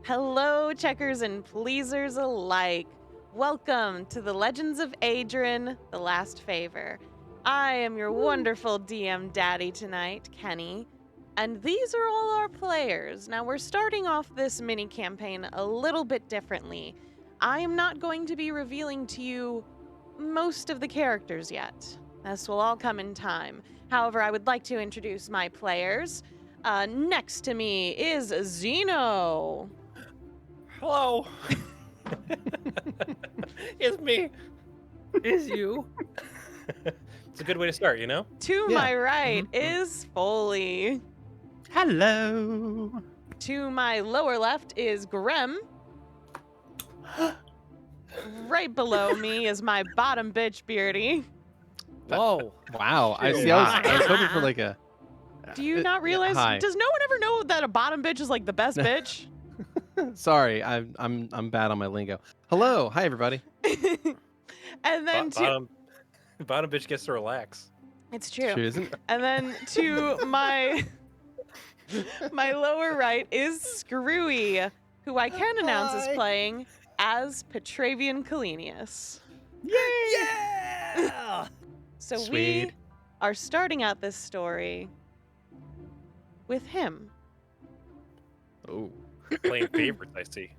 Hello, checkers and pleasers alike. Welcome to the Legends of Aedron, The Last Favor. I am your wonderful DM daddy tonight, Keni, and these are all our players. Now, we're starting off this mini campaign a little bit differently. I am not going to be revealing to you most of the characters yet. This will all come in time. However, I would like to introduce my players. Next to me is Xeno. Hello. It's me. Is you. It's a good way to start, you know? To Yeah. my right is Foaly. Hello. To my lower left is Grem. Right below me is my bottom bitch, Beardy. Whoa. Wow. I see. I was hoping for like a. Do you not realize? Hi. Does no one ever know that a bottom bitch is like the best bitch? Sorry, I'm bad on my lingo. Hello. Hi, everybody. And then Bottom bitch gets to relax. it's true. She isn't. And then to my lower right is Skrewy, who I can announce is playing as Petravian Calenius. Yeah! So Sweet. we are starting out this story with him. Oh. Playing favorites, I see.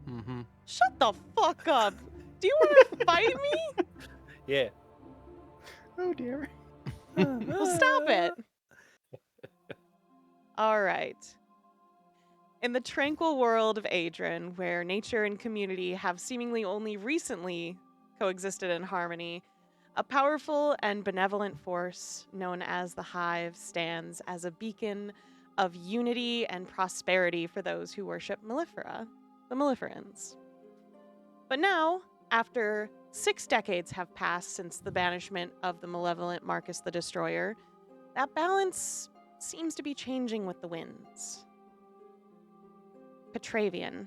Mm-hmm. Shut the fuck up. Do you want to fight me? Yeah. Oh dear. Well, stop it. All right. In the tranquil world of Aedron, where nature and community have seemingly only recently coexisted in harmony, a powerful and benevolent force known as the Hive stands as a beacon of unity and prosperity for those who worship Mellifera, the Melliferans. But now, after 6 decades have passed since the banishment of the malevolent Marcus the Destroyer, that balance seems to be changing with the winds. Petravian,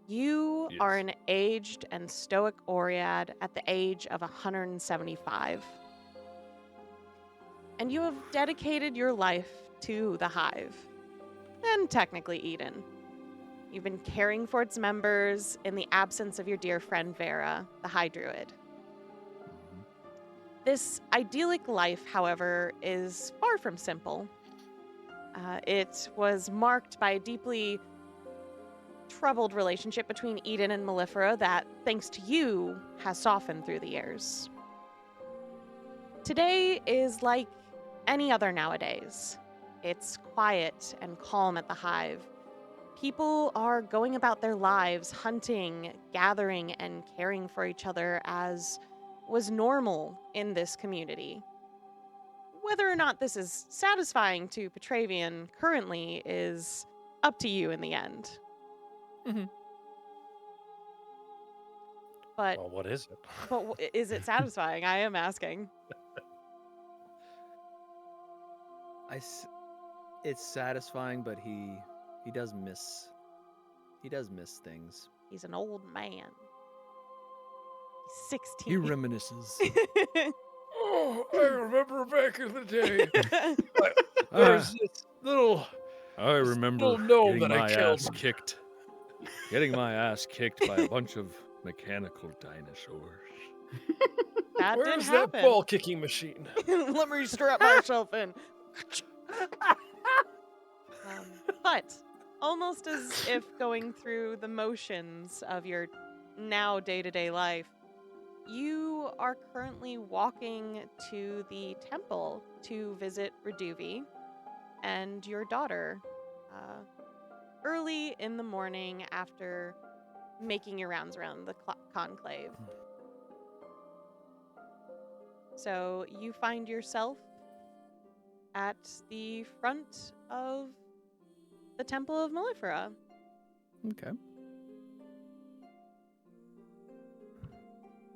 you are an aged and stoic Oread at the age of 175. And you have dedicated your life to the Hive, and technically Eden. You've been caring for its members in the absence of your dear friend Vera, the High Druid. This idyllic life, however, is far from simple. It was marked by a deeply troubled relationship between Eden and Mellifera that, thanks to you, has softened through the years. Today is like any other nowadays. It's quiet and calm at the Hive. People are going about their lives, hunting, gathering, and caring for each other as was normal in this community. Whether or not this is satisfying to Petravian currently is up to you in the end. Mm-hmm. But, Well, what is it? is it satisfying? I am asking. It's satisfying, but he does miss things. He's an old man. He's 16. He reminisces. Oh, I remember back in the day. There's this little... I remember little gnome getting that I my killed. ass kicked. Getting my ass kicked by a bunch of mechanical dinosaurs. That did Where's happen. that ball kicking machine? Let me strap myself in. But almost as if going through the motions of your now day-to-day life, you are currently walking to the temple to visit Reduvi and your daughter early in the morning after making your rounds around the conclave. So you find yourself at the front of the Temple of Mellifera. Okay.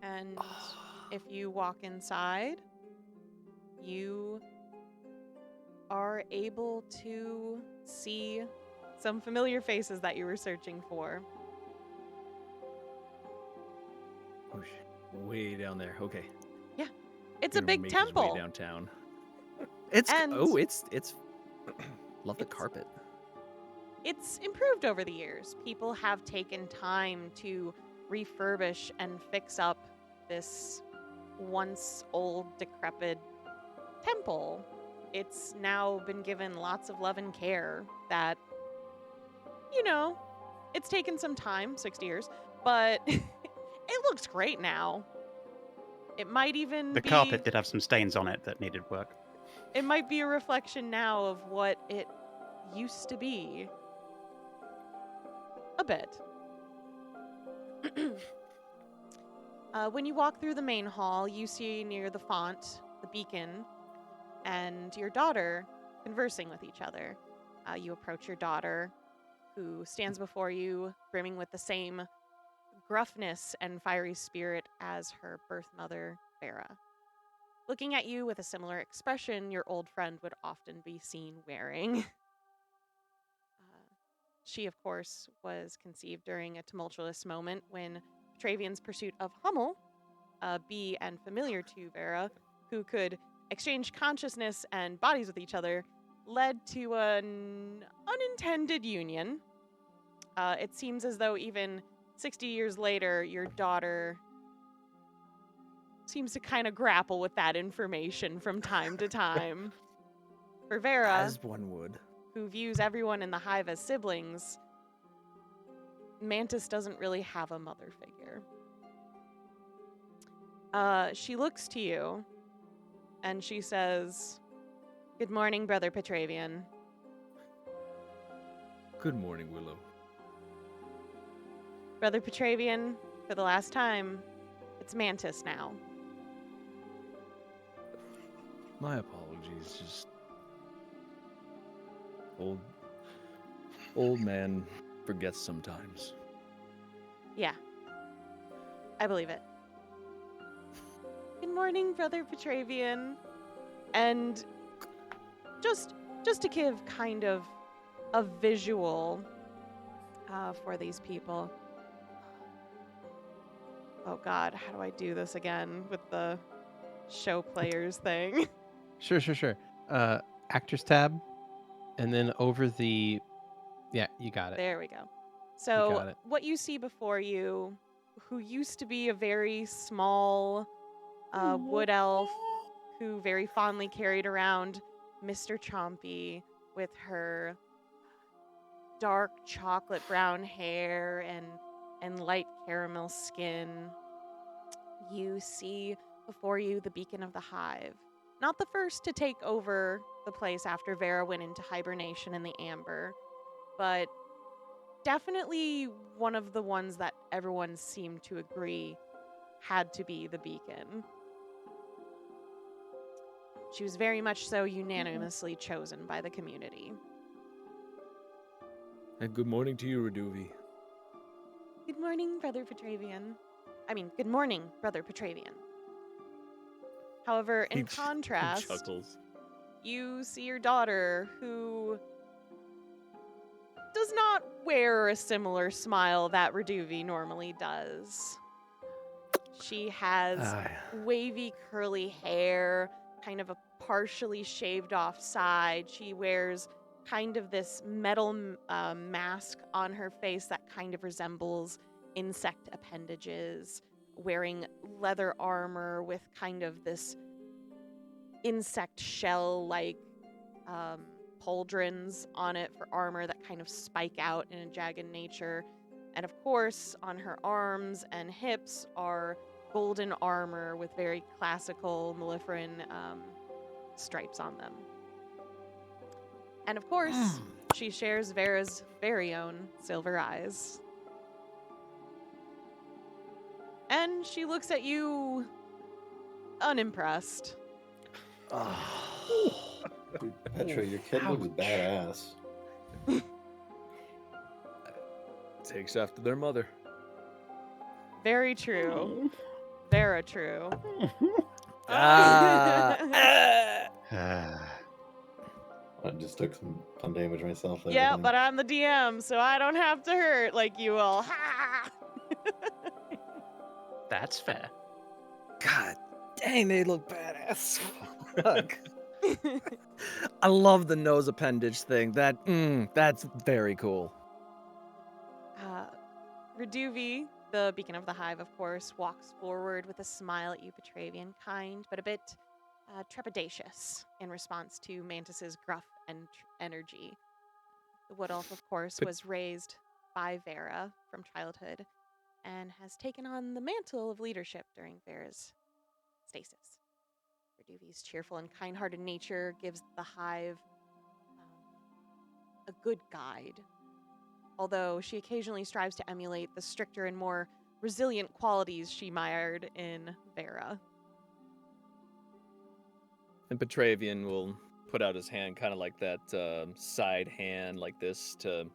And if you walk inside, you are able to see some familiar faces that you were searching for. Oh, way down there. Okay. It's a Gonna big make his way temple. downtown. It's And- love the It's- carpet. it's improved over the years. People have taken time to refurbish and fix up this once old, decrepit temple. It's now been given lots of love and care that, it's taken some time, 60 years, but it looks great now. It might even The be... carpet did have some stains on it that needed work. It might be a reflection now of what it used to be. A bit. When you walk through the main hall, you see near the font, the beacon, and your daughter conversing with each other. You approach your daughter, who stands before you, brimming with the same gruffness and fiery spirit as her birth mother, Vera. Looking at you with a similar expression your old friend would often be seen wearing. She, of course, was conceived during a tumultuous moment when Petravian's pursuit of Hummel, a bee and familiar to Vera, who could exchange consciousness and bodies with each other, led to an unintended union. It seems as though even 60 years later, your daughter seems to kind of grapple with that information from time to time. For Vera, As one would. who views everyone in the hive as siblings, Mantis doesn't really have a mother figure. She looks to you, and she says, "Good morning, Brother Petravian." Good morning, Willow. Brother Petravian, for the last time, it's Mantis now. My apologies. Just old man forgets sometimes. Yeah, I believe it. Good morning, Brother Petravian. And just to give kind of a visual for these people. Oh God, how do I do this again with the show players thing? Sure. Actors tab, and then over the... Yeah, you got it. There we go. got So it. what you see before you, who used to be a very small wood elf, who very fondly carried around Mr. Chompy with her dark chocolate brown hair and light caramel skin. You see before you the beacon of the hive. Not the first to take over the place after Vera went into hibernation in the amber, but definitely one of the ones that everyone seemed to agree had to be the beacon. She was very much so unanimously chosen by the community. And good morning to you, Raduvi. Good morning, Brother Petravian. Good morning, Brother Petravian. However, in contrast, Chuckles. you see your daughter, who does not wear a similar smile that Raduvi normally does. She has wavy curly hair, kind of a partially shaved off side. She wears kind of this metal mask on her face that kind of resembles insect appendages, wearing leather armor with kind of this insect shell-like pauldrons on it for armor that kind of spike out in a jagged nature. And of course, on her arms and hips are golden armor with very classical mellifluous stripes on them. And of course, she shares Vera's very own silver eyes. And she looks at you unimpressed. Petra, your kid looks badass. Takes after their mother. Very true. Very true. I just took some fun damage myself there. Yeah, but I'm the DM, so I don't have to hurt like you all. Ha! That's fair. God dang, they look badass. Fuck. I love the nose appendage thing. That's very cool. Reduvi, the beacon of the hive, of course, walks forward with a smile at you, Petravian, kind, but a bit trepidatious in response to Mantis's gruff and energy. The wood elf, of course, was raised by Vera from childhood and has taken on the mantle of leadership during Vera's stasis. Reduvi's cheerful and kind-hearted nature gives the hive a good guide, although she occasionally strives to emulate the stricter and more resilient qualities she mired in Vera. And Petravian will put out his hand, kind of like that side hand, like this, to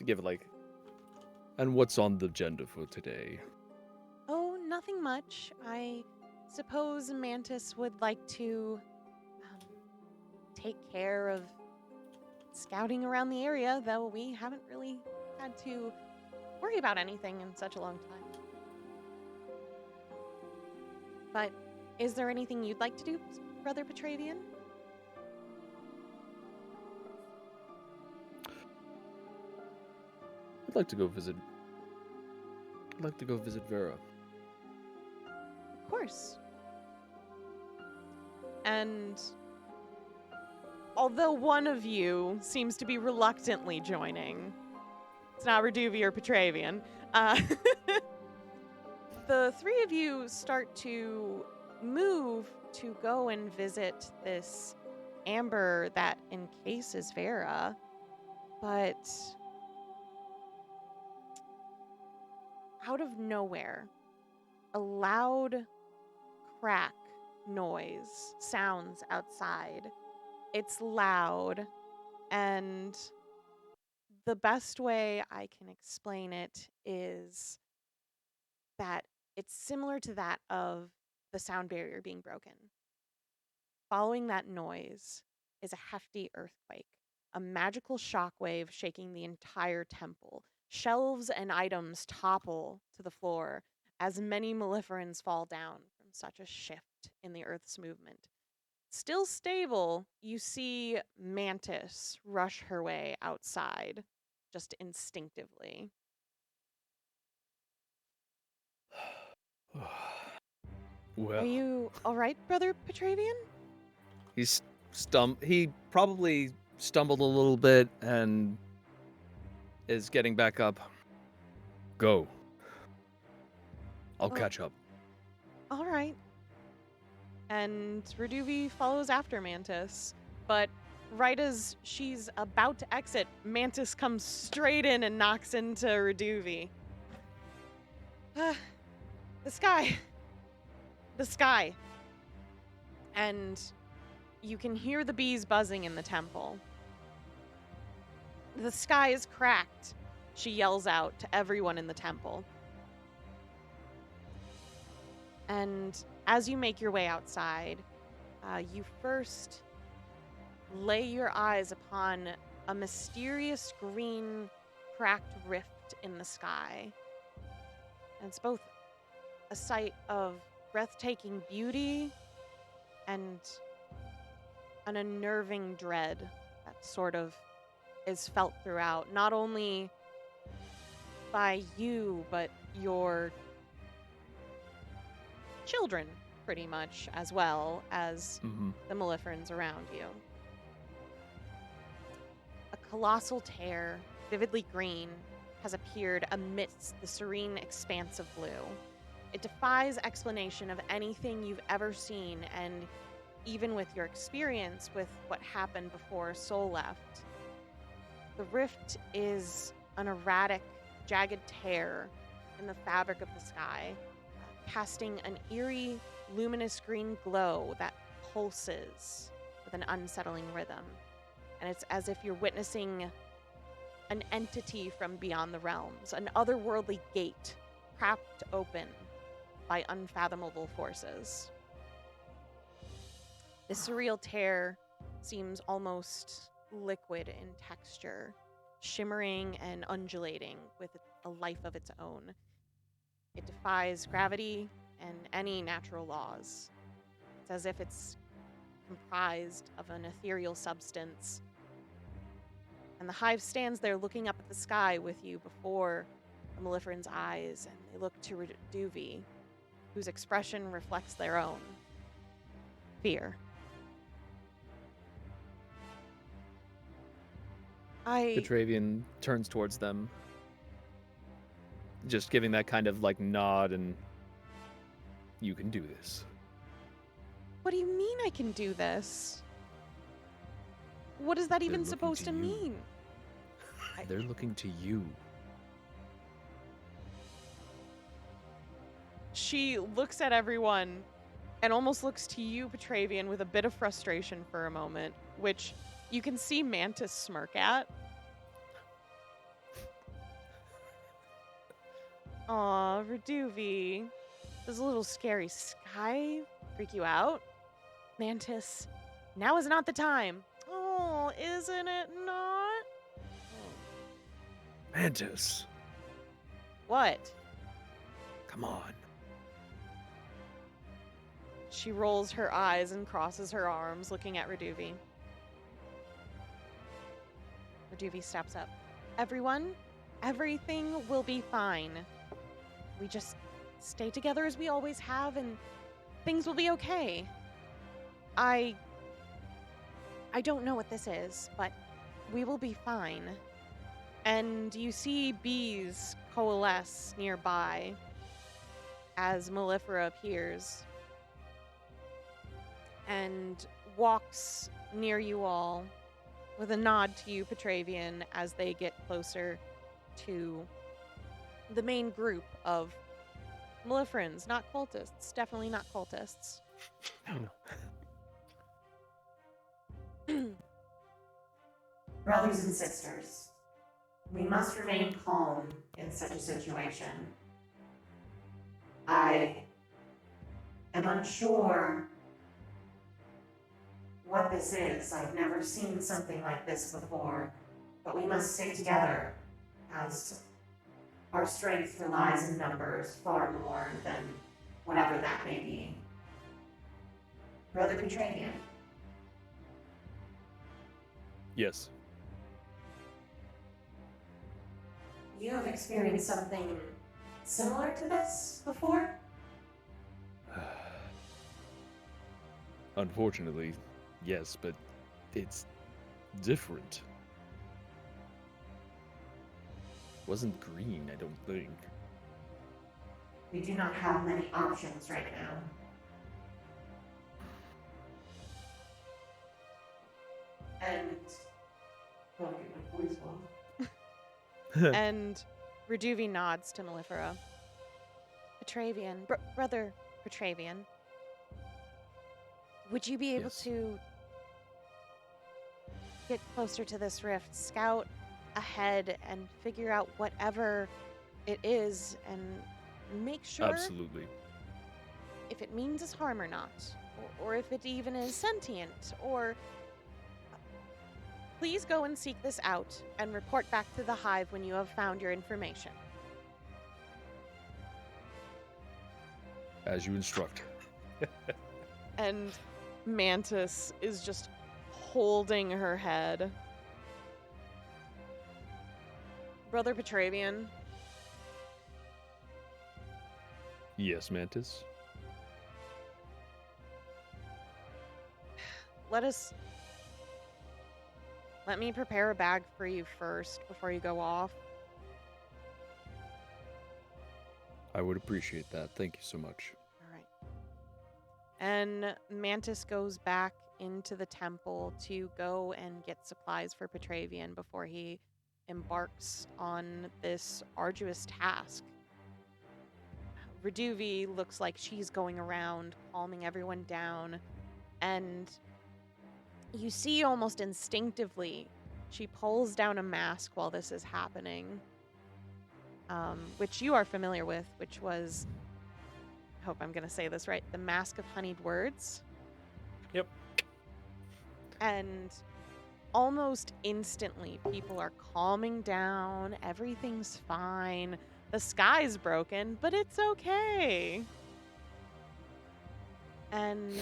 give it like. And what's on the agenda for today? Oh, nothing much. I suppose Mantis would like to take care of scouting around the area, though we haven't really had to worry about anything in such a long time. But is there anything you'd like to do, Brother Petravian? I'd like to go visit Vera. Of course. And although one of you seems to be reluctantly joining, it's not Reduvi or Petravian, the three of you start to move to go and visit this amber that encases Vera, but out of nowhere, a loud crack noise sounds outside. It's loud, and the best way I can explain it is that it's similar to that of the sound barrier being broken. Following that noise is a hefty earthquake, a magical shockwave shaking the entire temple. Shelves and items topple to the floor as many maleferans fall down from such a shift in the earth's movement. Still stable, you see Mantis rush her way outside, just instinctively. Well, Are you all right, Brother Petravian? He probably stumbled a little bit and is getting back up. Go. I'll catch up. All right. And Reduvi follows after Mantis, but right as she's about to exit, Mantis comes straight in and knocks into Reduvi. The sky. The sky. And you can hear the bees buzzing in the temple. The sky is cracked, she yells out to everyone in the temple. And as you make your way outside, you first lay your eyes upon a mysterious green cracked rift in the sky. And it's both a sight of breathtaking beauty and an unnerving dread that sort of is felt throughout, not only by you, but your children, pretty much, as well as the maleferans around you. A colossal tear, vividly green, has appeared amidst the serene expanse of blue. It defies explanation of anything you've ever seen, and even with your experience with what happened before Soul left, the rift is an erratic, jagged tear in the fabric of the sky, casting an eerie, luminous green glow that pulses with an unsettling rhythm. And it's as if you're witnessing an entity from beyond the realms, an otherworldly gate cracked open by unfathomable forces. The surreal tear seems almost liquid in texture, shimmering and undulating with a life of its own. It defies gravity and any natural laws. It's as if it's comprised of an ethereal substance. And the hive stands there looking up at the sky with you before the Melliferin's eyes, and they look to Reduvi, whose expression reflects their own. Fear. Petravian turns towards them, just giving that kind of like nod and you can do this. What do you mean I can do this? What is that even looking supposed to to you. mean? They're looking to you. She looks at everyone and almost looks to you, Petravian, with a bit of frustration for a moment, which you can see Mantis smirk at. Aw, Reduvi. Does a little scary sky freak you out? Mantis, now is not the time. Oh, isn't it not? Mantis, What? come on. She rolls her eyes and crosses her arms, looking at Reduvi. Reduvi steps up. Everyone, everything will be fine. We just stay together as we always have, and things will be okay. I don't know what this is, but we will be fine. And you see bees coalesce nearby as Mellifera appears and walks near you all with a nod to you, Petravian, as they get closer to the main group of Melliferans, not cultists. Definitely not cultists. Brothers and sisters, we must remain calm in such a situation. I am unsure what this is. I've never seen something like this before, but we must stay together, as our strength relies in numbers far more than whatever that may be. Brother Petravian. Yes. You have experienced something similar to this before? Unfortunately, yes, but it's different. Wasn't green, I don't think. We do not have many options right now. And oh, get my voice well. And Reduvi nods to Mellifera. Petravian, Brother Petravian, would you be able Yes. to get closer to this rift, scout ahead, and figure out whatever it is, and make sure Absolutely. if it means us harm or not, or if it even is sentient, or please go and seek this out and report back to the hive when you have found your information. As you instruct. And Mantis is just holding her head. Brother Petravian, Yes, Mantis. let me prepare a bag for you first before you go off. I would appreciate that. Thank you so much. All right. And Mantis goes back into the temple to go and get supplies for Petravian before he embarks on this arduous task. Reduvi looks like she's going around calming everyone down, and you see almost instinctively she pulls down a mask while this is happening, which you are familiar with, which was, I hope I'm going to say this right, the Mask of Honeyed Words. Yep. And almost instantly, people are calming down. Everything's fine. The sky's broken, but it's okay. And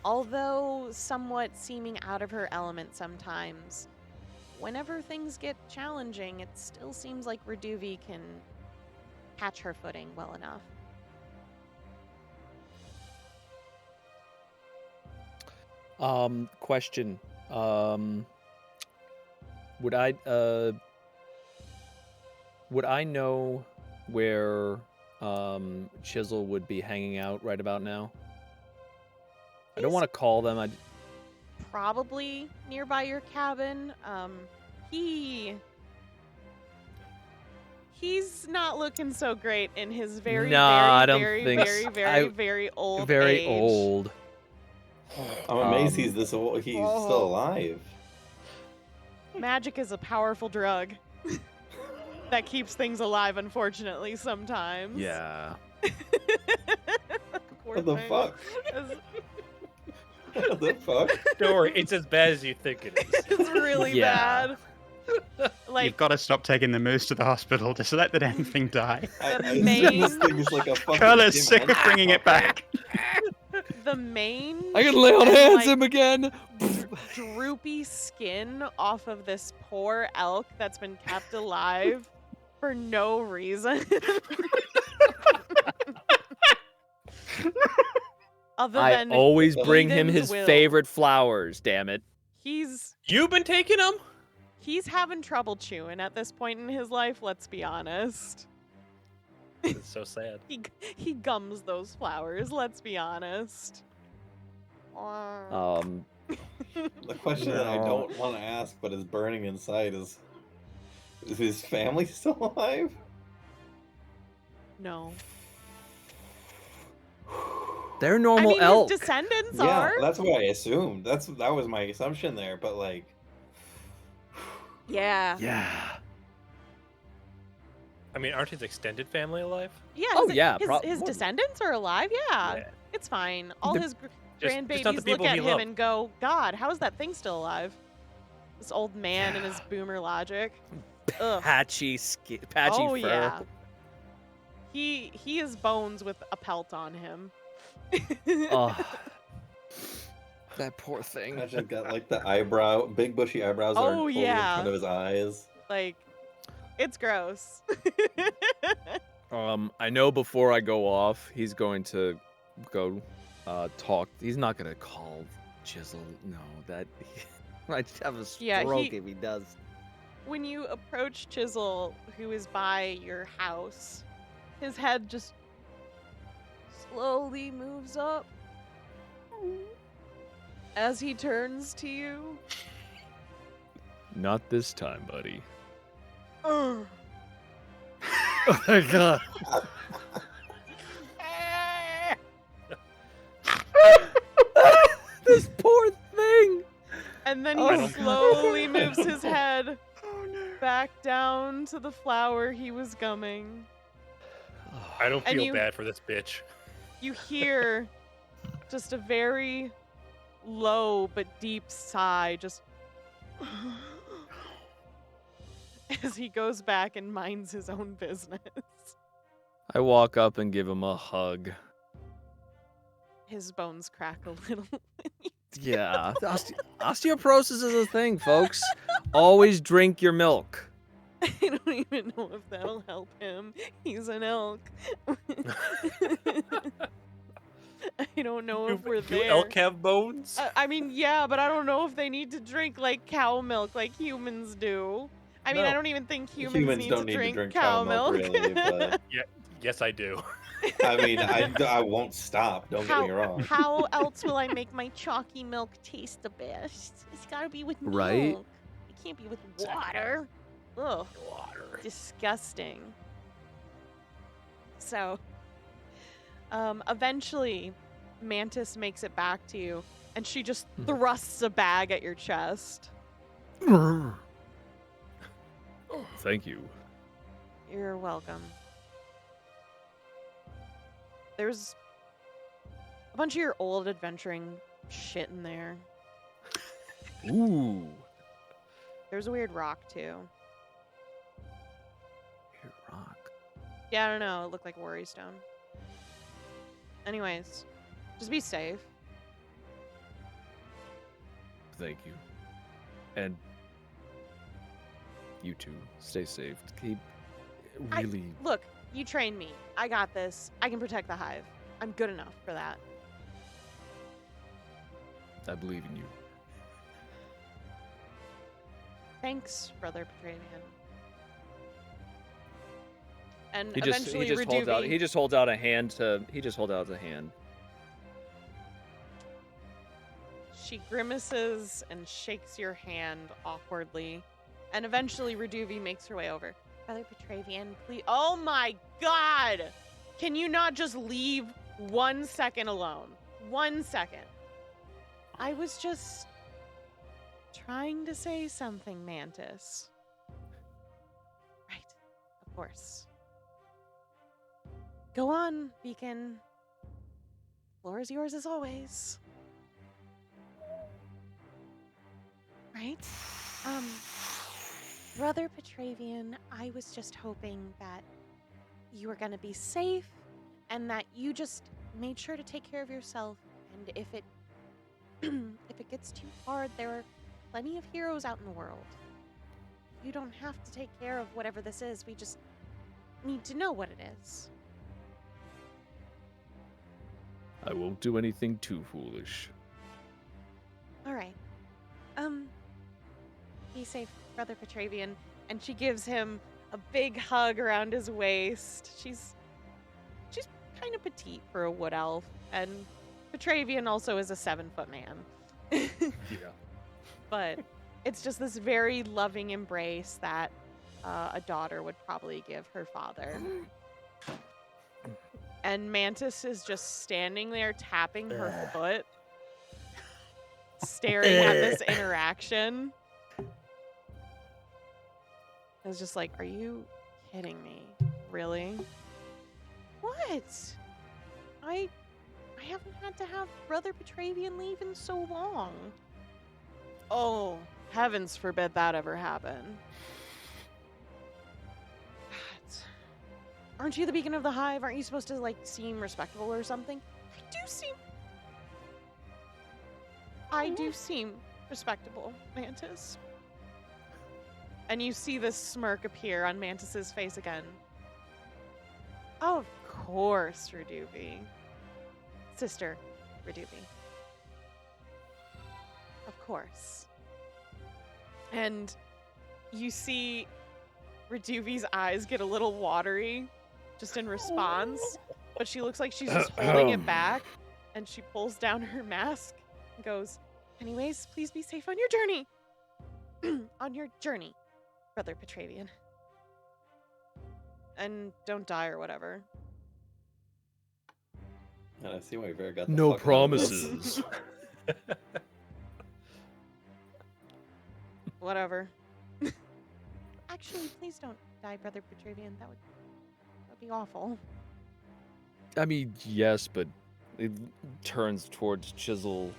although somewhat seeming out of her element sometimes, whenever things get challenging, it still seems like Reduvi can catch her footing well enough. Question. Would I know where Chisel would be hanging out right about now? I don't He's want to call them. probably nearby your cabin. He's not looking so great in his very, Nah, I don't very, think very, so. very, very old Very age. old. I'm amazed he's this old. He's still alive. Magic is a powerful drug that keeps things alive, unfortunately, sometimes. Yeah. Poor What the thing. fuck? What the fuck? Don't worry, it's as bad as you think it is. It's really Yeah. bad. Like, You've got to stop taking the moose to the hospital. Just let the damn thing die. The main- This thing is like a fucking. Kurla's Jim sick of Henson bringing it puppet. back. the main I can lay on and, hands like, him again. droopy skin off of this poor elk that's been kept alive for no reason. Other I than always bring him Eden's his will. favorite flowers. Damn it. He's You've been taking them? having trouble chewing at this point in his life, let's be honest. It's so sad. He gums those flowers, let's be honest. Um, The question that I don't want to ask, but is burning inside, is his family still alive? No. they're I normal mean, elk. his descendants Yeah, are. that's what I assumed. That was my assumption there, but like, Yeah. Yeah. I mean, aren't his extended family alive? Yeah. Oh, his, yeah, His more- descendants are alive. Yeah. Yeah. It's fine. All The- his Just not the grandbabies look people at he him loved. and go, God, how is that thing still alive? This old man and his boomer logic. Ugh. Patchy fur. Oh, yeah. He is bones with a pelt on him. Oh, that poor thing. I just got like the big bushy eyebrows that are Oh, totally yeah. in front of his eyes. Like, it's gross. I know before I go off, he's going to go talk. He's not going to call Chisel. No, that I'd have a Yeah, stroke if he does. When you approach Chisel, who is by your house, his head just slowly moves up as he turns to you. Not this time, buddy. Ugh. Oh my god. This poor thing. And then Oh, he God. slowly moves his head back down to the flower he was gumming. I don't And feel you- bad for this bitch. You hear just a very low but deep sigh, just as he goes back and minds his own business. I walk up and give him a hug. His bones crack a little. Yeah, osteoporosis is a thing, folks. Always drink your milk. I don't even know if that'll help him. He's an elk. I don't know if we're Do there. elk have bones? I mean, yeah, but I don't know if they need to drink like cow milk like humans do. I mean, I No. don't even think humans, Humans need, don't to need drink to drink cow milk, really, but Yes, I do. I mean, I won't stop. Don't get me wrong. How else will I make my chalky milk taste the best? It's gotta be with milk. Right? It can't be with water. Ugh, Water. disgusting. So, eventually, Mantis makes it back to you, and she just thrusts a bag at your chest. Thank you. You're welcome. There's a bunch of your old adventuring shit in there. Ooh. There's a weird rock too. Weird rock. Yeah, I don't know. It looked like worry stone. Anyways, Just be safe. Thank you. And you two, stay safe. Keep really. Look, you trained me. I got this. I can protect the hive. I'm good enough for that. I believe in you. Thanks, Brother Petravian. And He just eventually holds out. Reduvi- He just holds out a hand to. He just holds out a hand. She grimaces and shakes your hand awkwardly. And eventually Reduvi makes her way over. Brother Petravian, please. Oh my god! Can you not just leave 1 second alone? 1 second. I was just trying to say something, Mantis. Right. Of course. Go on, Beacon. Floor is yours as always. Right? Brother Petravian, I was just hoping that you were going to be safe and that you just made sure to take care of yourself. And if it if it gets too hard, there are plenty of heroes out in the world. You don't have to take care of whatever this is. We just need to know what it is. I won't do anything too foolish. All right. Be safe, Brother Petravian. And she gives him a big hug around his waist. She's kind of petite for a wood elf, and Petravian also is a 7-foot man. Yeah. But it's just this very loving embrace that a daughter would probably give her father. And Mantis is just standing there tapping her foot, staring at this interaction. I was just like, are you kidding me? Really? What? I haven't had to have Brother Petravian leave in so long. Oh, heavens forbid that ever happen. God. Aren't you the beacon of the hive? Aren't you supposed to, like, seem respectable or something? I do seem respectable, Mantis. And you see this smirk appear on Mantis's face again. Of course, Reduvi. Sister Reduvi. Of course. And you see Reduvi's eyes get a little watery just in response, but she looks like she's just holding it back, and she pulls down her mask and goes, anyways, please be safe on your journey. On your journey, Brother Petravian. And don't die or whatever. And I see why Vera got the No fuck out of this. promises. Whatever. Actually, please don't die, Brother Petravian. That would be awful. I mean, yes, but it turns towards Chisel.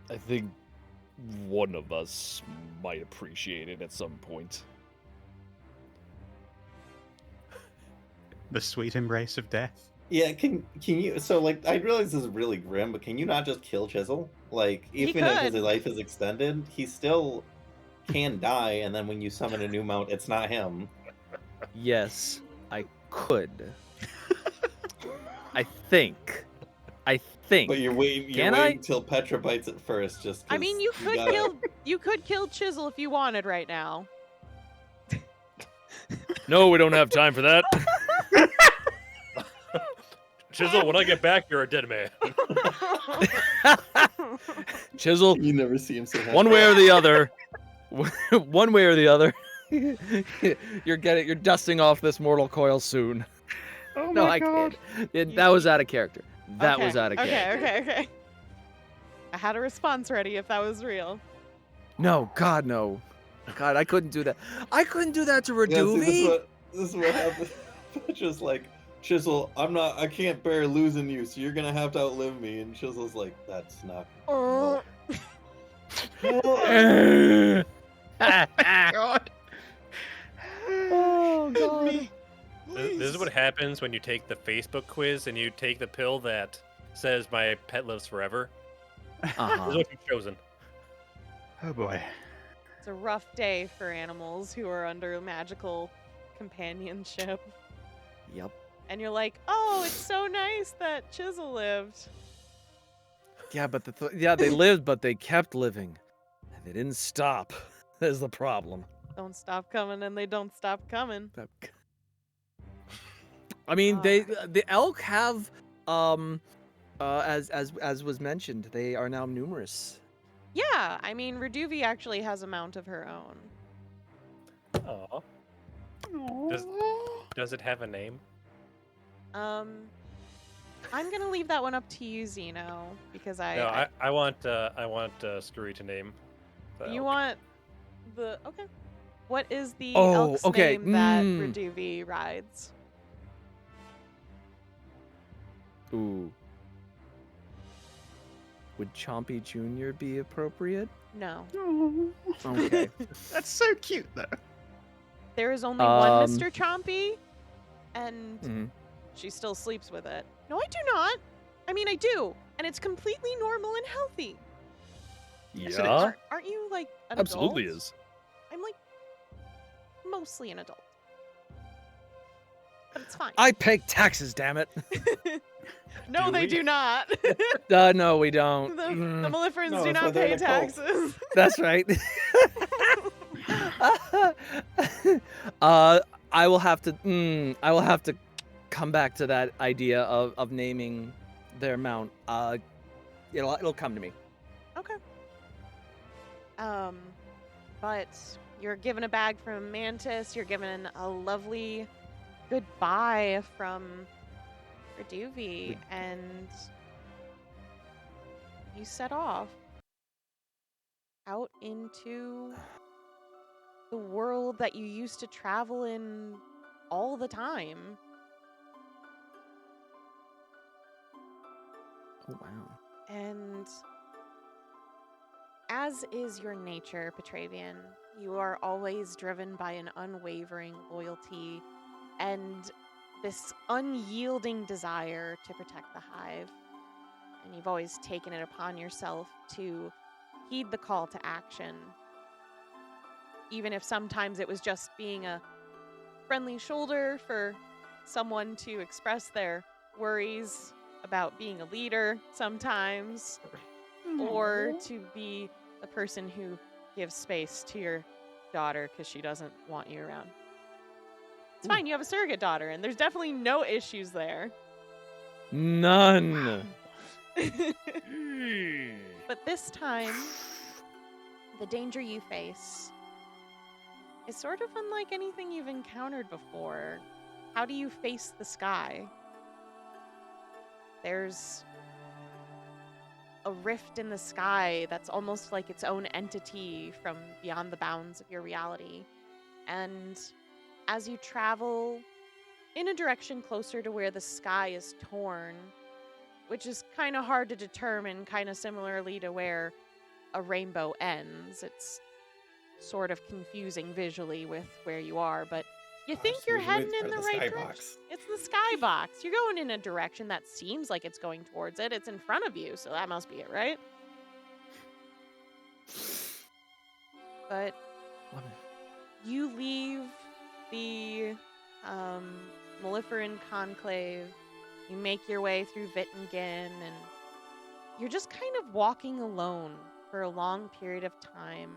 I think one of us might appreciate it at some point. The sweet embrace of death. Yeah, can you? So like, I realize this is really grim, but can you not just kill Chisel? Like, even if his could. life is extended, he still can die, and then when you summon a new mount, it's not him. Yes, I could. I think. But you're waiting. You're Can waiting till Petra bites it first, just. I mean, you could kill Chisel if you wanted right now. No, we don't have time for that. Chisel, when I get back, you're a dead man. Chisel, You never see him so happy. one way or the other. One way or the other. You're dusting off this mortal coil soon. Oh No, my I god. can't. That was out of character. That was out of character. Okay. I had a response ready if that was real. No, God, no. God, I couldn't do that. I couldn't do that to Yeah, see, Reduvi. this is what happened. Petra's like, Chisel, I can't bear losing you, so you're gonna have to outlive me. And Chisel's like, that's not. No. God. Oh god. This is what happens when you take the Facebook quiz and you take the pill that says my pet lives forever. This is Uh-huh. what you've chosen. Oh boy. It's a rough day for animals who are under magical companionship. Yep. And you're like, oh, it's so nice that Chisel lived. Yeah, but they lived, but they kept living. And they didn't stop. That's the problem. Don't stop coming, and they don't stop coming. I mean, Ah. the elk have as was mentioned, they are now numerous. Yeah, I mean, Reduvi actually has a mount of her own. Aw. Does it have a name? I'm gonna leave that one up to you, Xeno, because No, I want Skrewy to name. the you elk. want the okay. What is the Oh, elk's okay, name that mm. Reduvi rides? Ooh. Would Chompy Jr. be appropriate? No. Okay. That's so cute, though. There is only one Um, Mr. Chompy, and Mhm. she still sleeps with it. No, I do not. I mean, I do, and it's completely normal and healthy. Yeah, Aren't you like an absolutely adult? is. I'm like mostly an adult, but it's fine. I pay taxes, damn it. No, Do they we? do not. No, we don't. The Mm, Maleferans No, do it's not what they're pay in a cult. taxes. that's right. I will have to come back to that idea of naming their mount. It'll come to me. Okay. But you're given a bag from Mantis. You're given a lovely goodbye from Reduvi, and you set off out into the world that you used to travel in all the time. Oh wow. And as is your nature, Petravian, you are always driven by an unwavering loyalty and this unyielding desire to protect the hive. And you've always taken it upon yourself to heed the call to action. Even if sometimes it was just being a friendly shoulder for someone to express their worries about being a leader sometimes, or to be the person who gives space to your daughter because she doesn't want you around. It's fine, you have a surrogate daughter, and there's definitely no issues there. None. But this time, the danger you face is sort of unlike anything you've encountered before. How do you face the sky? There's a rift in the sky that's almost like its own entity from beyond the bounds of your reality. And as you travel in a direction closer to where the sky is torn, which is kind of hard to determine, kind of similarly to where a rainbow ends, it's sort of confusing visually with where you are, but you think Just you're moving heading toward in the the right skybox. direction. It's the skybox. You're going in a direction that seems like it's going towards it. It's in front of you, so that must be it, right? But Love it. you leave the Maleferan Conclave. You make your way through Wittingen, and you're just kind of walking alone for a long period of time.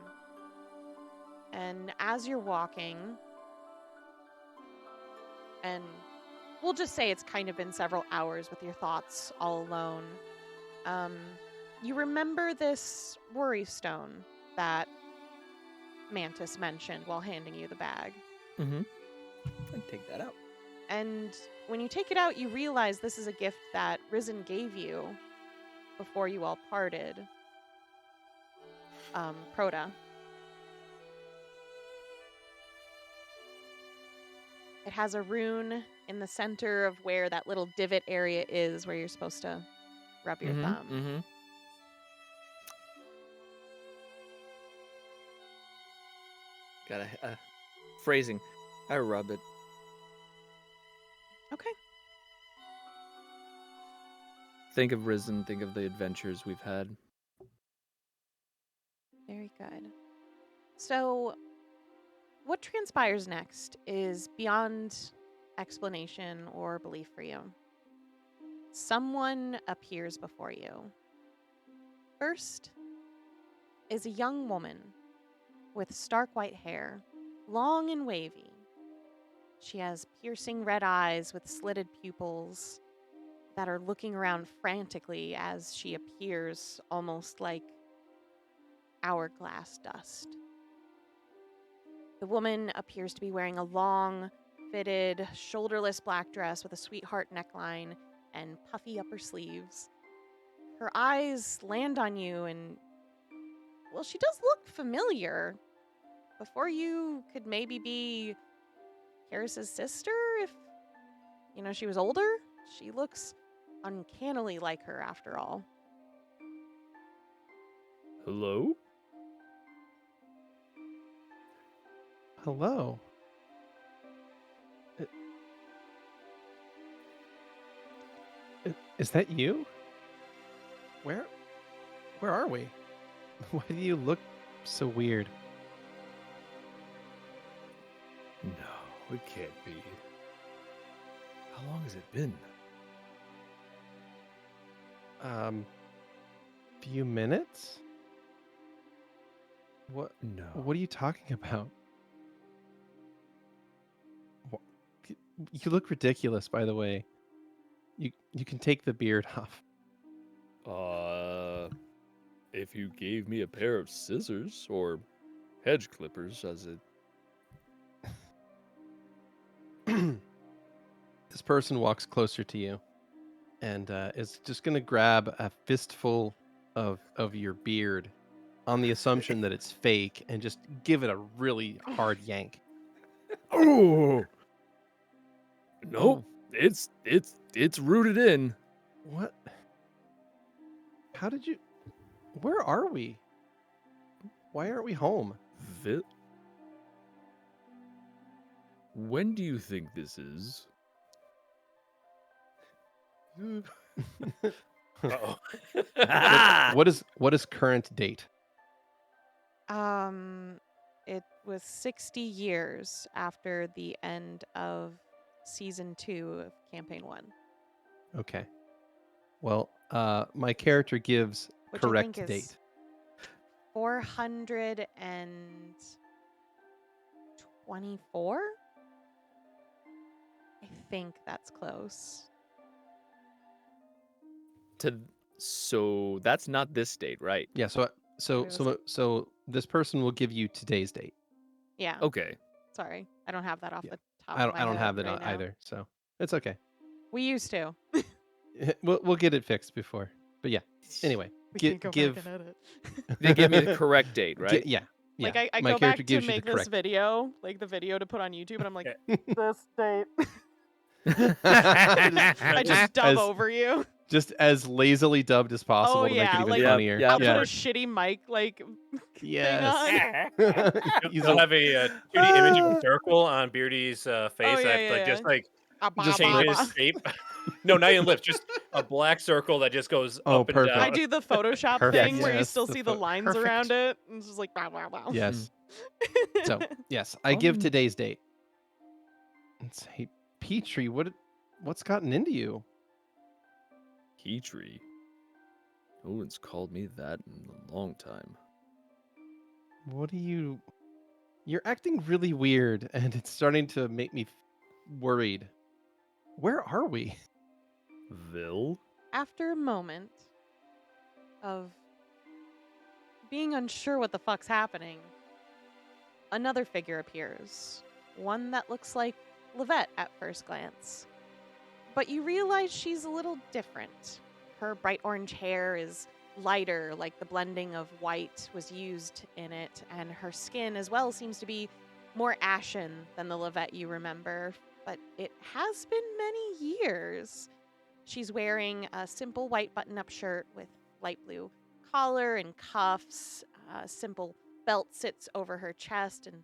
And as you're walking, and we'll just say it's kind of been several hours with your thoughts all alone, you remember this worry stone that Mantis mentioned while handing you the bag. Mm-hmm. I'd take that out. And when you take it out, you realize this is a gift that Risen gave you before you all parted. Proda. It has a rune in the center of where that little divot area is where you're supposed to rub your thumb. Mm-hmm. Got a phrasing. I rub it. Okay. Think of Risen, think of the adventures we've had. Very good. So, what transpires next is beyond explanation or belief for you. Someone appears before you. First is a young woman with stark white hair, long and wavy. She has piercing red eyes with slitted pupils that are looking around frantically as she appears, almost like hourglass dust. The woman appears to be wearing a long, fitted, shoulderless black dress with a sweetheart neckline and puffy upper sleeves. Her eyes land on you and, well, she does look familiar. Before you could maybe be Karis's sister if, she was older? She looks uncannily like her after all. Hello? Hello. Is that you? Where are we? Why do you look so weird? No, it can't be. How long has it been? Few minutes? What No. are you talking about? You look ridiculous, by the way. You can take the beard off. If you gave me a pair of scissors or hedge clippers, as it. This person walks closer to you and is just going to grab a fistful of your beard on the assumption that it's fake and just give it a really hard yank. Oh! Nope. It's rooted in. What? How did you... Where are we? Why aren't we home? When do you think this is? Uh-oh. What is current date? It was 60 years after the end of season 2 of campaign 1. Okay. Well, my character gives Which I correct think is date. 424? I think that's close. So that's not this date, right? Yeah, so Wait, was so this person will give you today's date. Yeah. Okay. Sorry. I don't have that off Yeah. the top I of my don't head have that right now. either, so it's okay. We used to. We'll get it fixed before. But yeah. Anyway, We can't go give back and edit. They give me the correct date, right? Yeah. Yeah. Like I my go character back to gives you the make this correct. video, like the video to put on YouTube, and I'm like, this date. I I just dub over you. Just as lazily dubbed as possible Oh to make it yeah, even like funnier. yeah, I'll put yeah. a shitty mic like Yes. thing on. You'll have a 2D image of a circle on Beardy's face. Oh, yeah, that yeah, just yeah. like Just changes lips. shape. No, not even lips, just a black circle that just goes Oh, up and perfect. down. I do the Photoshop Perfect. thing where you Yes, still the see the lines perfect. around it, and it's just like wow, wow, wow. Yes. So yes, I give today's date. Let's say, Petrie, what's gotten into you? Petrie. No one's called me that in a long time. What are you? You're acting really weird, and it's starting to make me worried. Where are we? Vil? After a moment of being unsure what the fuck's happening, another figure appears. One that looks like Lovette at first glance. But you realize she's a little different. Her bright orange hair is lighter, like the blending of white was used in it, and her skin as well seems to be more ashen than the Lovette you remember. But it has been many years. She's wearing a simple white button-up shirt with light blue collar and cuffs. A simple belt sits over her chest, and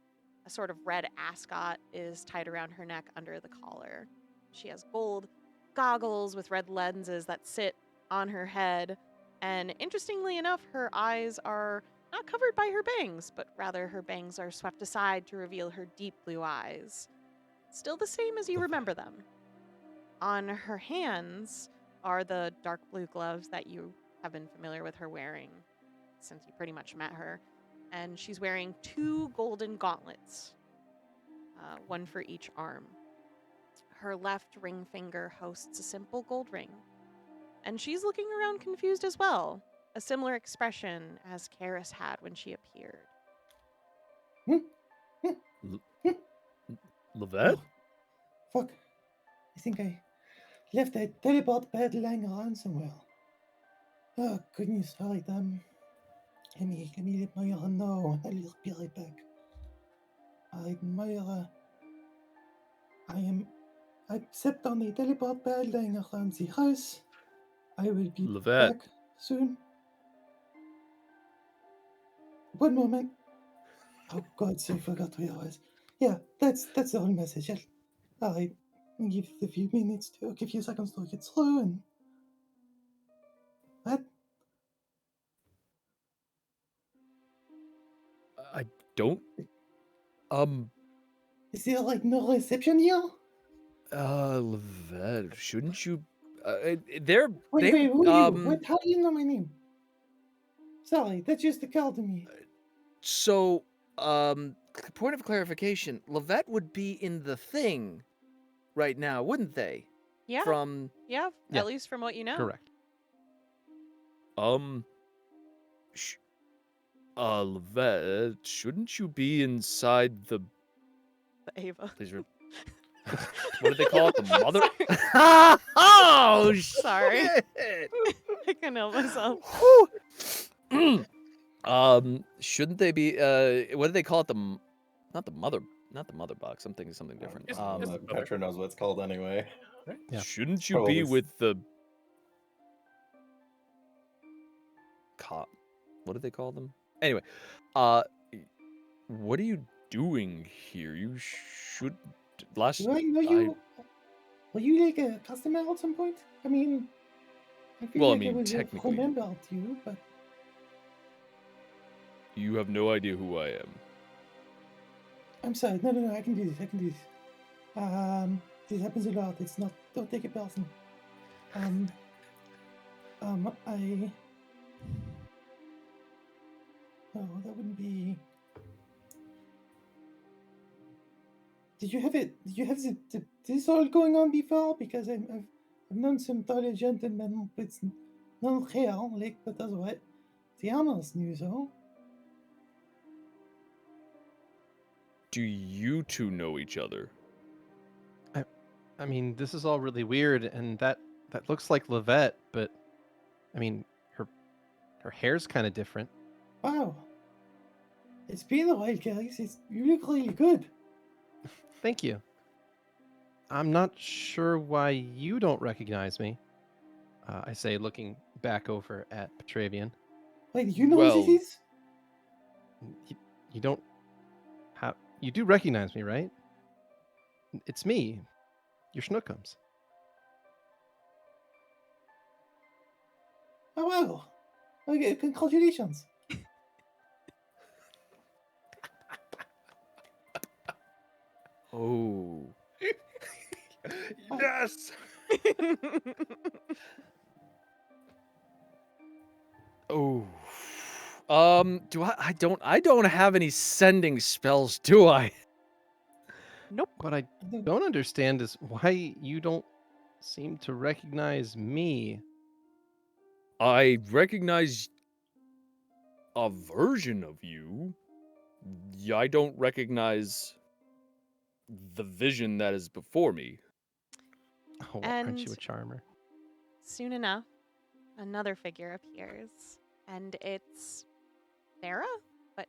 a sort of red ascot is tied around her neck under the collar. She has gold goggles with red lenses that sit on her head, and interestingly enough, her eyes are not covered by her bangs, but rather her bangs are swept aside to reveal her deep blue eyes. Still the same as you remember them. On her hands are the dark blue gloves that you have been familiar with her wearing since you pretty much met her. And she's wearing 2 golden gauntlets, one for each arm. Her left ring finger hosts a simple gold ring. And she's looking around confused as well, a similar expression as Karis had when she appeared. Lovette? Oh, fuck. I think I left that teleport pad lying around somewhere. Oh, goodness, alright, let me let Moira know. I'll be right back. Alright, Moira. I stepped on the teleport pad lying around the house. I will be Lovette. back soon. One moment. Oh God, I forgot where I was. Yeah, that's the whole message. Alright, give it a few minutes to, a few seconds to get through and... What? I don't. Is there like no reception here? Lovette, shouldn't you? They're Wait, they, who are you? What? How do you know my name? Sorry, that just occurred to me. So, point of clarification, Lovette would be in the thing right now, wouldn't they? Yeah, From yeah, Yeah. at least from what you know. Correct. Lovette, shouldn't you be inside the? The Ava. Please what did they call it? The mother? oh, Sorry. shit! I couldn't help myself. Shouldn't they be? What do they call it? Not the mother box. I'm thinking something different. Petra knows what it's called anyway. Yeah. Shouldn't you Probably be s- with the? What do they call them? Anyway, what are you doing here? You should. Last. Do I know you? Were you like a customer at some point? I mean, I feel Well, I like mean, I would technically- remembered you, but You have no idea who I am. I'm sorry. No, I can do this. This happens a lot. It's not. Don't take it personal. Oh, that wouldn't be. Did you have this all going on before? Because I've known some taller gentlemen with no hair, like, but that's what the others knew, so. Do you two know each other? I mean, this is all really weird, and that looks like Lovette, but I mean, her hair's kind of different. Wow. It's been a while, Karis. You look really good. Thank you. I'm not sure why you don't recognize me. I say, looking back over at Petravian. Wait, you know who Well- this is? You don't have. You do recognize me, right? It's me, your Schnookums. Oh, wow. Okay, congratulations. Oh. Yes. Oh. Do I don't have any sending spells, do I? Nope. What I don't understand is why you don't seem to recognize me. I recognize a version of you. Yeah, I don't recognize the vision that is before me. Oh, aren't you And- a charmer? Soon enough, another figure appears, and it's Sarah, but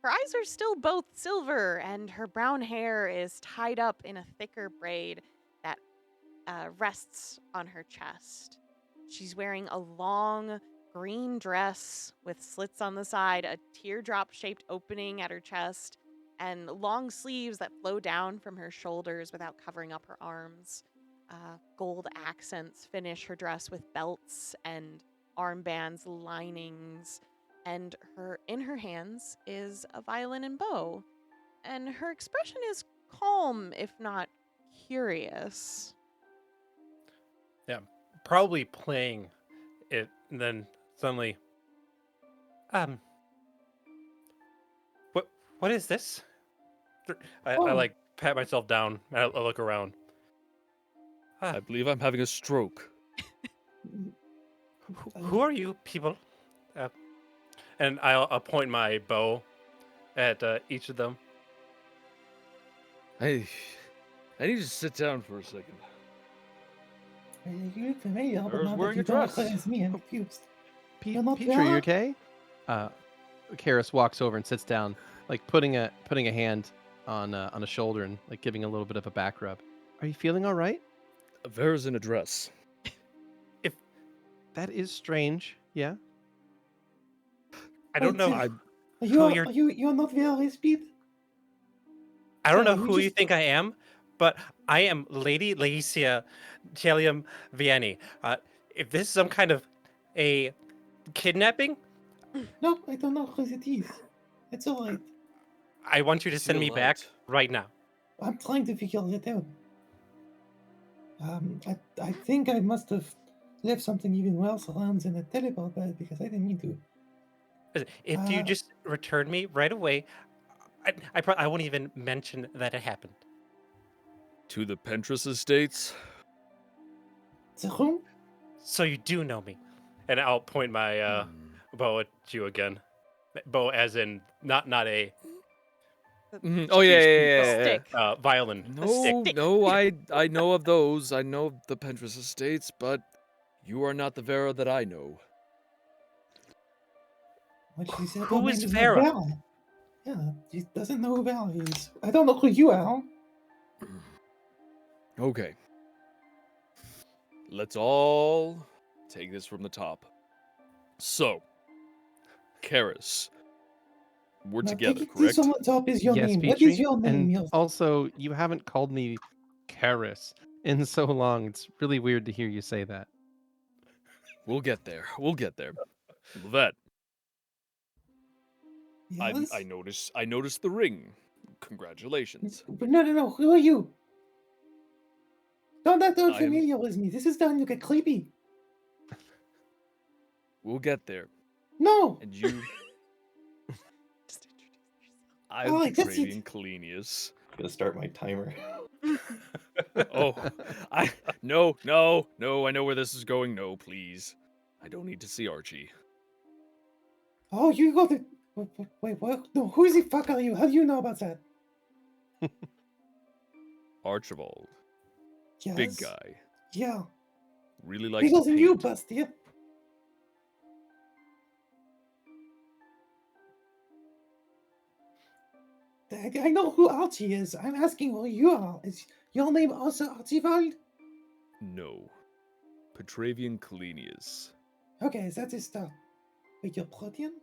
her eyes are still both silver, and her brown hair is tied up in a thicker braid that rests on her chest. She's wearing a long green dress with slits on the side, a teardrop-shaped opening at her chest, and long sleeves that flow down from her shoulders without covering up her arms. gold accents finish her dress with belts and armbands, linings, and in her hands is a violin and bow. And her expression is calm, if not curious. Yeah, probably playing it, and then suddenly, what is this? I Oh. like pat myself down. I look around. I believe I'm having a stroke. Who are you people? And I'll point my bow at each of them. I need to sit down for a second. You look familiar, but Who's now that wearing you a don't dress? recognize me, I'm confused. You're not Petrie, you Vera? okay? Karis walks over and sits down, like putting a hand on a shoulder and like giving a little bit of a back rub. Are you feeling all right? Vera's in a dress. If That is strange. Yeah. I don't know. You're not Vera Speed? I don't know Sorry, who you just- think I am, but I am Lady Lyeecia Telium Vieni. If this is some kind of a kidnapping, No, I don't know who it is. It's alright. I want you to See send the me back light. right now. I'm trying to figure it out. I think I must have left something even worse around than a teleport pad because I didn't mean to. If you just return me right away, I won't even mention that it happened. To the Pentress Estates? The room? So you do know me. And I'll point my bow at you again. Bow as in not a Oh yeah. Stick. violin. No, Stick. no, I know of those. I know of the Pentress Estates, but you are not the Vera that I know. What she said Who her is name not Vera? Yeah, she doesn't know who Vera is. I don't know who you are. Okay. Let's all take this from the top. So, Karis, we're Now, together, take it correct? this on the top is your yes, name. What Petrie. is your name? And Your- also, you haven't called me Karis in so long. It's really weird to hear you say that. We'll get there. We'll get there. Lovette, Yes? I noticed the ring. Congratulations. But no. Who are you? Don't act I'm- familiar with me. This is starting to get creepy. We'll get there. No. And you, Just introduce yourself. I'm Alright, that's it. Petravian Calenius. Gonna start my timer. Oh, no, I know where this is going. No, please. I don't need to see Archie. Oh, you got the. Wait, what? No, who the fuck are you? How do you know about that? Archibald, Yes. big guy, Yeah. really likes Bigger to than you, paint. Bastille. I know who Archie is. I'm asking who you are. Is your name also Archibald? No, Petravian Calenius. Okay, that is the. Wait, you're Protean?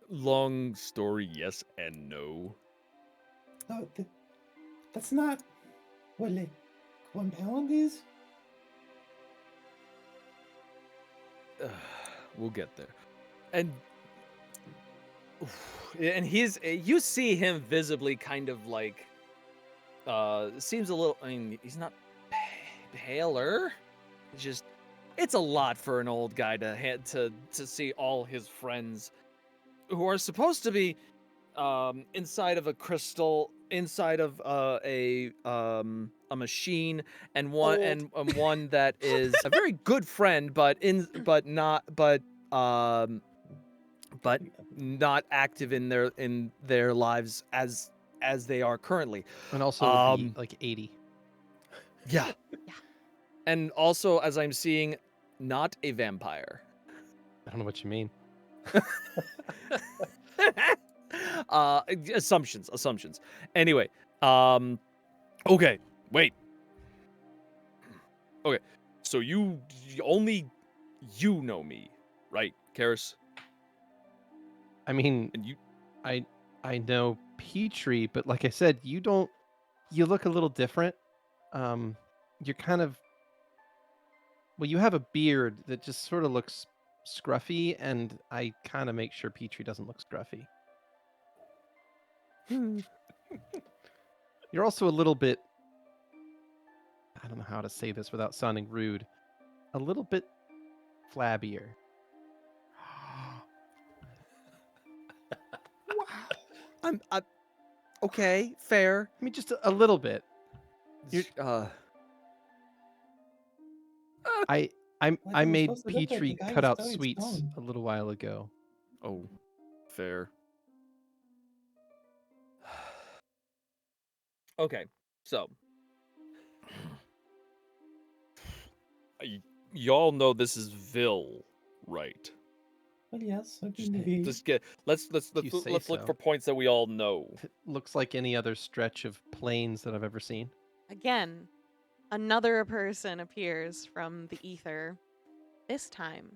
Long story, yes and no. No, that's not what like 1 pound is. We'll get there. And you see him visibly kind of like seems a little, I mean, he's not paler. It's a lot for an old guy to see all his friends who are supposed to be inside of a crystal, inside of a machine, and one that is a very good friend, but not active in their lives as they are currently. And also would be like 80. Yeah. And also, as I'm seeing, not a vampire. I don't know what you mean. Assumptions. Anyway, okay, wait. Okay, so you know me, right, Karis? I mean, And you, I know Petrie, but like I said, you look a little different. you're kind of well, you have a beard that just sort of looks scruffy, and I kind of make sure Petrie doesn't look scruffy. You're also a little bit, I don't know how to say this without sounding rude, a little bit flabbier. I'm okay, fair. I mean, just a little bit. I What am I made supposed to look like? Petrie The guy cut is out totally sweets stoned. a little while ago. Oh, fair. Okay, so y'all know this is Vil, right? Well, yes, I've Just, been to just get let's You say let's look so. for points that we all know. It looks like any other stretch of plains that I've ever seen. Again, another person appears from the ether. This time,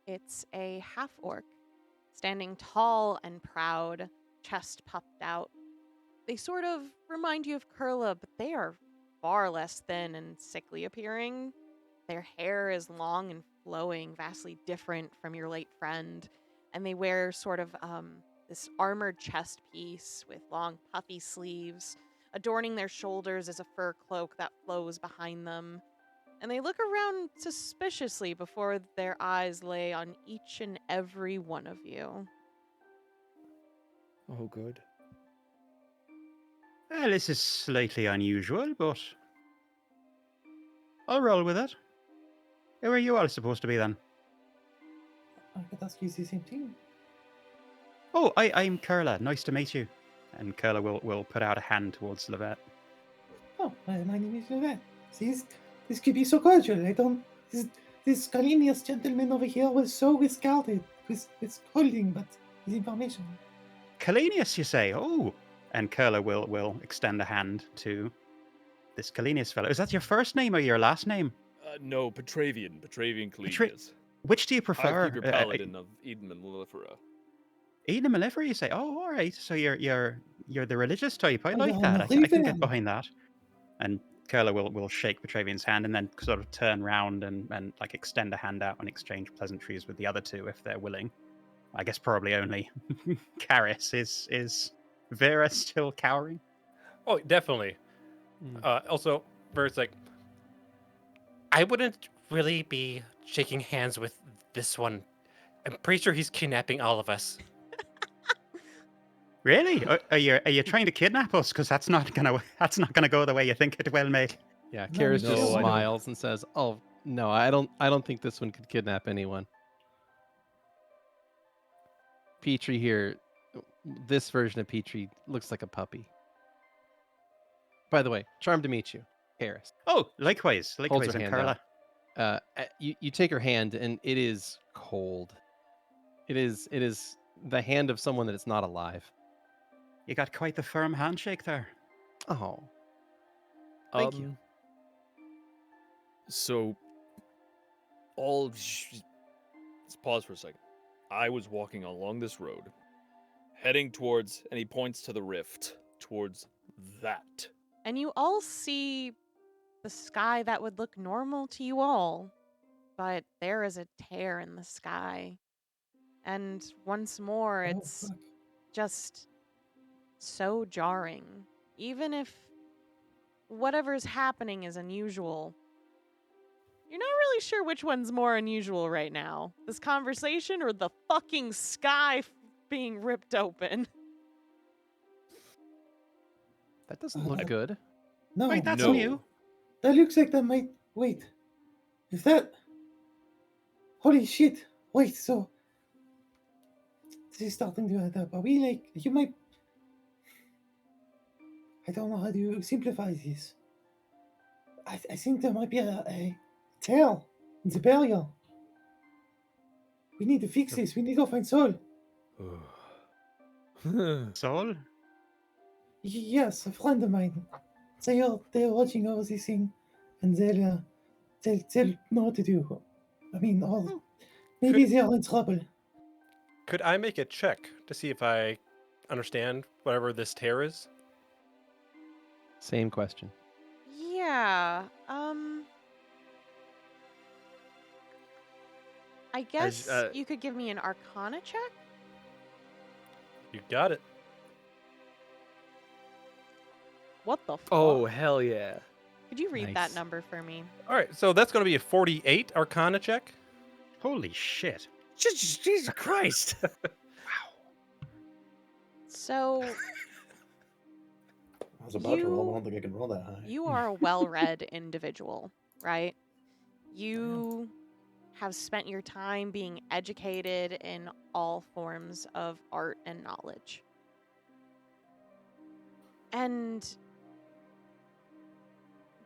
it's a half orc, standing tall and proud, chest puffed out. They sort of remind you of Kurla, but they are far less thin and sickly appearing. Their hair is long and flowing, vastly different from your late friend, and they wear sort of this armored chest piece with long puffy sleeves. Adorning their shoulders is a fur cloak that flows behind them. And they look around suspiciously before their eyes lay on each and every one of you. Oh, good. Well, this is slightly unusual, but I'll roll with it. Who are you all supposed to be then? I could ask you the same thing. Oh, I'm Kurla. Nice to meet you. And Kurla will put out a hand towards Lovette. Oh, my name is Lovette. This could be so cordial. This Calenius gentleman over here was so scalded with holding, but his information. Calenius, you say? Oh. And Kurla will extend a hand to this Calenius fellow. Is that your first name or your last name? No, Petravian Calenius. Which do you prefer? Housekeeper Paladin of Eden and Mellifera. Eden and Mellifera, you say? Oh, all right. So you're the religious type. I Oh, like yeah, that. I'm I can get Lyeecia. behind that. And Kurla will shake Petravian's hand and then sort of turn round and like extend a hand out and exchange pleasantries with the other two if they're willing. I guess probably only Karis is Vera still cowering? Oh, definitely. Also, Ver's like, I wouldn't really be shaking hands with this one. I'm pretty sure he's kidnapping all of us. Really? Are you trying to kidnap us? Because that's not gonna go the way you think it will, mate. Yeah, No, Karis no, just I don't. smiles and says, "Oh no, I don't think this one could kidnap anyone." Petrie here, this version of Petrie looks like a puppy. By the way, charmed to meet you, Karis. Oh, likewise, Holds her and hand Kurla. out. You take her hand and it is cold. It is the hand of someone that is not alive. You got quite the firm handshake there. Oh, thank you. So, let's pause for a second. I was walking along this road, heading towards, and he points to the rift, towards that. And you all see the sky that would look normal to you all, but there is a tear in the sky. And once more, Oh, it's fuck. just so jarring. Even if whatever's happening is unusual, you're not really sure which one's more unusual right now. This conversation or the fucking sky being ripped open. That doesn't look good. No, Wait, that's no. new. that looks like that might. Wait. Is that. Holy shit. Wait, so. This is starting to add up. Are we like. You might. I don't know how to simplify this. I think there might be a tail in the burial. We need to fix this. We need to find Soul. Soul? Yes, a friend of mine. They're watching over this thing, and they'll know what to do. I mean, maybe they're in trouble. Could I make a check to see if I understand whatever this tear is? Same question. Yeah. I guess you could give me an Arcana check. You got it. What the fuck? Oh, hell yeah. Could you read that Nice. number for me? All right, so that's going to be a 48 Arcana check. Holy shit. Jesus Christ. So I was about to roll, but I don't think I can roll that high. you are a well-read individual, right? You have spent your time being educated in all forms of art and knowledge. And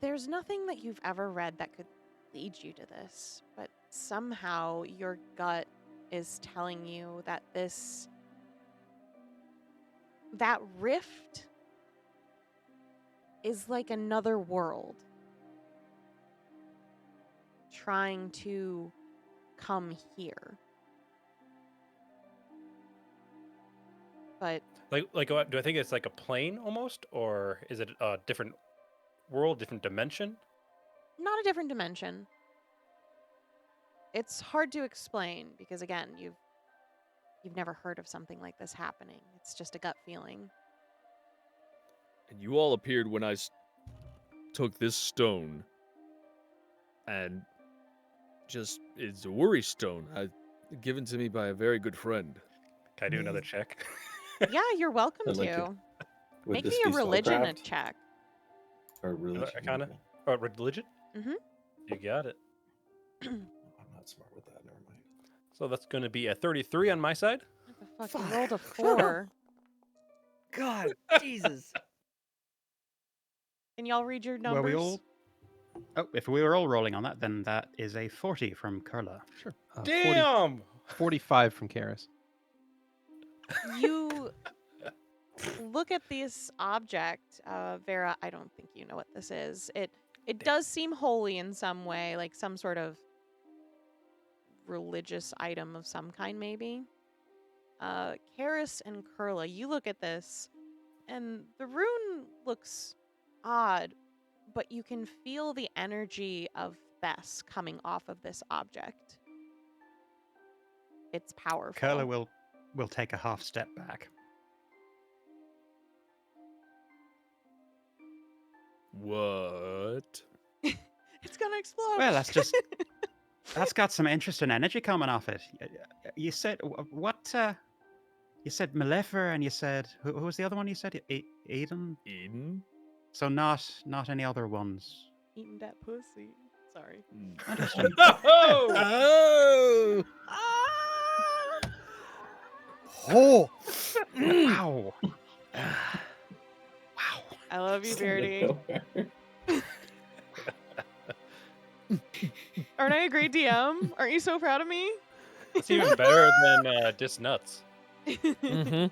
there's nothing that you've ever read that could lead you to this, but somehow your gut is telling you that that rift is like another world trying to come here. But Do I think it's like a plane almost, or is it a different world, different dimension? not a different dimension. It's hard to explain because again, you've never heard of something like this happening. It's just a gut feeling. And you all appeared when I took this stone. And it's a worry stone. Given to me by a very good friend. Can I do another check? Yeah, you're welcome I'd like to. to- Would Make this me a be religion spellcraft check. or religion? Arcana? Okay. Or religion? Mhm. You got it. I'm not smart with that. Never mind. So that's going to be a 33 on my side. What the fuck? You rolled a 4. God, Jesus. Can y'all read your numbers? Were we all? Oh, if we were all rolling on that, then that is a 40 from Kurla. Sure. 45 from Karis. You look at this object, Vera. I don't think you know what this is. It does seem holy in some way, like some sort of religious item of some kind, maybe. Karis and Kurla, you look at this, and the rune looks odd, but you can feel the energy of Bess coming off of this object. It's powerful. Kurla will take a half step back. What? It's gonna explode. Well, that's got some interesting energy coming off it. You said what? You said Malefer, and you said who was the other one? You said Aedron. Eden? So not any other ones. Eating that pussy. Sorry. Interesting. Oh! Oh! Wow. I love you, Beardy. Aren't I a great DM? Aren't you so proud of me? It's even better than Dis Nuts. Wait, so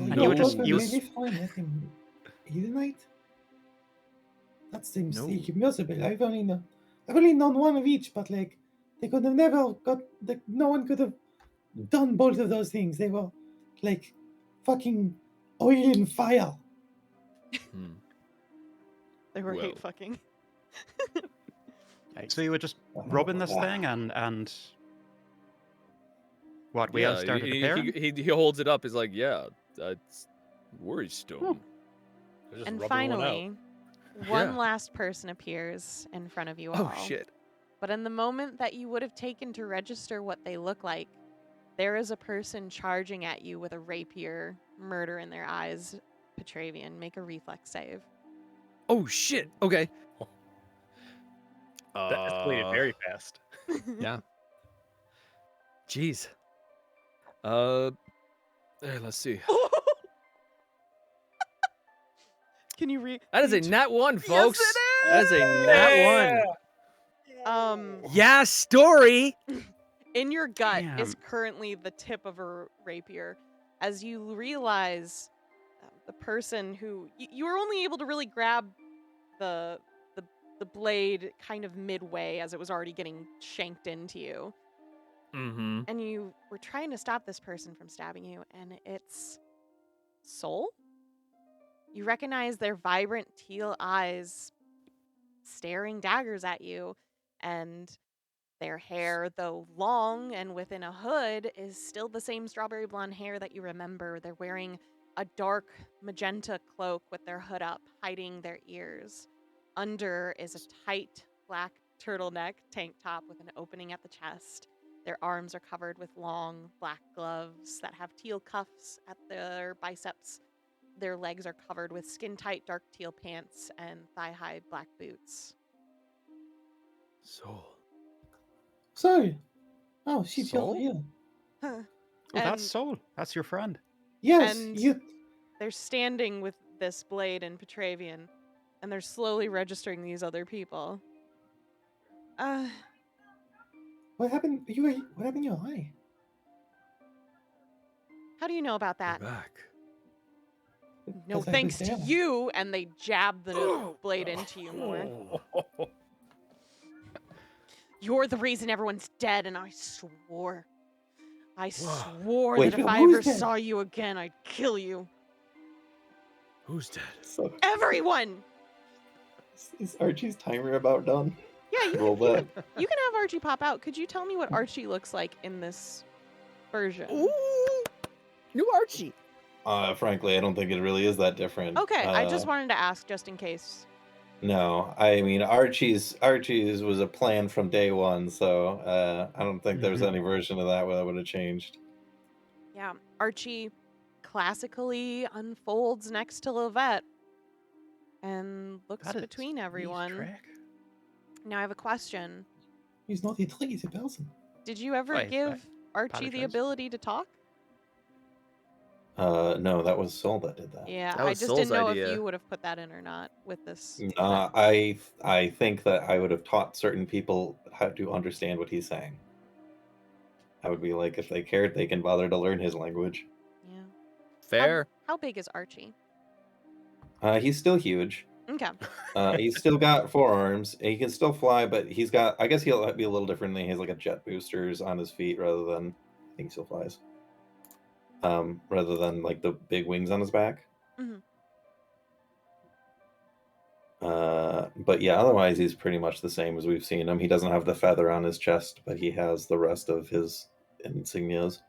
And you you were were just- just you maybe find him Edenite? That seems No. impossible. I've only known one of each, but like they could have never got no one could have done both of those things. They were like fucking oil and fire. They were hate Well. fucking. So you were just robbing this thing, and what? We all started repairing. He holds it up. He's like, yeah, that's worry stone. They're just And rubbing one out. finally, one Yeah. last person appears in front of you all. Oh, shit. But in the moment that you would have taken to register what they look like, there is a person charging at you with a rapier, murder in their eyes. Petravian, make a reflex save. Oh, shit. Okay. That escalated very fast. Yeah. Jeez. Let's see. Can you read? That is a nat 1, folks. Yes, it That is a nat 1. Yeah, story. In your gut Damn. is currently the tip of a rapier. As you realize the person who you were only able to really grab the blade kind of midway as it was already getting shanked into you. Mm-hmm. And you were trying to stop this person from stabbing you, and it's Soul? You recognize their vibrant teal eyes staring daggers at you, and their hair, though long and within a hood, is still the same strawberry blonde hair that you remember. They're wearing a dark magenta cloak with their hood up, hiding their ears. Under is a tight black turtleneck tank top with an opening at the chest. Their arms are covered with long black gloves that have teal cuffs at their biceps. Their legs are covered with skin-tight dark teal pants and thigh-high black boots. Soul. So, oh, she's Soul? here. Oh, And- that's Soul. That's your friend. Yes, And- you. They're standing with this blade in Petravian, and they're slowly registering these other people. What happened? What happened to your eye? How do you know about that? Back. No 'Cause I thanks was to there. you, and they jab the blade into you more. You're the reason everyone's dead, and I swore. I swore Wait, that if I who's ever dead? saw you again, I'd kill you. Who's dead? So, Everyone! is Archie's timer about done? Yeah, you Roll can, that. you can have Archie pop out. Could you tell me what Archie looks like in this version? Ooh, new Archie. Frankly, I don't think it really is that different. Okay, I just wanted to ask just in case. No, I mean Archie's was a plan from day one, so I don't think there's any version of that would have changed. Yeah, Archie classically unfolds next to Lovette and looks That is between neat everyone. trick. Now I have a question. He's not a trick, he's a person. Did you ever I give Archie the apologize. ability to talk? No, that was Soul that did that. Yeah, That I was just Soul's didn't know idea. if you would have put that in or not with this. I think that I would have taught certain people how to understand what he's saying. I would be like, if they cared, they can bother to learn his language. Yeah. Fair. How big is Archie? He's still huge. Okay. He's still got 4 arms. He can still fly, but he's got. I guess he'll be a little different. He has like a jet boosters on his feet rather than. I think he still flies. Rather than like the big wings on his back. Mhm. But yeah, otherwise he's pretty much the same as we've seen him. He doesn't have the feather on his chest, but he has the rest of his insignias.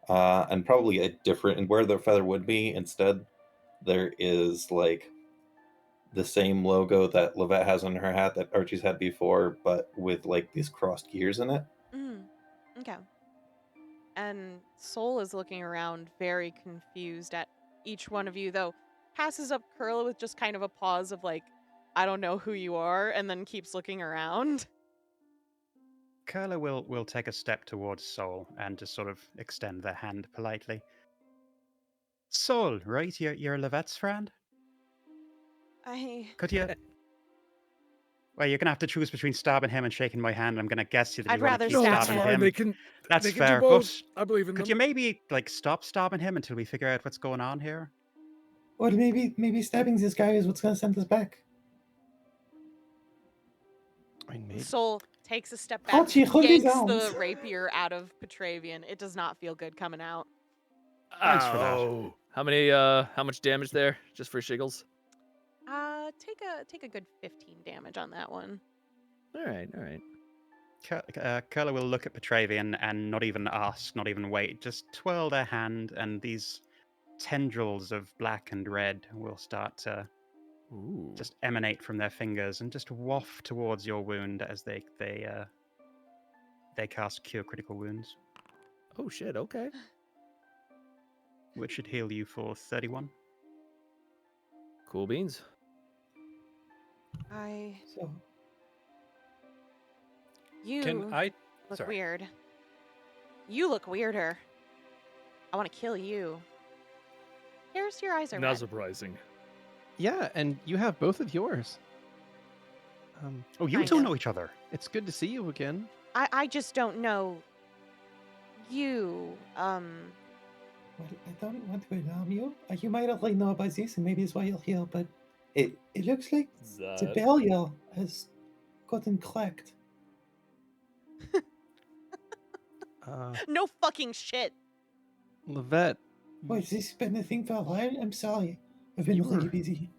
And probably a different, and where the feather would be instead, there is like the same logo that Lovette has on her hat that Archie's had before, but with like these crossed gears in it. Mm. Okay. And Soul is looking around very confused at each one of you, though passes up Kurla with just kind of a pause of like, I don't know who you are, and then keeps looking around. Kurla will take a step towards Soul and just sort of extend their hand politely. Soul, right? You're Lovette's friend? Could you? Well, you're gonna have to choose between stabbing him and shaking my hand. I'm gonna guess that I'd you want rather to keep stab stabbing him. him. They can. That's they can fair. do both. But I believe in could them. you maybe like stop stabbing him until we figure out what's going on here? Or maybe stabbing this guy is what's gonna send us back. I mean, maybe. Soul takes a step back, Archie, hold his yanks arms. the rapier out of Petravian. It does not feel good coming out. Thanks for that. Oh. How much damage there? Just for shiggles? Take a good 15 damage on that one. Alright. Kurla will look at Petravian and not even ask, not even wait, just twirl their hand, and these tendrils of black and red will start to Ooh. just emanate from their fingers and just waft towards your wound as they cast Cure Critical Wounds, Oh shit, okay. which should heal you for 31. Cool beans. So You Can I? look Sorry. weird. You look weirder. I want to kill you. Karis, your eyes are Not red. surprising. Yeah, and you have both of yours. Oh, you Kinda. two know each other. It's good to see you again. I just don't know you. well, I don't want to alarm you. You might already know about this, and maybe it's why you're here. But it looks like the That barrier has gotten cracked. No fucking shit. Lovette, Wait, has this been a thing for a while? I'm sorry. I've been You really were- busy.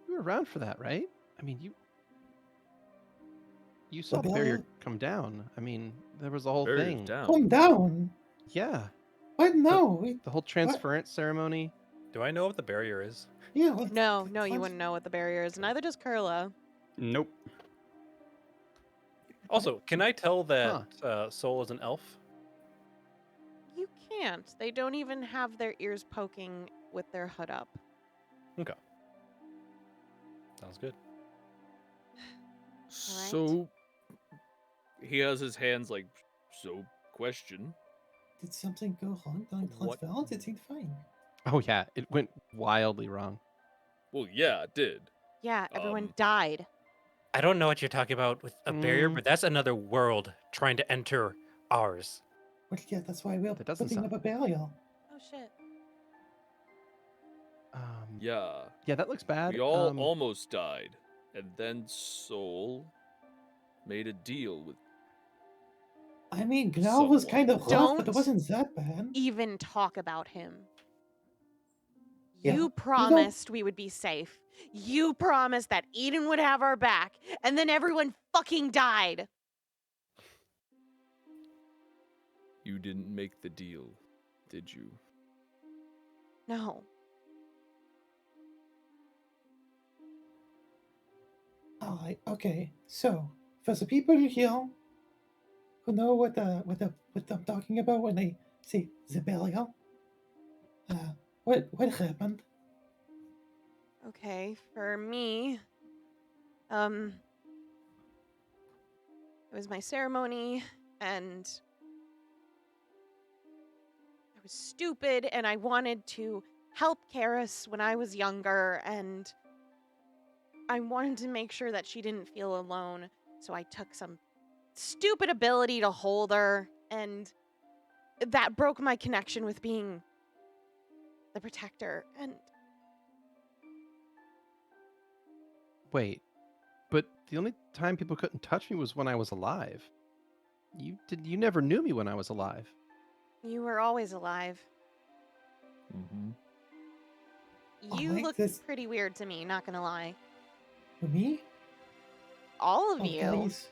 You were around for that, right? I mean, you saw the barrier barrier? come down. I mean, there was a whole Barrier's thing. down. Calm down. Yeah, What? No. Wait. the whole transference ceremony. Do I know what the barrier is? Yeah. Let's, No, you let's- wouldn't know what the barrier is. Neither does Kurla. Nope. Also, can I tell that Soul is an elf? You can't. They don't even have their ears poking with their hood up. Okay. Sounds good. So he has his hands like, so question. Did something go wrong during What? transference? It seemed fine. Oh yeah, it went wildly wrong. Well, yeah, it did. Yeah, everyone Um, died. I don't know what you're talking about with a barrier, Mm. but that's another world trying to enter ours. Well, yeah, that's why we're That doesn't putting sound- up a barrier. Oh shit. Yeah. Yeah, that looks bad. We all almost died. And then Soul made a deal with. I mean, Gnome was kind of Someone. rough, but it Don't wasn't that bad. Even talk about him. Yeah, You promised we would be safe. You promised that Eden would have our back, and then everyone fucking died. You didn't make the deal, did you? No. Alright, okay. So, for the people here who know what I'm talking about when I say the barrier, what happened? Okay, for me, it was my ceremony, and I was stupid, and I wanted to help Karis when I was younger, and I wanted to make sure that she didn't feel alone, so I took some stupid ability to hold her, and that broke my connection with being the protector, and Wait, but the only time people couldn't touch me was when I was alive. You never knew me when I was alive. you were always alive. Mm-hmm. You Alright, look this- pretty weird to me, not gonna lie. For me? All of Oh, you. guys.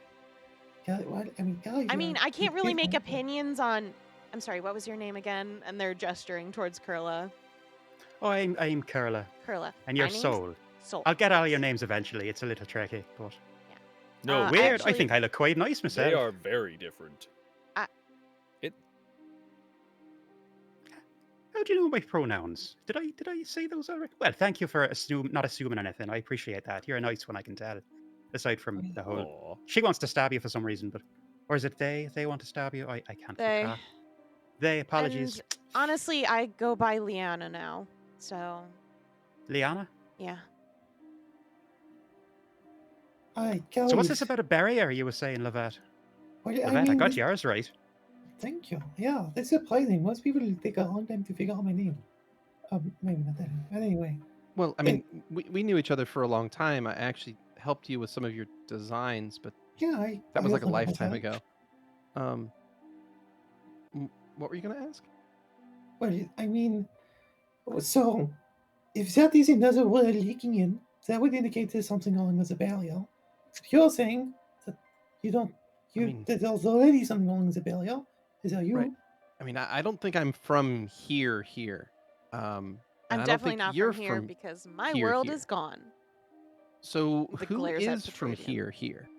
What? I mean, guys. I mean, I can't really make different, but- opinions on. I'm sorry, what was your name again? And they're gesturing towards Kurla. Oh, I'm Kurla. Kurla. And your My name's soul. Soul. I'll get all your names eventually. It's a little tricky, but No, weird. actually- I think I look quite nice myself. they are very different. How do you know my pronouns? Did I say those already? Well, thank you for not assuming anything. I appreciate that. You're a nice one, I can tell. Aside from the whole, Aw. she wants to stab you for some reason, but or is it they? If they want to stab you, I can't. keep They. track. They. Apologies, And honestly, I go by Liana now. So, Liana. yeah. Alright, So what's guys. this about a barrier? You were saying, Lovette. Well, Lovette, I got yours right. Thank you. Yeah, that's surprising. Most people take a long time to figure out my name. Maybe not that. But anyway. Well, I mean, we knew each other for a long time. I actually helped you with some of your designs, but Yeah, that was like a remember lifetime that. ago. What were you gonna ask? Well, I mean, so if that is another word leaking in, that would indicate there's something wrong with the barrier. If you're saying that you don't, mean- that there's already something wrong with the barrier, is that you? Right. I mean, I don't think I'm from here. And I'm I don't definitely think not you're from here because my here, world here. is gone. So The who glares at is from Petravian. here?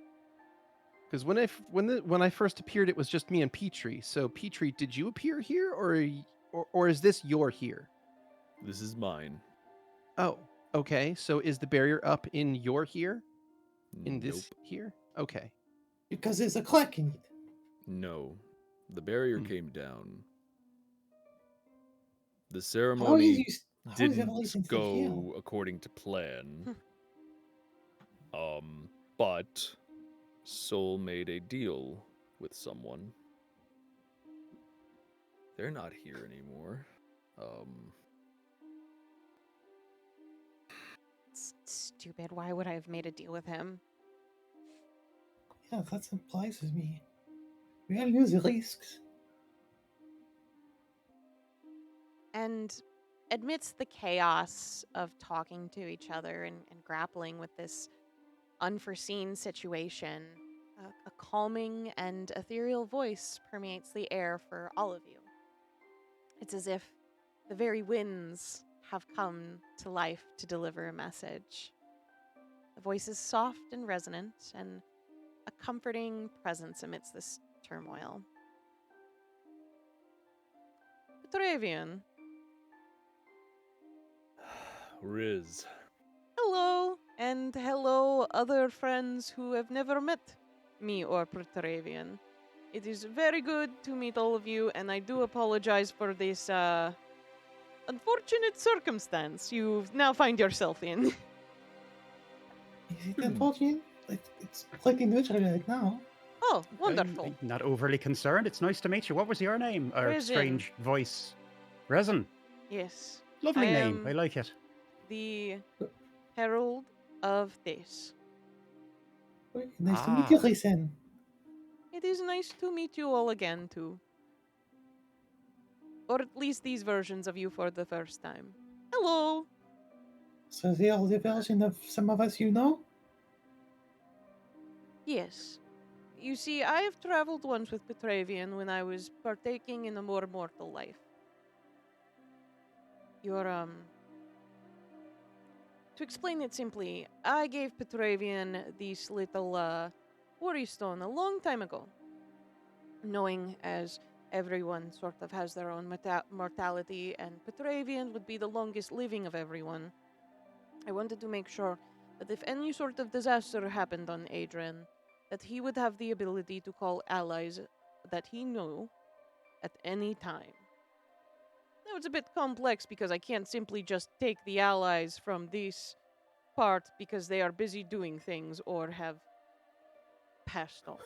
Because when I first appeared, it was just me and Petrie. So Petrie, did you appear here, or is this your here? This is mine. Oh, okay. So is the barrier up in your here? In Nope. this here? Okay. Because there's a crack in it. No. The barrier Hmm. came down. The How is ceremony you? How is everything didn't still go here? according to plan. But Soul made a deal with someone. They're not here anymore. It's stupid. Why would I have made a deal with him? Yeah, that surprises me. We all use the risks. And amidst the chaos of talking to each other and grappling with this unforeseen situation, a calming and ethereal voice permeates the air for all of you. It's as if the very winds have come to life to deliver a message. The voice is soft and resonant, and a comforting presence amidst this turmoil. Petravian, Riz. hello, and hello, other friends who have never met me or Petravian. It is very good to meet all of you, and I do apologize for this unfortunate circumstance you now find yourself in. Is it unfortunate? It's completely neutral right now. Oh, wonderful. I'm not overly concerned. It's nice to meet you. What was your name? Or Resin. strange voice? Resin. Yes. Lovely I name. am I like it. the herald of this. Nice to meet you, Risen. It is nice to meet you all again, too. Or at least these versions of you for the first time. Hello! So they are the version of some of us you know? Yes. You see, I have traveled once with Petravian when I was partaking in a more mortal life. To explain it simply, I gave Petravian this little, worry stone a long time ago. Knowing as everyone sort of has their own mortality, and Petravian would be the longest living of everyone, I wanted to make sure that if any sort of disaster happened on Aedron, that he would have the ability to call allies that he knew at any time. Now, it's a bit complex because I can't simply just take the allies from this part because they are busy doing things or have passed on.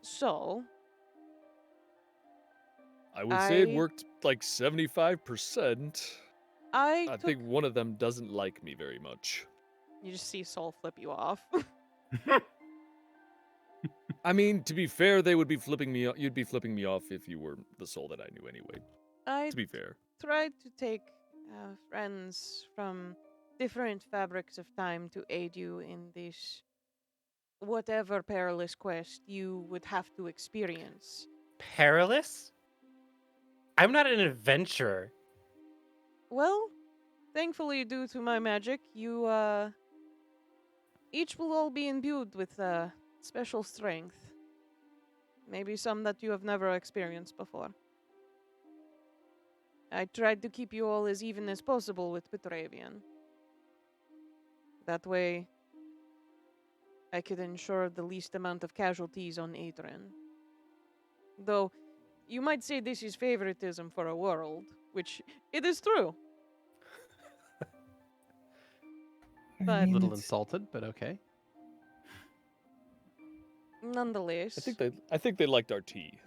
So, I would say it I- worked like 75%. I I took... think one of them doesn't like me very much. You just see Soul flip you off. I mean, to be fair, they would be flipping me. You'd be flipping me off if you were the soul that I knew anyway. I To be fair, tried to take friends from different fabrics of time to aid you in this whatever perilous quest you would have to experience. Perilous? I'm not an adventurer. Well, thankfully, due to my magic, you each will all be imbued with special strength. Maybe some that you have never experienced before. I tried to keep you all as even as possible with Petravian. That way, I could ensure the least amount of casualties on Aedron. Though, you might say this is favoritism for a world, which it is true. I But- A mean, little it's- insulted, but okay. Nonetheless, I think they liked our tea.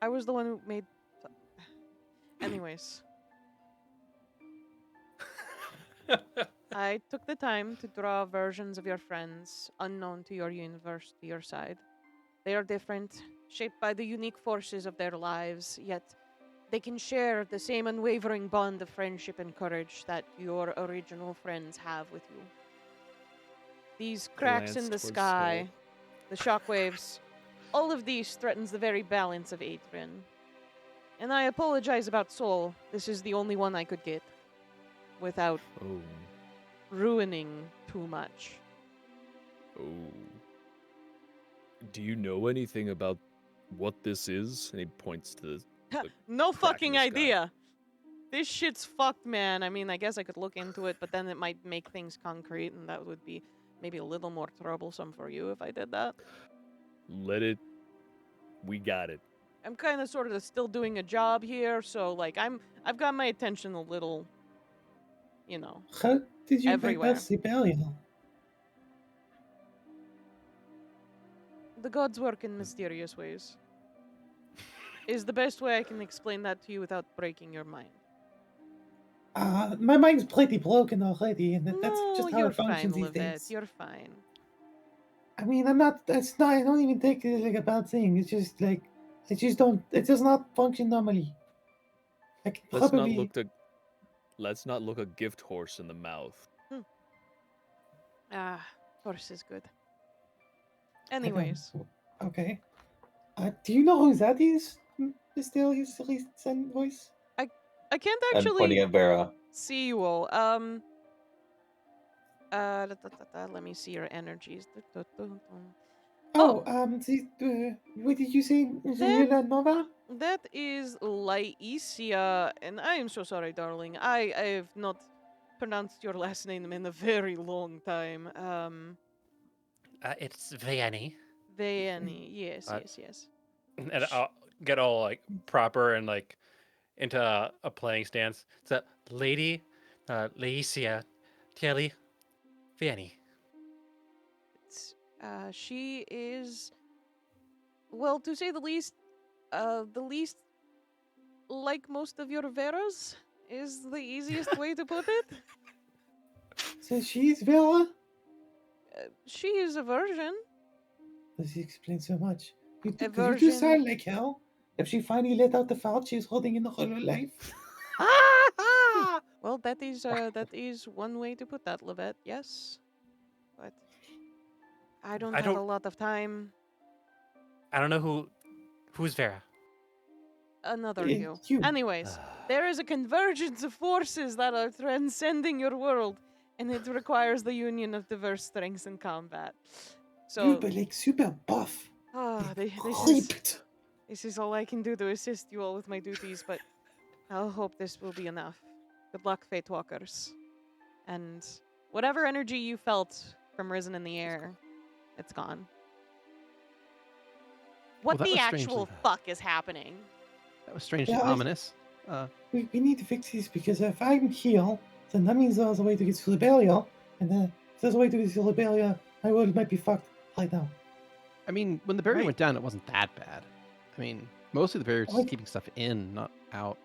I was the one who made... Anyways. I took the time to draw versions of your friends unknown to your universe to your side. They are different, shaped by the unique forces of their lives, yet they can share the same unwavering bond of friendship and courage that your original friends have with you. These cracks in Glance the towards sky, the shockwaves, all of these threatens the very balance of Aedron. And I apologize about Soul. This is the only one I could get without Oh, ruining too much. oh. Do you know anything about what this is? And he points to the No crack in fucking the sky. idea. This shit's fucked, man. I mean, I guess I could look into it, but then it might make things concrete, and that would be maybe a little more troublesome for you if I did that. Let it. We got it. I'm kind of sort of still doing a job here, so like I've got my attention a little, you know. How did you Everywhere. bypass the burial? The gods work in mysterious ways. Is the best way I can explain that to you without breaking your mind. My mind's pretty broken already, and that's No, just how you're it functions fine, these Lovette. days. You're fine. I mean, I'm not. That's not. I don't even take it like a bad thing. It's just like, it just don't. It does not function normally. I can Let's probably. not look a gift horse in the mouth. Horse is good. I don't- Anyways, Okay. Do you know who that is, Mr. Recent voice? I can't And pointing actually at Vera. see you all. Let me see your energies. Oh, Oh. what did you say? Zula Nova? That is Lyeecia, and I am so sorry, darling. I have not pronounced your last name in a very long time. It's Vianney. Vianney, yes, Uh, yes. And I'll get all like proper and like into a playing stance. It's a lady, Lyeecia, Kelly, Vianney. She is, well, to say the least like most of your Veras is the easiest way to put it. So she's Vera? She is a virgin. This explains so much. You A do, you virgin. sound like hell. If she finally let out the fart she's holding in the whole life. Well, that is one way to put that, Lovette. Yes, but I don't have a lot of time. I don't know who's Vera. Another Eh, you. you. Anyways, there is a convergence of forces that are transcending your world, and it requires the union of diverse strengths in combat. So, You but like super buff. this is all I can do to assist you all with my duties, but I'll hope this will be enough. Good luck, Fate Walkers. And whatever energy you felt from Risen in the Air, it's gone. What Well, that the was actual strangely- fuck is happening? That was strangely Yeah, ominous. We need to fix this because if I'm healed, then that means there's a way to get through the barrier, and then if there's a way to get through the barrier, my world might be fucked right now. I mean, when the barrier Right. went down, it wasn't that bad. I mean, mostly the barrier was Like- just keeping stuff in, not out.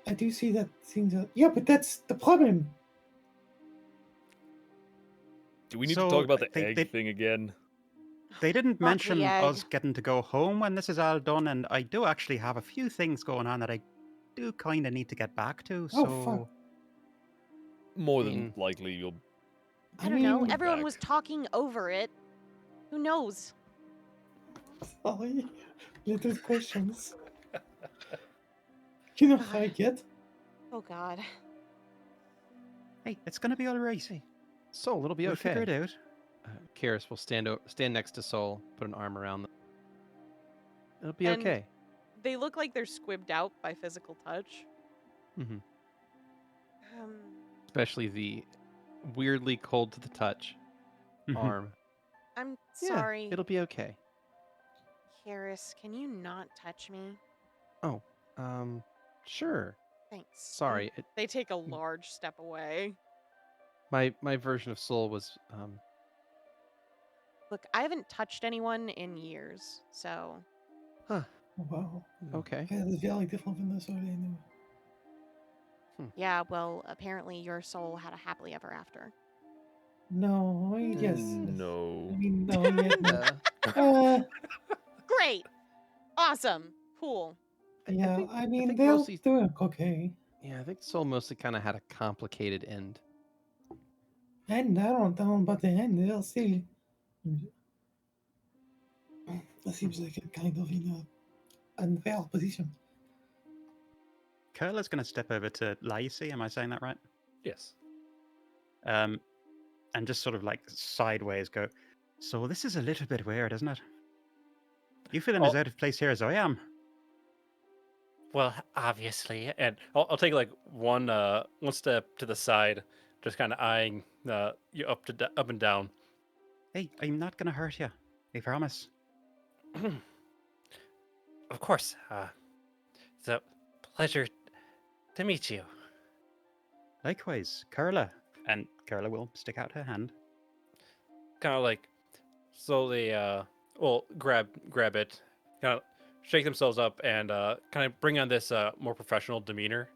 I do see that things are. Yeah, but that's the problem. Do we need to So, talk about the they- egg they- thing again? They didn't Fuck the mention us egg. getting to go home when this is all done, and I do actually have a few things going on that I do kind of need to get back to. Oh, So fuck. More I than mean- likely, you'll. I don't know. mean- Everyone back. was talking over it. Who knows? Sorry, little questions. You know how I get? Oh God. hey, it's gonna be all right. Soul, it'll be We'll okay. figure it out. Karis will stand next to Soul, put an arm around them. It'll be And- okay. They look like they're squibbed out by physical touch. hmm Um, Especially the weirdly cold to the touch Mhm. arm. I'm Yeah, sorry. it'll be okay. Karis, can you not touch me? Sure. Thanks. Sorry. They take a large step away. My version of Soul was Look, I haven't touched anyone in years, so Oh, wow. okay. Yeah, that's very different from the story I knew. yeah, well, apparently your soul had a happily ever after. No, yes. No. I mean, no, yeah, no. Uh, Great! Awesome! Cool. Yeah, think- I mean, think they're mostly- doing okay. Yeah, I think Soul mostly kind of had a complicated end. And I don't know about the end, they're still. That seems like a kind of in a unfair position. Kurla's gonna step over to Lyeecia. Am I saying that right? Yes. And just sort of like sideways go. So this is a little bit weird, isn't it? You feeling as Oh. out of place here as I am? Well, obviously, and I'll take like one step to the side, just kind of eyeing you up and down. Hey, I'm not gonna hurt you. I promise. Of course. It's a pleasure to meet you. Likewise, Kurla. And Kurla will stick out her hand. Kind of like slowly, grab it, kind of shake themselves up, and kind of bring on this more professional demeanor.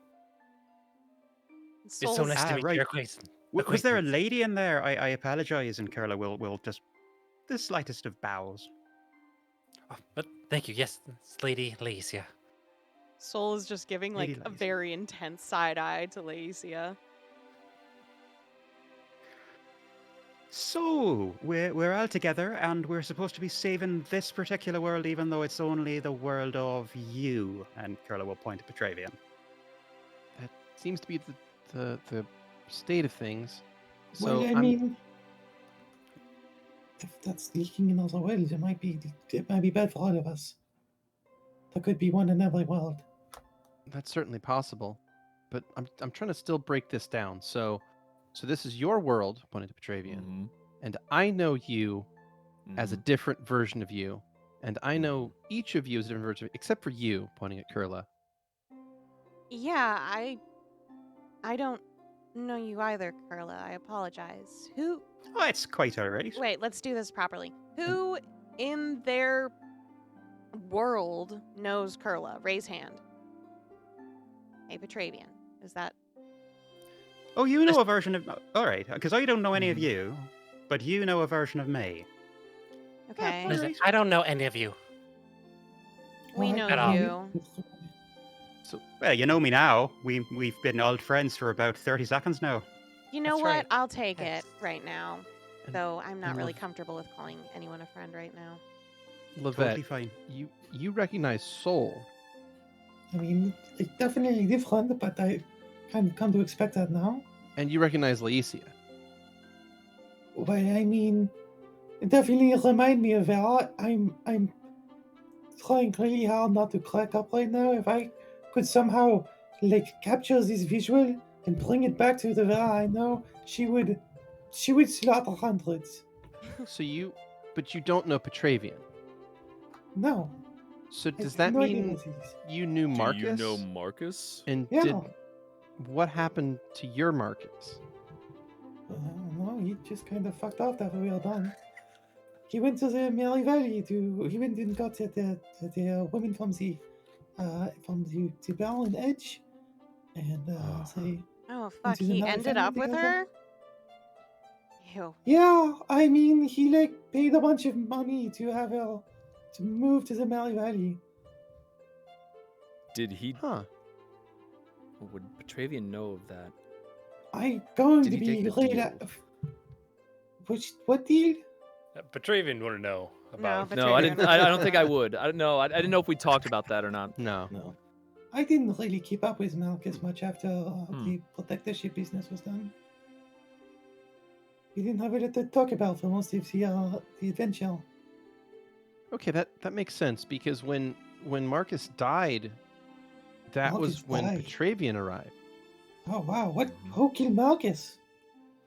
It's so Soul's- nice to Ah, meet right. your acquaintance. Was there a lady in there? I apologize, and Kurla will just the slightest of bows. Oh, but thank you. Yes, it's Lady Lyeecia. Soul is just giving like Lady a Lyeecia. very intense side eye to Lyeecia. So, we're all together, and we're supposed to be saving this particular world, even though it's only the world of you. And Kurla will point to Petravian. That seems to be the state of things. Well, So I I'm, mean, if that's leaking in other worlds, it might be bad for all of us. There could be one in every world. that's certainly possible, but I'm trying to still break this down. So this is your world, pointing to Petravian, Mhm, and I know you as a mhm. different version of you, and I know each of you as a different version, except for you, pointing at Kurla. Yeah, I don't know you either, Kurla. I apologize. Who? Oh, it's quite alright. Wait, let's do this properly. Who in their world knows Kurla? Raise hand. Hey, Petravian. Is that Oh, you know a version of... Alright, because I don't know any of Mhm. you, but you know a version of me. okay? Yeah, Listen, I don't know any of you. We Well, know At all. you. So Well, you know me now. We've been old friends for about 30 seconds now. You know That's what? right. I'll take Yes. it right now. And- Though I'm not and really Lev- comfortable with calling anyone a friend right now. Lovette, Totally fine. you recognize Soul. I mean, it's definitely different, but I kind of come to expect that now. And you recognize Lyeecia. But I mean, it definitely remind me of her. I'm trying really hard not to crack up right now. If I could somehow like capture this visual and bring it back to the Vera I know, she would slaughter hundreds. But you don't know Petravian. No. So I does have that no idea mean what it is. you knew Marcus? Do you know Marcus? And Yeah. what happened to your Marcus? I don't know, he just kind of fucked off after we were done. He went to the Mary Valley he went and got the women from the Bell and Edge, and they Oh fuck! to the He Mary ended family up with together. her. Ew. Yeah, I mean, he like paid a bunch of money to have her to move to the Mary Valley. Did he? Huh. Would Petravian know of that? I going Did to he be take the laid deal? out. What deal? Petravian want to know about. But No, I Petravian didn't. would I know don't think I that. would. I don't know. I didn't know if we talked about that or not. No. No, I didn't really keep up with Malchus much after Hmm. the protectorship business was done. We didn't have a lot to talk about for most of the adventure. Okay, that makes sense because when Marcus died, that was Marcus when died. Petravian arrived. Oh wow, what? Who killed Malchus?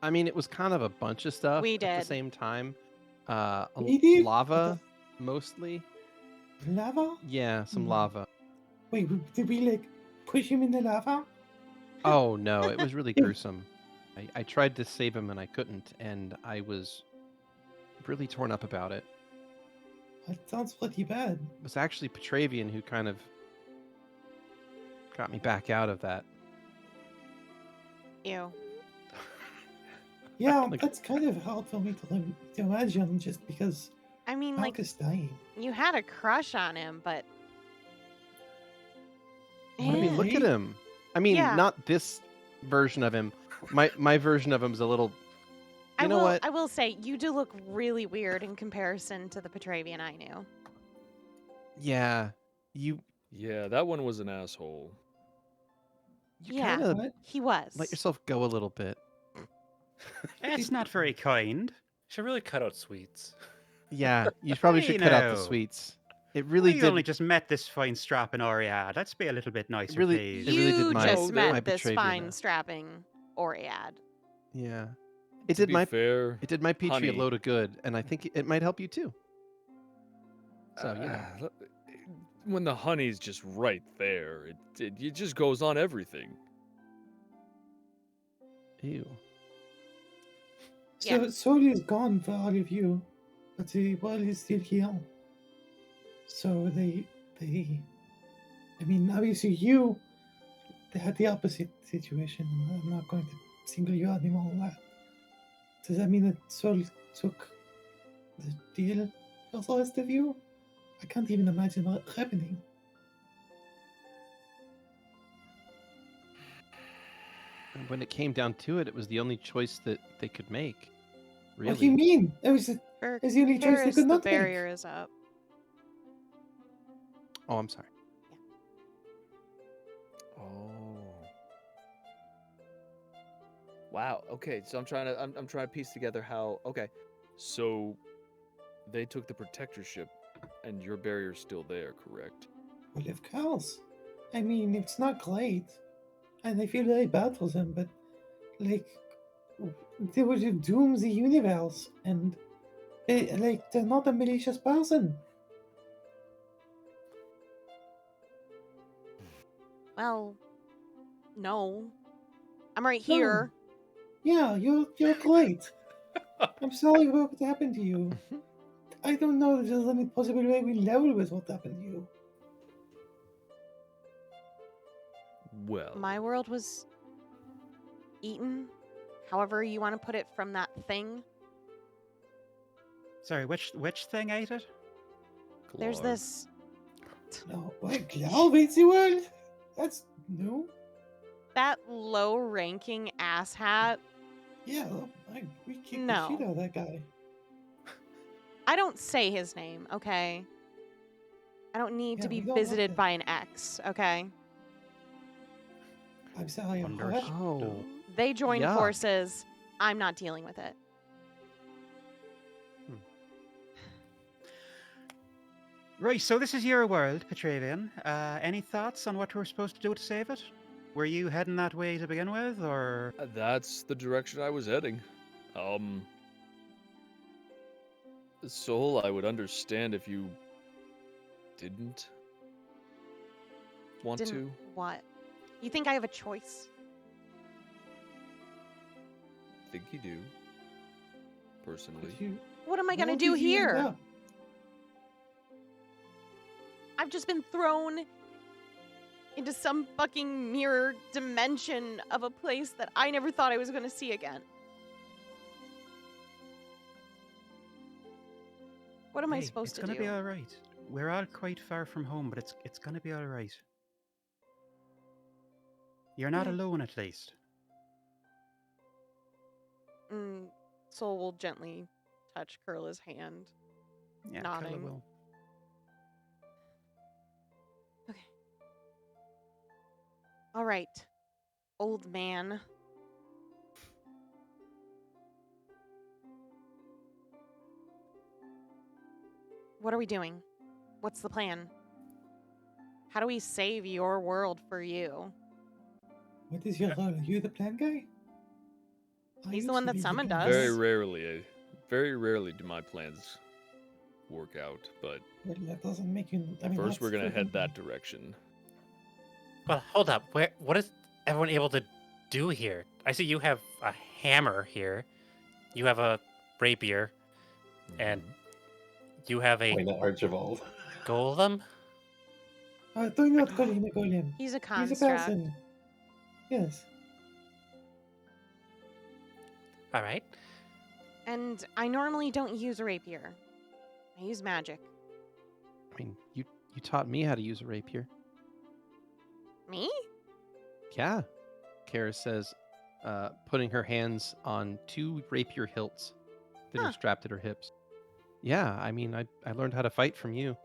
I mean, it was kind of a bunch of stuff We at the did. same time. We did? Lava, mostly. Lava? Yeah, some Hmm. lava. Wait, did we like push him in the lava? Oh no, it was really gruesome. I tried to save him and I couldn't, and I was really torn up about it. That sounds pretty bad. It was actually Petravian who kind of got me back out of that. Ew. Yeah, Like- that's kind of hard for me to imagine, just because I mean, like Malchus dying. you had a crush on him, but. I mean, look at Eh? him. I mean, Yeah. not this version of him. My version of him is a little. You know what? I will say you do look really weird in comparison to the Petravian I knew. Yeah, you Yeah, that one was an asshole. Yeah. kind of What? He was. let yourself go a little bit. It's not very kind. Should really cut out sweets. Yeah, you probably Hey, should cut out the now. sweets. It really We did. only just met this fine strapping Oread. Let's be a little bit nicer, really- please. it really did You my- just my met this Petravian fine up. strapping Oread. Yeah, it To did be my fair, it did my Petrie honey. a load of good, and I think it might help you too. So you know, when the honey's just right there, it just goes on everything. ew. Yeah. So Soul is gone for all of you, but the world is still here. So they I mean, obviously they had the opposite situation. I'm not going to single you out anymore on that. Does that mean that Soul took the deal for the rest of you? I can't even imagine that happening. And when it came down to it, it was the only choice that they could make. Really. What do you mean? It was For the only choice they Karis, could the not barrier make. is up. Oh, I'm sorry. Oh. Wow. Okay, so I'm trying to piece together how. Okay, So they took the protectorship, and your barrier's still there, correct? Well, of course. I mean, it's not great, and I feel very bad for them, but like they would have doomed the universe, and they're not a malicious person. Well, no. I'm right No. here. Yeah, you're great. I'm sorry about what happened to you. I don't know if there's any possible way we level with what happened to you. Well, My world was eaten, however you want to put it, from that thing. Sorry, which thing ate it? There's Glarg. this. No, what? Cloud eats the world? That's new. That low-ranking asshat. Yeah, we kicked No. the shit out of that guy. I don't say his name, okay? I don't need Yeah, to be we don't want visited that. by an ex, okay? I'm sorry, I'm Understood. hurt. Oh. They joined Yuck. forces. I'm not dealing with it. Right, so this is your world, Petravian. Any thoughts on what we're supposed to do to save it? Were you heading that way to begin with, or That's the direction I was heading. Soul, I would understand if you didn't want Didn't to. what? You think I have a choice? I think you do. Personally. But you- What am I gonna where do did you end here? up? I've just been thrown into some fucking mirror dimension of a place that I never thought I was gonna see again. What am I Hey, supposed to it's do? gonna be all right. We're all quite far from home, but it's gonna be all right. You're not Yeah. alone, at least. Soul will gently touch Kurla's hand. Yeah, Nodding. Kurla will. Okay. All right, old man. What are we doing? What's the plan? How do we save your world for you? What is your role? Are you the plan guy? I He's the used one to that be the summoned plan us. guy. Very rarely do my plans work out, but Well, that doesn't make you. I mean, first we're that's gonna true. head that direction. Well, hold up. What is everyone able to do here? I see you have a hammer here. You have a rapier. And you have a Why not Archibald? golem? Do not call him a golem. He's a He's a construct. person. Yes. All right. And I normally don't use a rapier. I use magic. I mean, you taught me how to use a rapier. Me? Yeah. Karis says, putting her hands on 2 rapier hilts that Huh. are strapped at her hips. Yeah, I mean, I learned how to fight from you.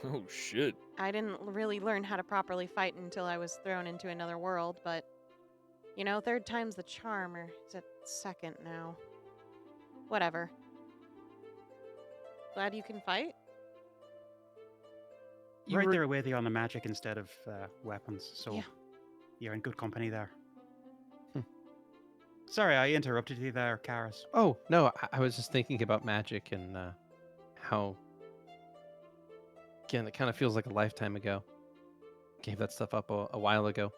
Oh shit. I didn't really learn how to properly fight until I was thrown into another world, but you know, third time's the charm, or is it second now? Whatever. Glad you can fight? You right were- there with you on the magic instead of weapons, so Yeah. you're in good company there. Hmm. Sorry, I interrupted you there, Karis. Oh, no, I was just thinking about magic and how, again, it kind of feels like a lifetime ago. Gave that stuff up a while ago.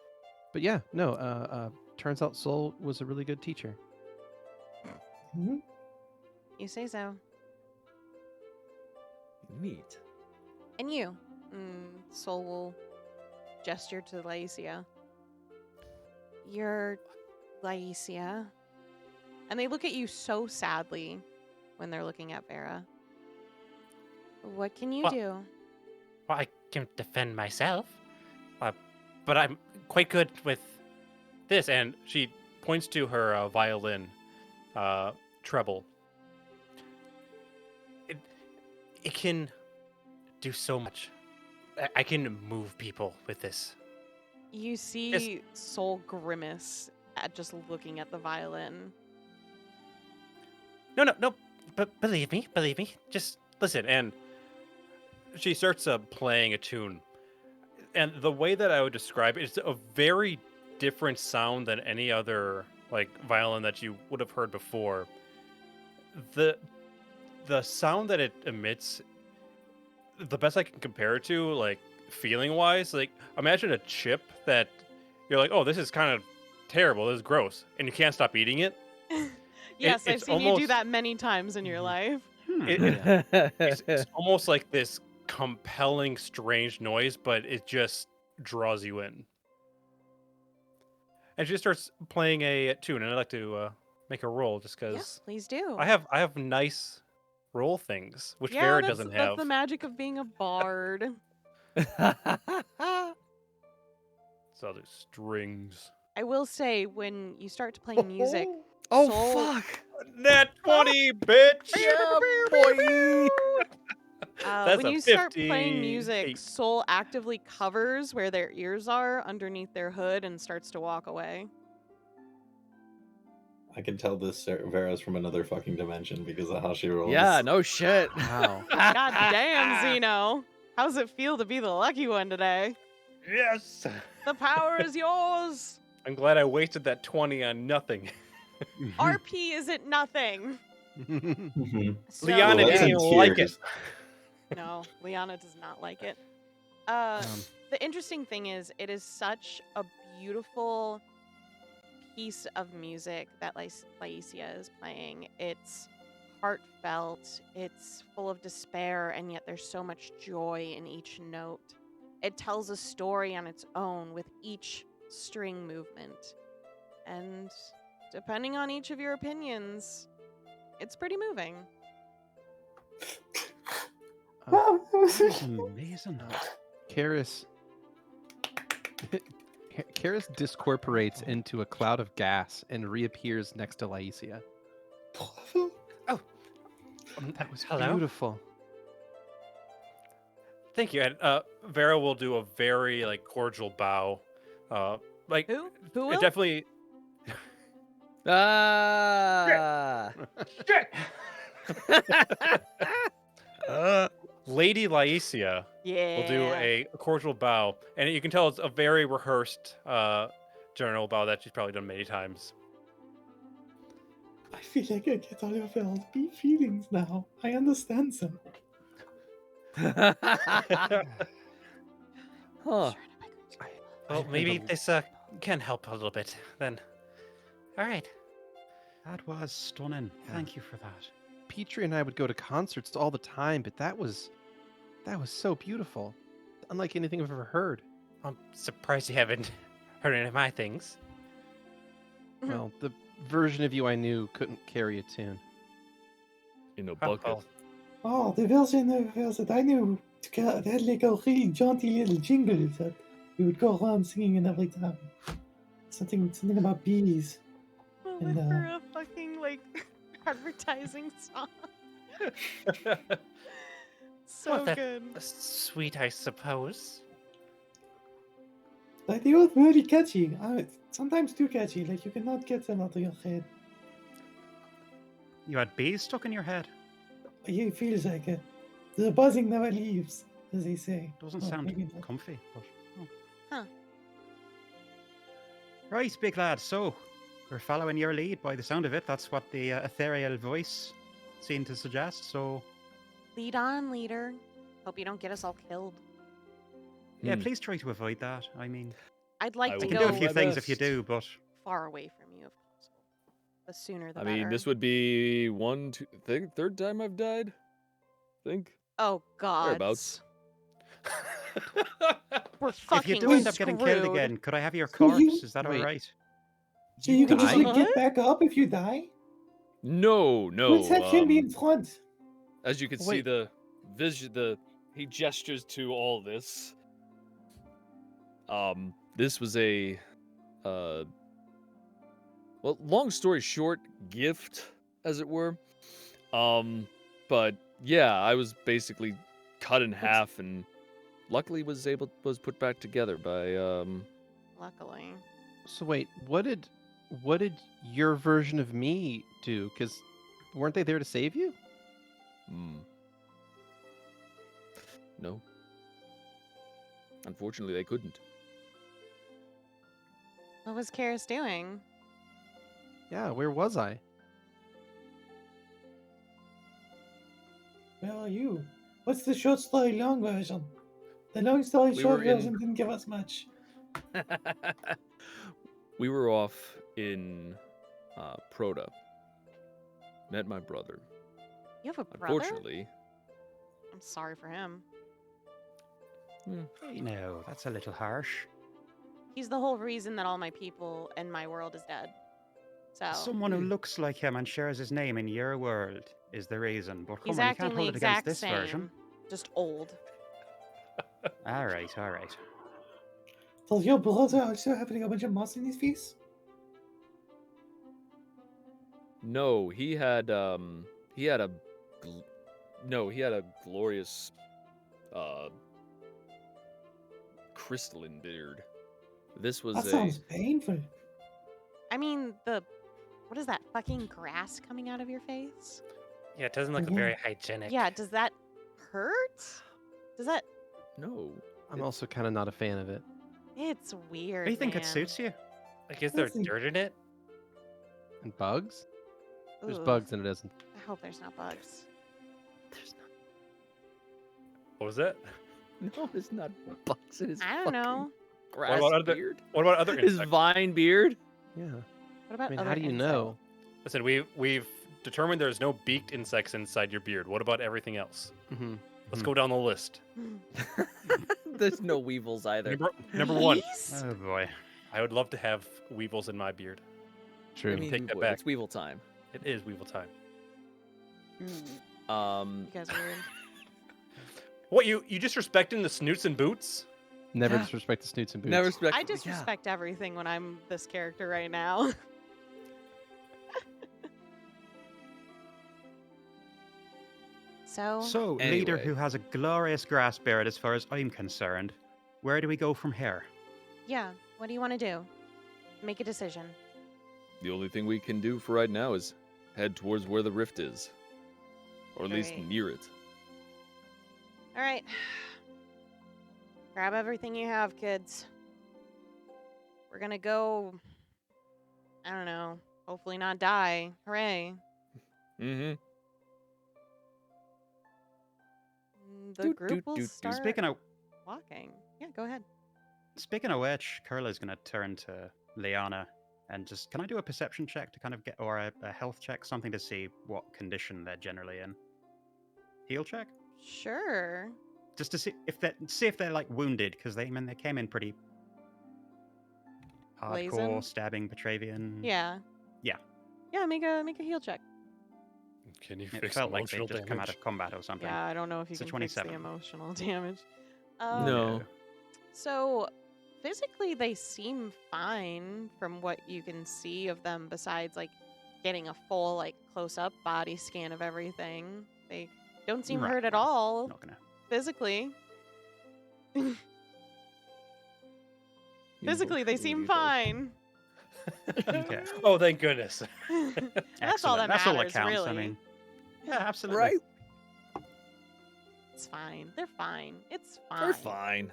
But yeah, no, turns out Soul was a really good teacher. Hmm? You say so. neat. And you? Soul will gesture to Lyeecia. You're Lyeecia. And they look at you so sadly when they're looking at Vera. What can you Well- do? Well, I can defend myself. But I'm quite good with this, and she points to her violin treble. It can do so much. I can move people with this. You see Soul grimace at just looking at the violin. No. But believe me. Just listen. And she starts playing a tune. And the way that I would describe it is a very different sound than any other like violin that you would have heard before. The sound that it emits, the best I can compare it to, like feeling wise, like imagine a chip that you're like, oh, this is kind of terrible, this is gross, and you can't stop eating it. Yes, I've seen you do that many times in your life. It's almost like this compelling, strange noise, but it just draws you in. And she just starts playing a tune, and I'd like to make a roll just because. Yes, please do. I have nice roll things, which Vera doesn't have. That's the magic of being a bard. So there's strings. I will say, when you start playing music, Oh, Soul, fuck! Nat 20, bitch! Yeah, boy! That's when a you start playing 58. music, Soul actively covers where their ears are underneath their hood and starts to walk away. I can tell this Vera's from another fucking dimension because of how she rolls. Yeah, no shit. Wow. God damn, Xeno. How's it feel to be the lucky one today? Yes! The power is yours. I'm glad I wasted that 20 on nothing. RP isn't nothing. Mhm. So- Liana Well, that's didn't in even like it. tears. No, Liana does not like it. The interesting thing is, it is such a beautiful piece of music that Lyeecia is playing. It's heartfelt, it's full of despair, and yet there's so much joy in each note. It tells a story on its own with each string movement. And depending on each of your opinions, it's pretty moving. Wow, that was Amazing. Karis discorporates into a cloud of gas and reappears next to Lyeecia. That was Beautiful. Thank you. And Vera will do a very like cordial bow. Like Who? Who it will? definitely. Ah! Lady Lyeecia Yeah. will do a cordial bow, and you can tell it's a very rehearsed general bow that she's probably done many times. I feel like I get all of our deep feelings now. I understand them. Huh. Well, maybe this can help a little bit then. All right. That was stunning. Thank you for that. Petrie and I would go to concerts all the time, but that was so beautiful. Unlike anything I've ever heard. I'm surprised you haven't heard any of my things. Well, the version of you I knew couldn't carry a tune. In a Oh, bucket. well, Oh, the version that I knew had like a really jaunty little jingle that we would go around singing in every time. Something about bees. Well, And, for a fucking like advertising song. So well, good. that's sweet, I suppose. Like they were really catchy. Sometimes too catchy. Like you cannot get them out of your head. You had bees stuck in your head. It feels like it. The buzzing never leaves, as they say. Doesn't Oh, sound maybe not. comfy. But, oh. Huh. Right, big lad. So, we're following your lead by the sound of it. That's what the ethereal voice seemed to suggest. So, Lead on, leader. Hope you don't get us all killed. yeah, Hmm. please try to avoid that. I mean, I'd like I to you will can do go a few my things if you best. do, but far away from you, of course. The sooner the I better. mean, this would be third time I've died. I think. Oh God. Thereabouts. We're if fucking you do end up getting killed screwed. again, could I have your So you- corpse? Is that Wait. all right? So you can just die? like get back up if you die? No. Let's have him be in front. As you can see, Wait. the vision, he gestures to all this. This was a Well, long story short, gift, as it were. But yeah, I was basically cut in half and luckily was put back together by Luckily. So wait, what did your version of me do? Because weren't they there to save you? No. Unfortunately, they couldn't. What was Karis doing? Yeah, where was I? Where are you? What's the short story long version? The long story We short were in- version didn't give us much. We were off in Proda. Met my brother. You have a brother? Unfortunately, I'm sorry for him. No, that's a little harsh. He's the whole reason that all my people and my world is dead. So Someone who looks like him and shares his name in your world is the reason. But he's come on, you acting can't the hold it against exact this same, version. just old. All right, all right. Does your brother also have like a bunch of moss in his face? no, he had a glorious crystalline beard. This was That a sounds painful. I mean, what is that fucking grass coming out of your face? Yeah, it doesn't look Yeah. very hygienic. Yeah, does that hurt? Does that? no. I'm also kind of not a fan of it. It's weird. Do you think man. it suits you? Like, is there Listen. dirt in it? And bugs? There's Ooh, bugs and it isn't. I hope there's not bugs. What was that? No, it's not bugs in his I don't know. grass about other- beard. What about other His insects? vine beard? Yeah. What about I mean, other how do you insects? know? Listen, we've determined there's no beaked insects inside your beard. What about everything else? Mm-hmm. Let's go down the list. There's no weevils either. Number one, Bees? Oh boy. I would love to have weevils in my beard. True. I mean, take you that would. back. It's weevil time. It is weevil time. You guys are weird. What, you disrespecting the snoots and boots? Never Yeah. disrespect the snoots and boots. Never respect. I disrespect everything when I'm this character right now. So, So, leader Anyway. who has a glorious grass beard as far as I'm concerned, where do we go from here? yeah, what do you want to do? Make a decision. The only thing we can do for right now is head towards where the rift is, or at least Great. near it. All right. Grab everything you have, kids. We're gonna go. I don't know. Hopefully not die. Hooray. Mm-hmm. The Doot, group doot, will doot, doot. start Speaking of walking. Yeah, go ahead. which, Kurla's going to turn to Liana and just, can I do a perception check to kind of get, or a health check, something to see what condition they're generally in? Heal check? Sure. Just to see if they're like wounded, because they came in pretty hardcore, Blazing? stabbing Petravian. Yeah. Yeah. Yeah, make a heal check. Can you It fix felt like they emotional just come out damage? of combat or something. Yeah, I don't know if you It's a can fix the 27. emotional damage. No. So physically they seem fine from what you can see of them, besides like getting a full like close up body scan of everything. They don't seem Right, hurt at right. all Not gonna. physically. Physically they seem fine. Okay. Oh, thank goodness. That's all that Excellent. That's all that matters, counts. really. I mean, yeah, absolutely. Right? It's fine. They're fine. It's fine. They're fine.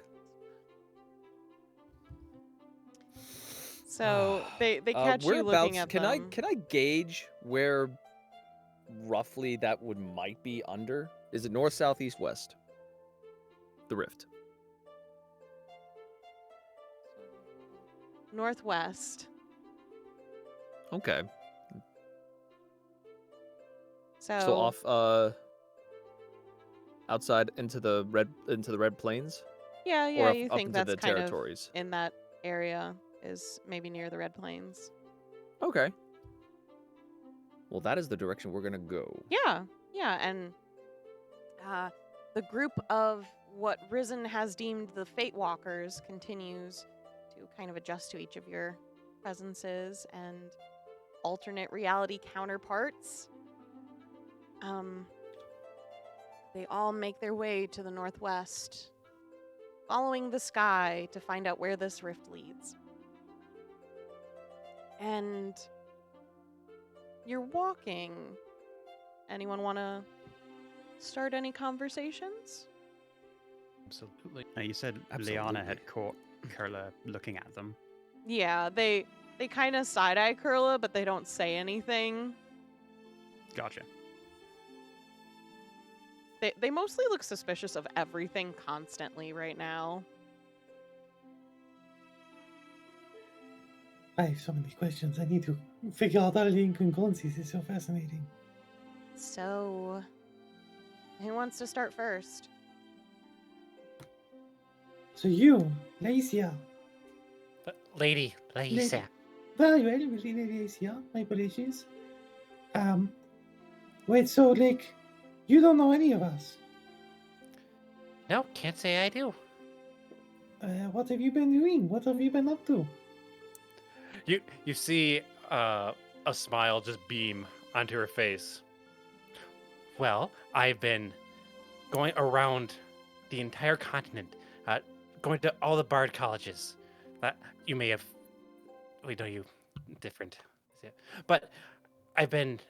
So they catch you looking at can them. Can I gauge where roughly that might be under? Is it north, south, east, west? The rift. Northwest. Okay. So, So off outside into the red plains? yeah, Or yeah, up, you up think into that's the kind territories? of in that area, is maybe near the Red Plains. Okay. Well, that is the direction we're gonna go. Yeah, yeah, and the group of what Risen has deemed the Fate Walkers continues to kind of adjust to each of your presences, and alternate reality counterparts. They all make their way to the northwest, following the sky to find out where this rift leads. And you're walking. Anyone want to start any conversations? Absolutely. Now, you said Absolutely. Lyeecia had caught Kurla looking at them. Yeah, they kind of side-eye Kurla, but they don't say anything. Gotcha. They mostly look suspicious of everything constantly right now. I have so many questions. I need to figure out all the incongruencies. It's so fascinating. So, who wants to start first? So you, Lyeecia. Lady Lyeecia. Very well, Lyeecia. My apologies. Wait, so, like, you don't know any of us? No, can't say I do. What have you been doing? What have you been up to? You see a smile just beam onto her face. Well, I've been going around the entire continent, going to all the bard colleges. That you may have, we know you different, but I've been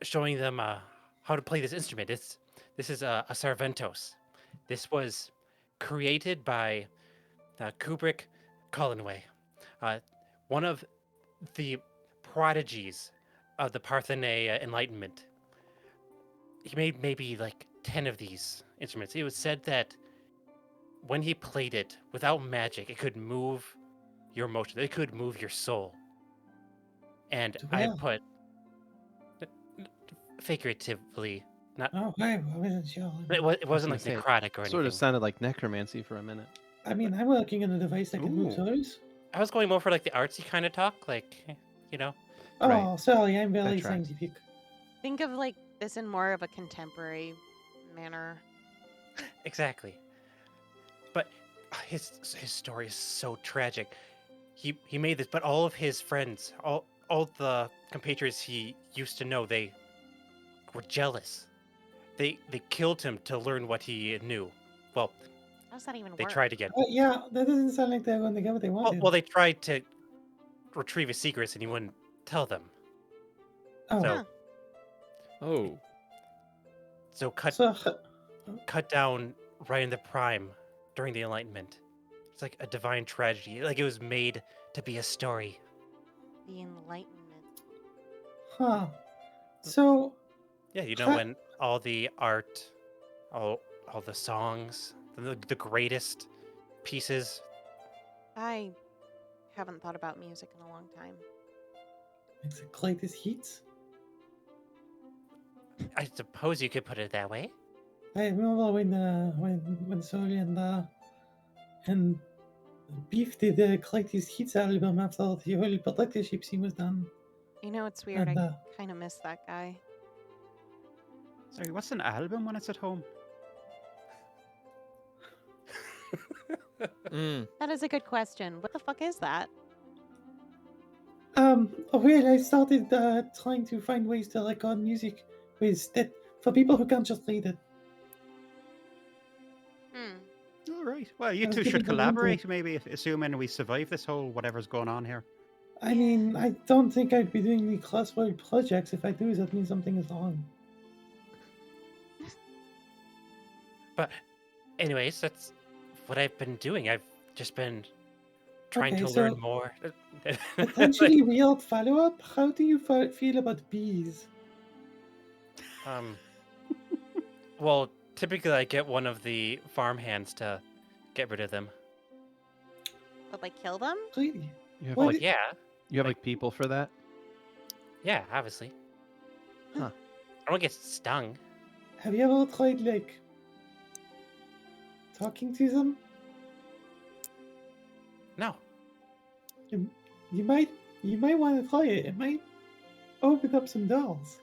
showing them how to play this instrument. This is a Sarventos. This was created by Kubrick Collinway, one of the prodigies of the Parthenay Enlightenment. He made maybe like 10 of these instruments. It was said that when he played it without magic, it could move your emotion. It could move your soul. And I Wow. put figuratively, not. Okay, I wasn't sure. It wasn't like gonna say, necrotic or anything. Sort of sounded like necromancy for a minute. I mean, I'm working on a device that can move Ooh. souls. I was going more for like the artsy kind of talk, like, you know. Oh, Right. sorry, I'm very That tracks. scientific. Think of like this in more of a contemporary manner. Exactly. But his story is so tragic. He made this, but all of his friends, all the compatriots he used to know, they were jealous. They killed him to learn what he knew. Well, How does that even they work? tried to get. Yeah, that doesn't sound like they're going to get what they wanted. Well, they tried to retrieve his secrets, and he wouldn't tell them. oh, So, Oh, so cut down right in the prime during the Enlightenment. It's like a divine tragedy. Like it was made to be a story. The Enlightenment. huh. So, Yeah, you know Cut- when all the art, all the songs, the greatest pieces. I haven't thought about music in a long time. it's a Clytus Heats. I suppose you could put it that way. I remember when Soli and Beef did the Clytus Heats album after the whole protectorship scene was done. You know, it's weird. And, I kind of miss that guy. Sorry, what's an album when it's at home? That is a good question. What the fuck is that? Well, I started trying to find ways to record music with that for people who can't just read it. All right. Well, you I was two giving should them one collaborate, maybe, assuming we survive this whole whatever's going on here. I mean, I don't think I'd be doing the crossword projects. If I do, that means something is wrong. But, anyways, that's what I've been doing. I've just been trying Okay, to so- learn more. Potentially weird follow-up. How do you feel about bees? Well, typically I get one of the farmhands to get rid of them. But like kill them? Really? You have, Well, Well, like, yeah, you have like people for that? yeah, obviously. Huh. I don't get stung. Have you ever tried like talking to them? No. You might want to try it. It might open up some doors.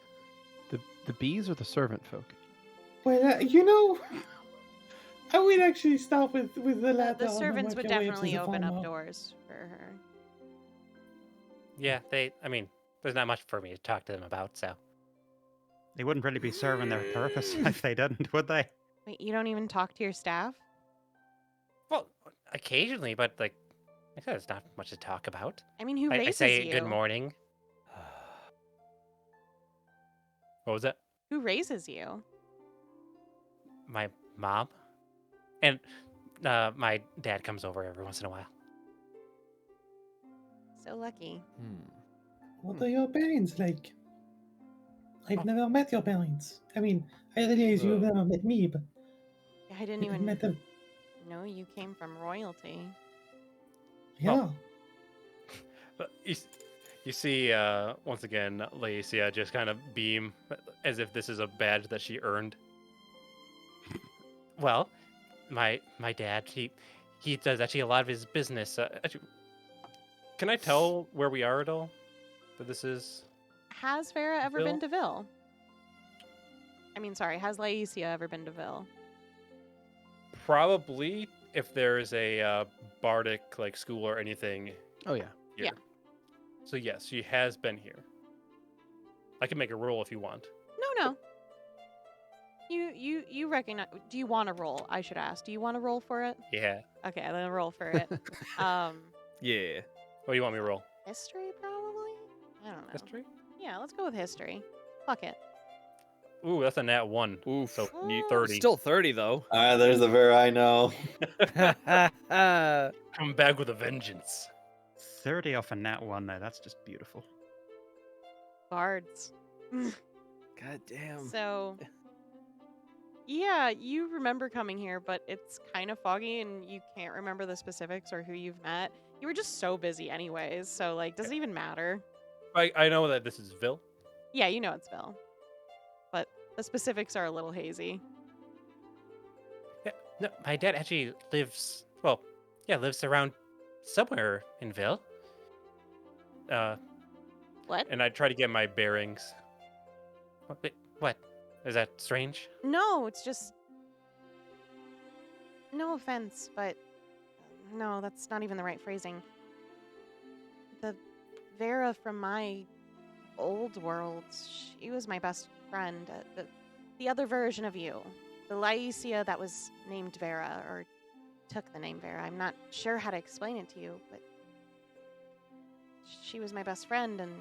The bees or the servant folk? Well, I would actually start with the latter. The and then servants work would your way up to definitely the open up former. doors for her. Yeah, I mean, there's not much for me to talk to them about, so. They wouldn't really be serving their purpose if they didn't, would they? Wait, you don't even talk to your staff? Well, occasionally, but like I said, there's not much to talk about. I mean, who I raises say you? good morning. What was that? Who raises you? My mom, and my dad comes over every once in a while. So lucky. What are your parents like? I've Oh. never met your parents. I mean, I realize you've never met me, but I didn't I've even met them. know you came from royalty. Yeah. But you see, once again, Lyeecia just kind of beam as if this is a badge that she earned. Well, my dad, he does actually a lot of his business. Actually, can I tell where we are at all? That this is. Has Vera ever been Vil? to Vil? I mean, sorry, has Lyeecia ever been to Vil? Probably if there's a bardic like school or anything. Oh yeah. Here. Yeah. So yes, she has been here. I can make a roll if you want. No. You recognize? Do you want to roll? I should ask. Do you want to roll for it? Yeah. Okay, then roll for it. Yeah. What do you want me to roll? History probably. I don't know. History? Yeah, let's go with history. Fuck it. Ooh, that's a nat 1. Oof. So Ooh. 30. Still 30 though. There's the Vera I know. Come back with a vengeance. 30 off a nat 1 there. That's just beautiful. Bards. God damn. So, yeah, you remember coming here, but it's kind of foggy and you can't remember the specifics or who you've met. You were just so busy anyways, so like, doesn't even matter. I know that this is Vil. Yeah, you know it's Vil. But the specifics are a little hazy. Yeah, no, my dad actually lives, lives around somewhere in Vil. What? And I try to get my bearings. What? Is that strange? No, it's just... No offense, but... No, that's not even the right phrasing. The Vera from my old world, she was my best friend. The other version of you. The Lyeecia that was named Vera, or took the name Vera. I'm not sure how to explain it to you, but... She was my best friend, and...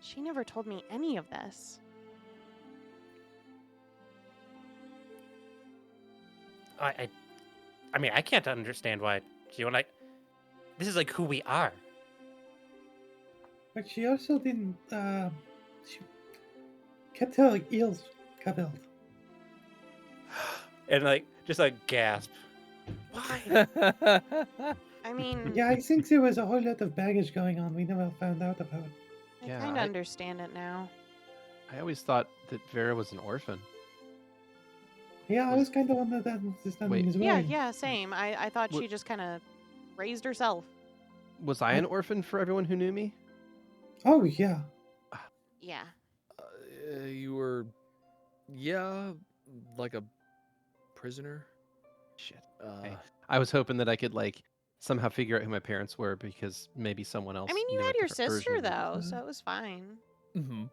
She never told me any of this. I mean, I can't understand why she would like. This is like who we are. But she also didn't. She kept her ears covered. And like, just like gasp. Why? I mean, Yeah, I think there was a whole lot of baggage going on we never found out about. I Yeah, kind of I- understand it now. I always thought that Vera was an orphan. Yeah, I was kind of under that understanding Wait. as well. Yeah, same. I thought What- she just kind of raised herself. Was I an orphan for everyone who knew me? Oh, yeah. Yeah. You were, yeah, like a prisoner. Shit. I was hoping that I could like somehow figure out who my parents were because maybe someone else. I mean, you knew had a your different sister, version of though, it. so it was fine. Mm-hmm.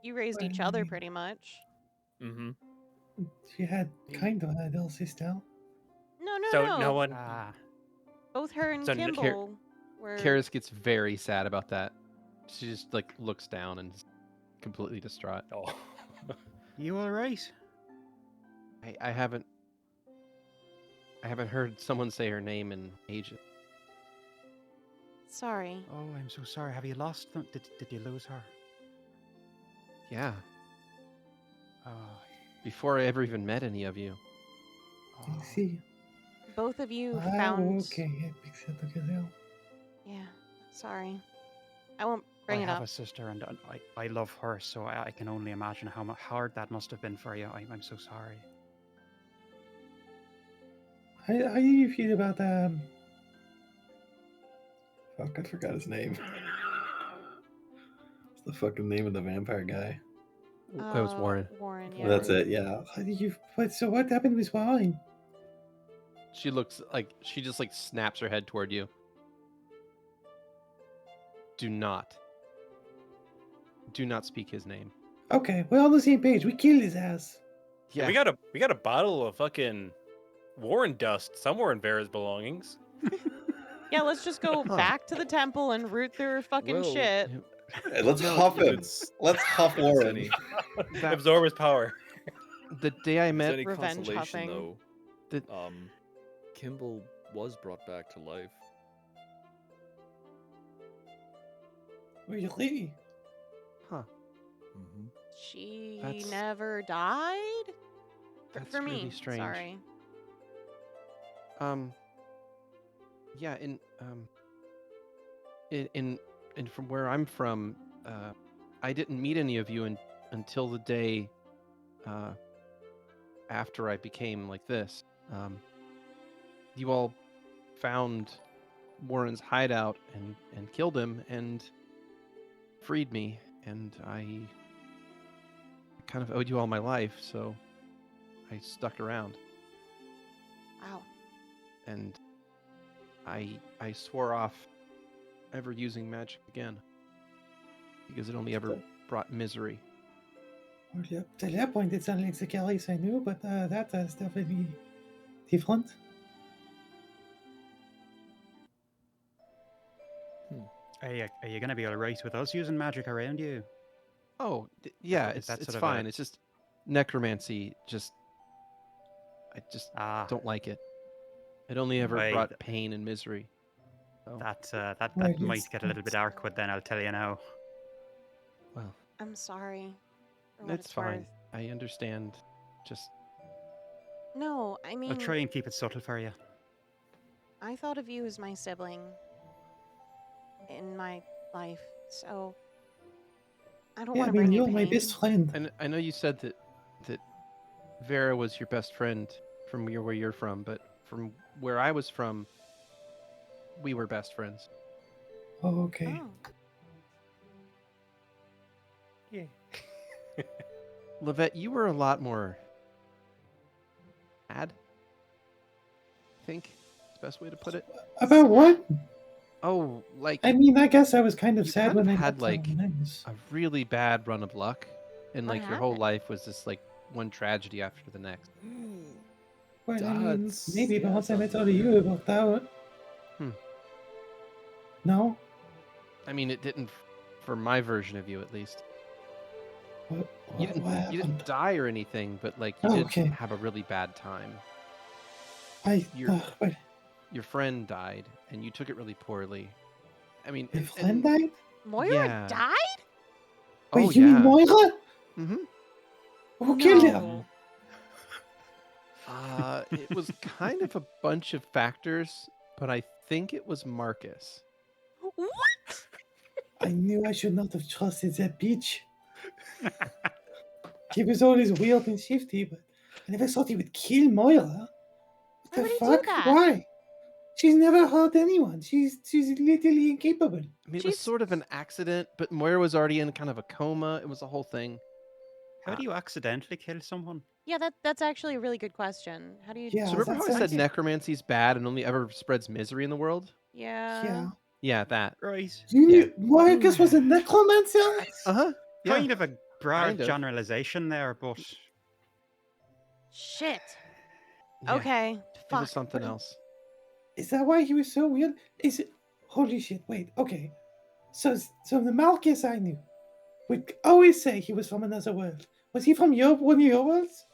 You raised each Well, other I mean- pretty much. Mm-hmm. She had kind of a little sister. No. So no one. Ah. Both her and So Kimball were... Karis gets very sad about that. She just like looks down and is completely distraught. Oh. You alright? I haven't heard someone say her name in ages. Sorry. Oh, I'm so sorry. Have you lost them? Did you lose her? Yeah, Oh, before I ever even met any of you. I see. Both of you Ah, found... okay, it makes it look as well. Yeah, sorry. I won't bring I it have up. a sister, and I love her, so I can only imagine how hard that must have been for you. I'm so sorry. How do you feel about Fuck, I forgot his name. What's the fucking name of the vampire guy? That was Warren. Warren, yeah. That's it, yeah. how did you so what happened with Warren? She looks like she just like snaps her head toward you. Do not do not speak his name. Okay, we're on the same page. We killed his ass. Yeah. We got a bottle of fucking Warren dust somewhere in Vera's belongings. Yeah, let's just go Huh. back to the temple and root through fucking Well, shit. Hey, let's No, huff if him. it's- Let's huff if it's Warren. any- Absorb his power. The day I if it's met any Revenge consolation, huffing. though, the Kimball was brought back to life. Really? huh. Mm-hmm. She That's- never died? That's For really me, strange. sorry. Yeah, in from where I'm from, I didn't meet any of you until the day after I became like this. You all found Warren's hideout and killed him and freed me, and I kind of owed you all my life, so I stuck around. Wow. And I swore off ever using magic again because it only ever brought misery. Well, yeah, to that point, it sounded like the Karis I knew, but that is definitely different. Are you going to be all right with us using magic around you? Oh, yeah, Is that it's sort of fine. a- It's just necromancy. I just Ah, don't like it. It only ever Wait. brought pain and misery. So, that Well, might yes, get a little bit that's- awkward then, I'll tell you now. well, I'm sorry. For what it's fine. worth. I understand. Just No, I mean, I'll try and keep it subtle for you. I thought of you as my sibling in my life, so I don't Yeah, I want to mean, bring you you're my pain. best friend. and I know you said that Vera was your best friend from where you're from, but from where I was from, we were best friends. Oh, okay. Oh. Yeah. Lovette, you were a lot more sad. I think is the best way to put it. About what? Oh, like I mean, I guess I was kind of You sad kind of when I had, met like, someone nice. a really bad run of luck, and What like your whole happened? life was just like one tragedy after the next. Well, I mean, That's- maybe, but yeah, once I met sounds all of you, it worked out. Hmm. No? I mean, it didn't for my version of you, at least. What You didn't happened? die or anything, but like you Oh, did okay. have a really bad time. Well, Your friend died, and you took it really poorly. I mean, my friend died? Moira Yeah. died? Wait, Oh you mean yeah. Moira? Mm-hmm. Who killed him? No. It was kind of a bunch of factors, but I think it was Marcus. What? I knew I should not have trusted that bitch. He was always weird and shifty, but I never thought he would kill Moira. What Why the would he do fuck? that? Why? She's never hurt anyone. She's literally incapable. I mean, it was She's- sort of an accident, but Moira was already in kind of a coma. It was a whole thing. How do you accidentally kill someone? Yeah, that's actually a really good question. How do you? Yeah, So remember how I that's said like- necromancy's bad and only ever spreads misery in the world? Yeah. Yeah. Yeah, that. Right. Marcus was a necromancer? Uh-huh. Yeah. Kind of a broad kind of. generalization there, but Shit. Yeah, Okay. It Fuck. was something else. Is that why he was so weird? Is it? Holy shit! Wait. Okay. So the Marcus I knew would always say he was from another world. Was he from one of your worlds?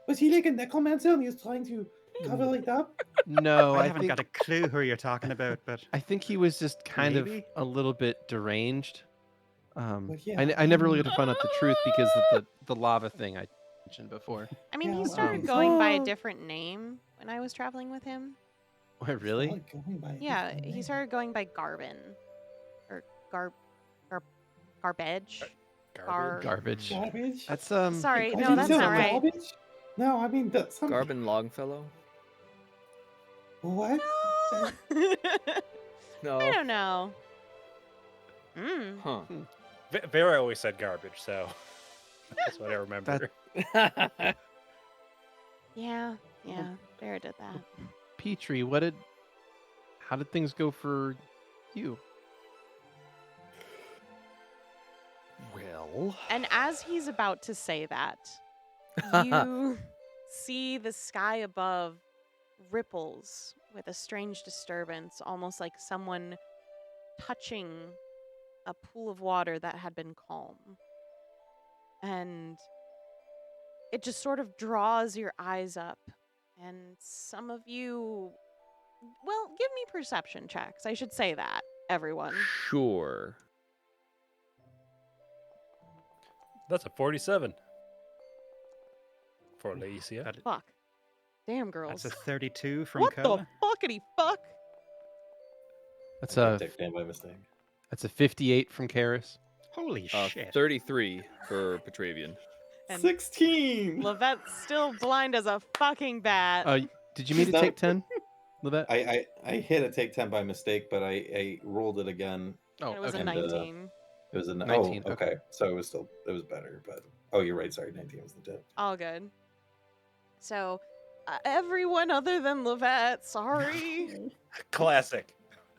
Was he like a necromancer and he was trying to cover it up? No, I I haven't think got a clue who you're talking about. But I think he was just kind Maybe? of a little bit deranged. Well, yeah, I never really got to find out the truth because of the lava thing I mentioned before. I mean, Yeah, he well, started he's going by a all- different name when I was traveling with him. Oh, really? Like going by a Yeah, different he name. started going by Garbin. Or Garbage. Gar- Garbage. Garbage. That's Sorry, I no, didn't that's say not right. Garbage. No, I mean that's something. Garbin Longfellow? What? No. No. I don't know. Mm. Huh. Vera always said garbage, so that's what I remember. Yeah, Vera did that. Petrie, how did things go for you? Well. And as he's about to say that, you see the sky above ripples with a strange disturbance, almost like someone touching a pool of water that had been calm. And it just sort of draws your eyes up. And some of you, well, give me perception checks. I should say that, everyone. Sure. That's a 47 for Lyeecia. That- Fuck. Damn, girls. That's a 32 from What Kurla. the fuckity fuck? That's I a picked Dan by mistake. 58 from Karis. Holy shit. 33 for Petravian. And 16. Lovette's still blind as a fucking bat. Did you mean to That- take 10, Lovette? I hit a take 10 by mistake, but I rolled it again. Oh, and it was okay. a 19. It was a 19, Oh, okay. okay. So it was better, but you're right. Sorry, 19 was the tip. All good. So, everyone other than Lovette, sorry. Classic.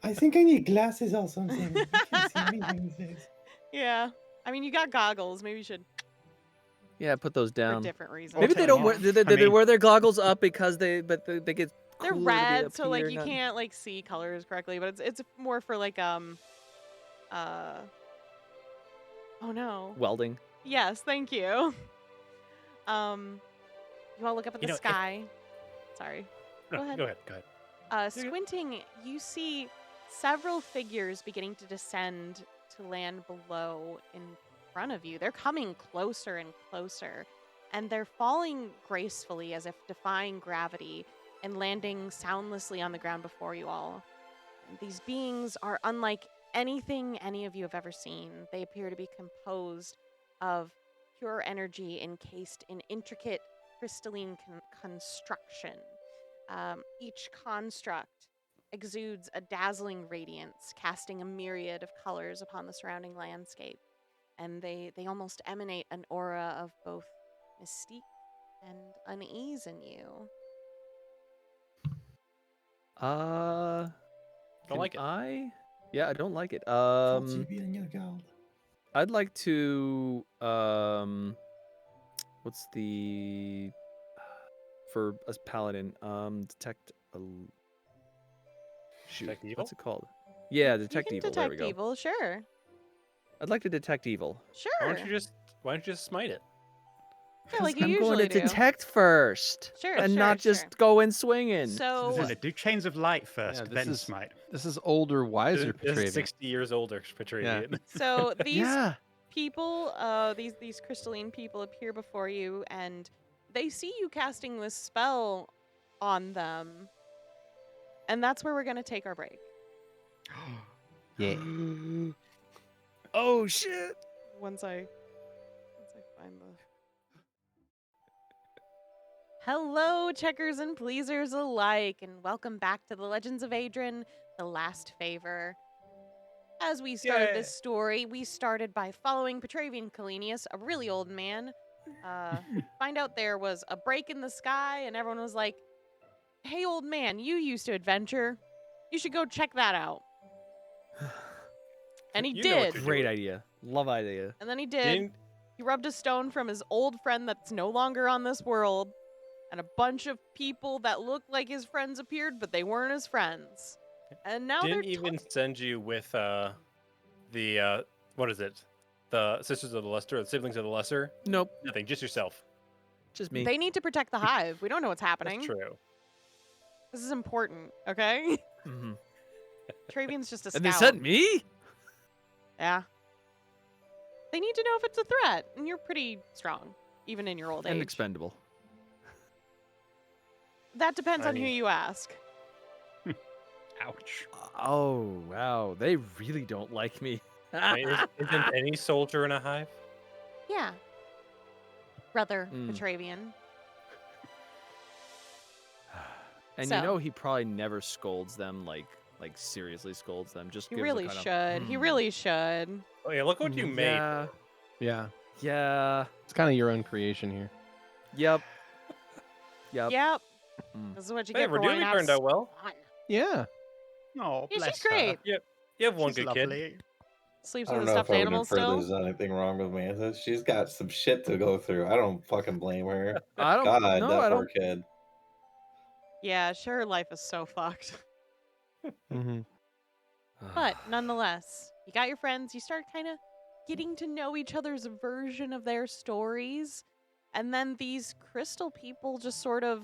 I think I need glasses or something. I can't see anything these days. Yeah. I mean, you got goggles. Maybe you should Yeah, put those for down. different reasons. Maybe I'll they take don't them wear. off. Did they, I did they mean- wear their goggles up because they get They're cooler to be red, up so like here, you not- can't like see colors correctly, but it's more for like oh no. welding. Yes, thank you. You all look up at You the know, if- sky. Sorry. No, Go ahead. Go ahead. You're good. Squinting, you see several figures beginning to descend to land below in front of you. They're coming closer and closer, and they're falling gracefully as if defying gravity and landing soundlessly on the ground before you all. These beings are unlike anything any of you have ever seen. They appear to be composed of pure energy encased in intricate crystalline construction. Each construct exudes a dazzling radiance, casting a myriad of colors upon the surrounding landscape. And they almost emanate an aura of both mystique and unease in you. Don't Can like it. Yeah, I don't like it. Thought you'd be on your guard. I'd like to what's the for a paladin detect a shoot, Detect evil? what's it called? Yeah, You detect can evil. detect there we go. evil, sure. I'd like to detect evil. Sure. Why don't you just smite it? Yeah, like you I'm usually going to do. detect first, Sure, and sure, not sure. just go in swinging. So Xeno, do chains of light first, this then is- smite. This is older, wiser This is Petravian. 60 years older, Petravian. so these yeah, people, these crystalline people appear before you, and they see you casting this spell on them, and that's where we're gonna take our break. Yeah. oh shit! Once I find the. Hello, checkers and pleasers alike, and welcome back to the Legends of Aedron: The Last Favor. As we started this story, we started by following Petravian Calenius, a really old man. Find out there was a break in the sky, and everyone was like, "Hey, old man, you used to adventure. You should go check that out." And he You know what did. you're Great idea. Love idea. And then he did. Didn't- He rubbed a stone from his old friend that's no longer on this world, and a bunch of people that looked like his friends appeared, but they weren't his friends. And now Didn't they're even send you with the what is it? The Sisters of the Lesser, the Siblings of the Lesser? Nope, Nothing, just yourself. just me. they need to protect the hive. We don't know what's happening. That's true. This is important, okay? hmm Travian's just a scout. And they sent me. Yeah. They need to know if it's a threat, and you're pretty strong, even in your old And age. expendable. That depends I on who mean- you ask. Ouch. Oh wow, they really don't like me. Wait, isn't any soldier in a hive? Yeah. Brother Mm. Petravian. And So- you know he probably never scolds them like seriously scolds them. Just He gives a really kind of, should. He "Hmm." really should. Oh yeah, look what you made. Yeah. Yeah. Yeah. It's kind of your own creation here. Yep. Yep. Yep. Mm. This is what you Hey, get for Verdumi going out turned out well. spawn. Yeah. Oh, Yeah, bless she's great. her. You have one She's good kid. lovely. Sleeps I with don't a know if stuffed I would animal infer still. there's anything wrong with me. She's got some shit to go through. I don't fucking blame her. I don't. God, No, that I poor don't. kid. Yeah, sure, her life is so fucked. Mm-hmm. But nonetheless, you got your friends, you start kind of getting to know each other's version of their stories, and then these crystal people just sort of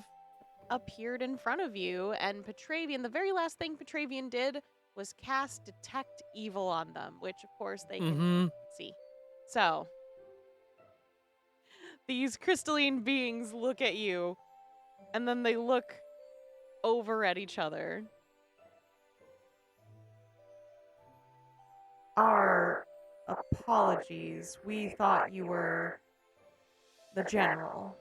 appeared in front of you, and Petravian, the very last thing Petravian did was cast Detect Evil on them, which of course they can see. So, these crystalline beings look at you, and then they look over at each other. Our apologies. We thought you were the general.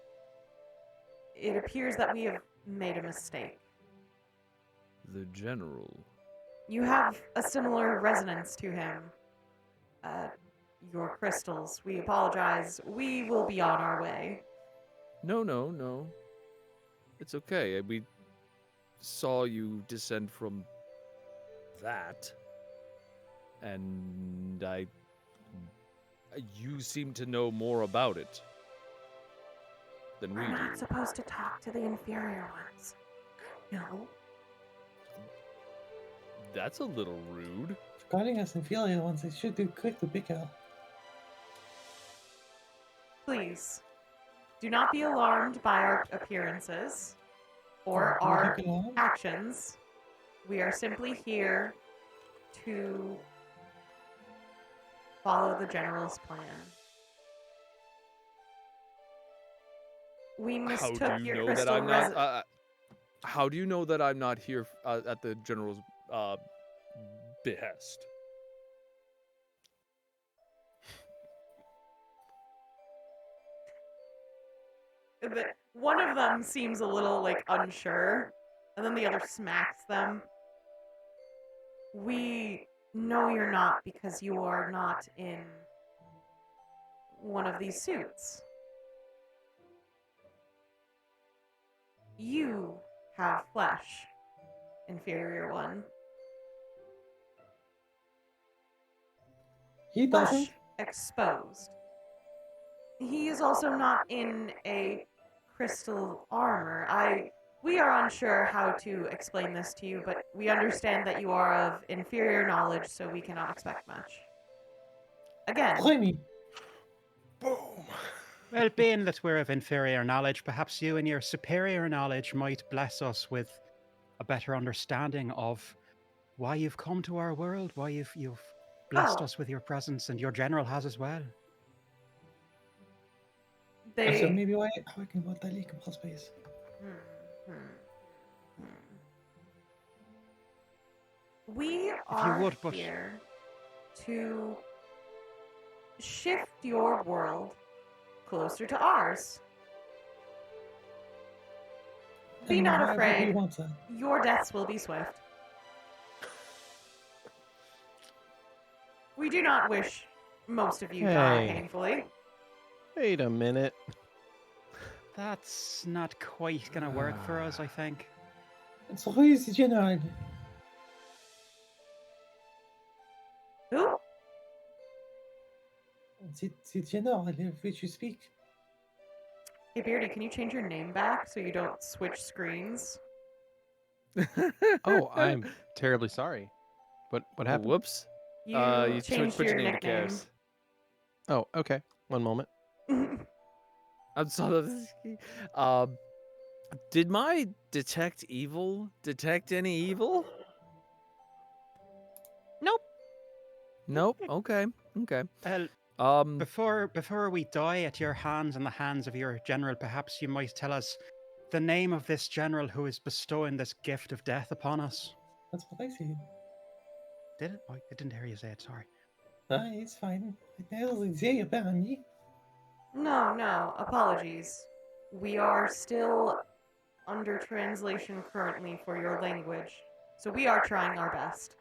It appears that we have made a mistake. The general. You have a similar resonance to him. Your crystals. We apologize. We will be on our way. No. It's okay. We saw you descend from that. And you seem to know more about it than we We're not do. supposed to talk to the inferior ones. No. That's a little rude. Calling us inferior ones, they should do quick to pick out. Please, do not be alarmed by our appearances or our actions. We are simply here to follow the general's plan. We How mistook do you your know that crystal I'm not? How do you know that I'm not here at the general's behest? One of them seems a little like unsure, and then the other smacks them. We know you're not because you are not in one of these suits. You have flesh, inferior one. He doesn't. Flesh exposed. He is also not in a crystal armor. We are unsure how to explain this to you, but we understand that you are of inferior knowledge, so we cannot expect much. Again, Blimey. Boom. Well, being that we're of inferior knowledge, perhaps you and your superior knowledge might bless us with a better understanding of why you've come to our world, why you've blessed us with your presence, and your general has as well. So maybe why I can go that leak in space. We are would, but- here to shift your world closer to ours. Be And not why would we afraid. want that? Your deaths will be swift. We do not wish most of you die Hey. painfully. Wait a minute. That's not quite gonna work for us, I think. So who is the general? Who? The general of which you speak. Hey Beardy, can you change your name back so you don't switch screens? Oh, I'm terribly sorry. What happened? Whoops. You You changed put your your name to nickname. Karis. Oh, okay. One moment. I'm sorry. Did my detect evil detect any evil? Nope. Nope. Okay. Well, before we die at your hands and the hands of your general, perhaps you might tell us the name of this general who is bestowing this gift of death upon us. That's what I said. Did it? Oh, I didn't hear you say it, sorry. It's fine. There's say apparently. No, apologies. We are still under translation currently for your language, so we are trying our best.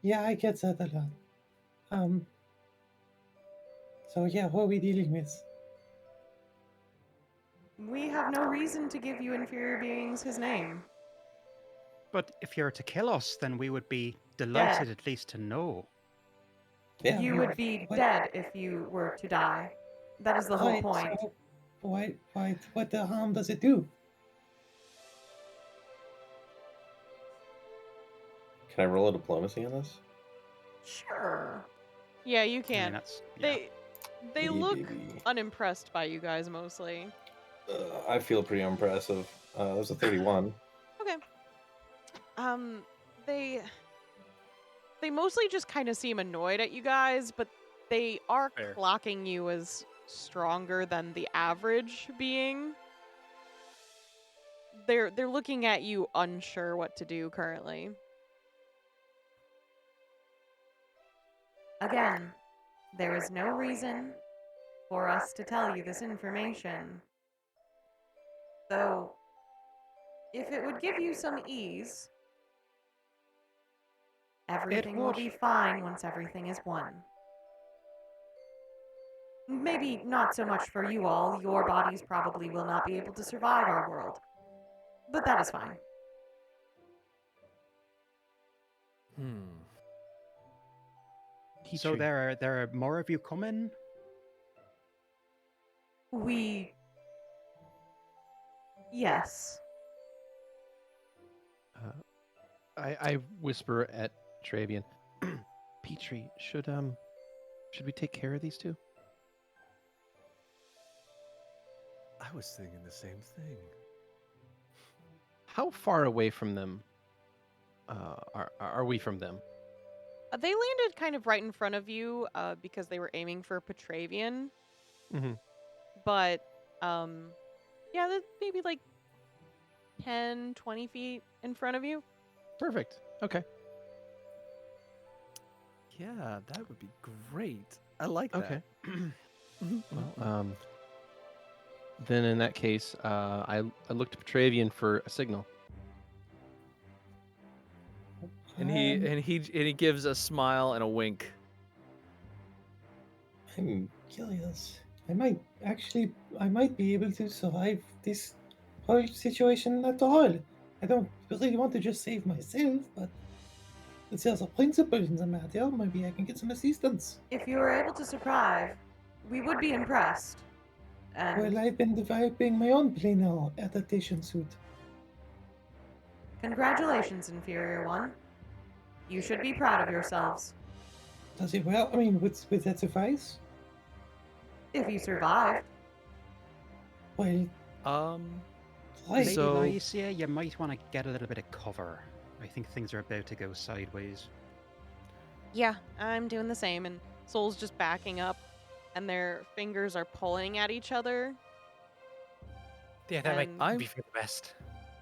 Yeah, I get that a lot. So yeah, who are we dealing with? We have no reason to give you inferior beings his name. But if you're to kill us, then we would be delighted at least to know. Yeah. You would be What- dead if you were to die. That is the whole Right, point. so what the harm does it do? Can I roll a diplomacy on this? Sure. Yeah, you I mean, can. that's yeah. They Yeah, look baby. unimpressed by you guys mostly. I feel pretty impressive. That was a 31. Okay. They mostly just kind of seem annoyed at you guys, but they are Fair. clocking you as stronger than the average being. They're looking at you unsure what to do currently. Again, there is no reason for us to tell you this information. Though, if it would give you some ease, everything will would. be fine once everything is won. Maybe not so much for you all, your bodies probably will not be able to survive our world. But that is fine. So there are more of you coming. Yes. I whisper at Petravian, Petrie, should we take care of these two? I was thinking the same thing. How far away from them are we from them? They landed kind of right in front of you because they were aiming for Petravian. Mm-hmm. But, yeah, that's maybe like 10, 20 feet in front of you. Perfect. Okay. Yeah, that would be great. I like that. Okay. Well, then in that case, I look to Petravian for a signal. And he gives a smile and a wink. I'm curious. I might be able to survive this whole situation at all. I don't really want to just save myself, but if there's a principle in the matter, maybe I can get some assistance. If you were able to survive, we would be impressed. And Well, I've been developing my own planar adaptation suit. congratulations, Inferior One. You should be proud of yourselves. Does it well? I mean, would that suffice? If you survived. Well, Maybe So- Lyeecia, you might want to get a little bit of cover. I think things are about to go sideways. Yeah, I'm doing the same, and Soul's just backing up, and their fingers are pulling at each other, Yeah, that And might be for the best.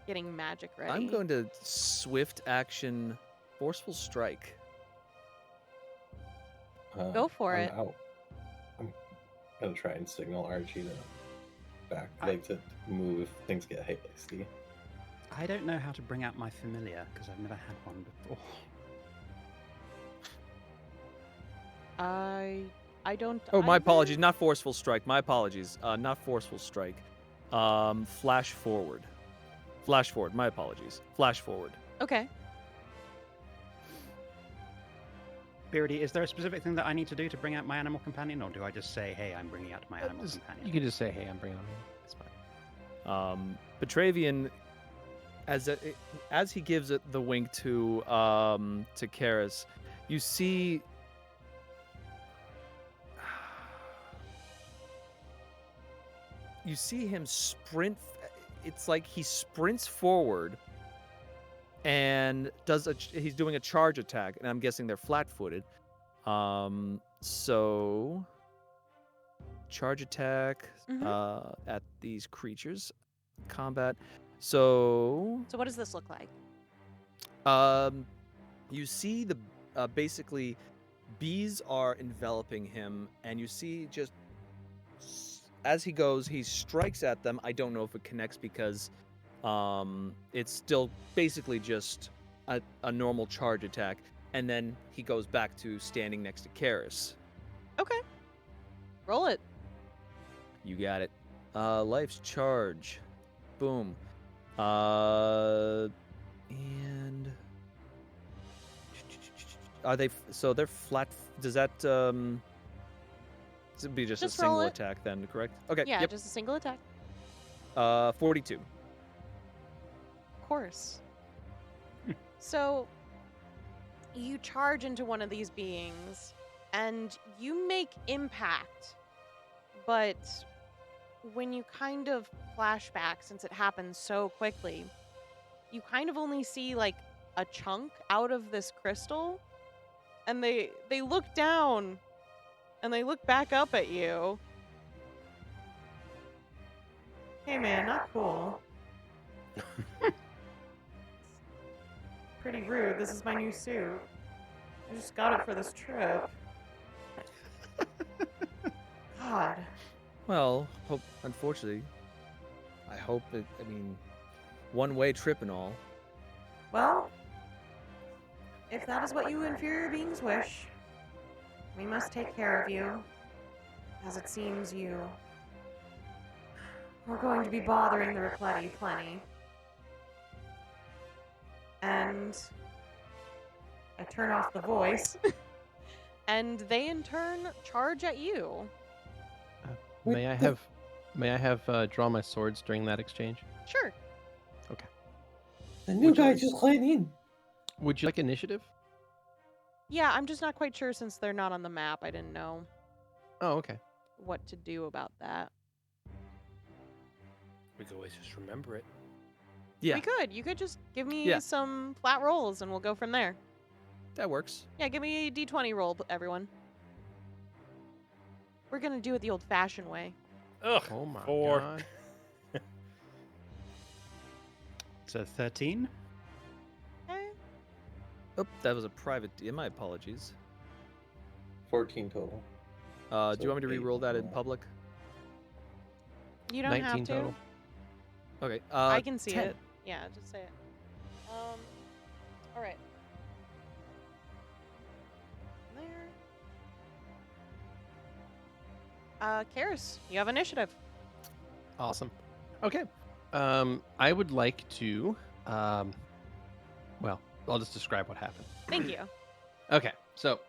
getting magic ready. I'm going to swift action forceful strike. Go for I'm it. out. I'm gonna try and signal Archie to back, like to move if things get hasty. I don't know how to bring out my familiar because I've never had one before. I don't. Oh, my either. apologies. Not forceful strike. My apologies. Not forceful strike. Flash forward. Flash forward. My apologies. Flash forward. Okay. Beardy, is there a specific thing that I need to do to bring out my animal companion, or do I just say, "Hey, I'm bringing out my animal You companion"? can just say, "Hey, I'm bringing them in." It's fine. Petravian, as he gives it the wink to Karis, you see. You see him sprint. It's like he sprints forward and he's doing a charge attack, and I'm guessing they're flat-footed. So charge attack at these creatures, combat. So So what does this look like? you see the basically bees are enveloping him, and you see just as he goes, he strikes at them. I don't know if it connects because it's still basically just a normal charge attack, and then he goes back to standing next to Karis. Okay. Roll it. You got it. Life's charge. Boom. And Are they? So they're flat. Does that this would be just a Just roll single it. attack then? Correct. Okay. Yeah, Yep. just a single attack. 42. Of course. So you charge into one of these beings and you make impact, but when you kind of flashback, since it happens so quickly, you kind of only see like a chunk out of this crystal, and they look down and they look back up at you. Hey man, not cool. Pretty rude. This is my new suit. I just got it for this trip. God. Well, unfortunately, I hope it. I mean, one-way trip and all. Well, if that is what you inferior beings wish, we must take care of you, as it seems you are going to be bothering the Repletti plenty. And I turn off the voice, and they in turn charge at you. May I have draw my swords during that exchange? Sure. The new guy just let in. Would you like initiative? Yeah, I'm just not quite sure since they're not on the map. I didn't know Oh, okay. what to do about that. We could always just remember it. Yeah, We could. You could just give me Yeah. some flat rolls and we'll go from there. that works. Yeah, give me a d20 roll, everyone. We're gonna do it the old-fashioned way. Ugh. Oh my 4. god. So 13. Okay. Oh, that was a private. My apologies. 14 total. Do you So want me to 8 re-roll that in roll. public? You don't 19 have to. total. Okay. I can see 10. it. Yeah, just say it. All right. There. Karis, you have initiative. Awesome. Okay. I would like to. Well, I'll just describe what happened. Thank you. Okay. So,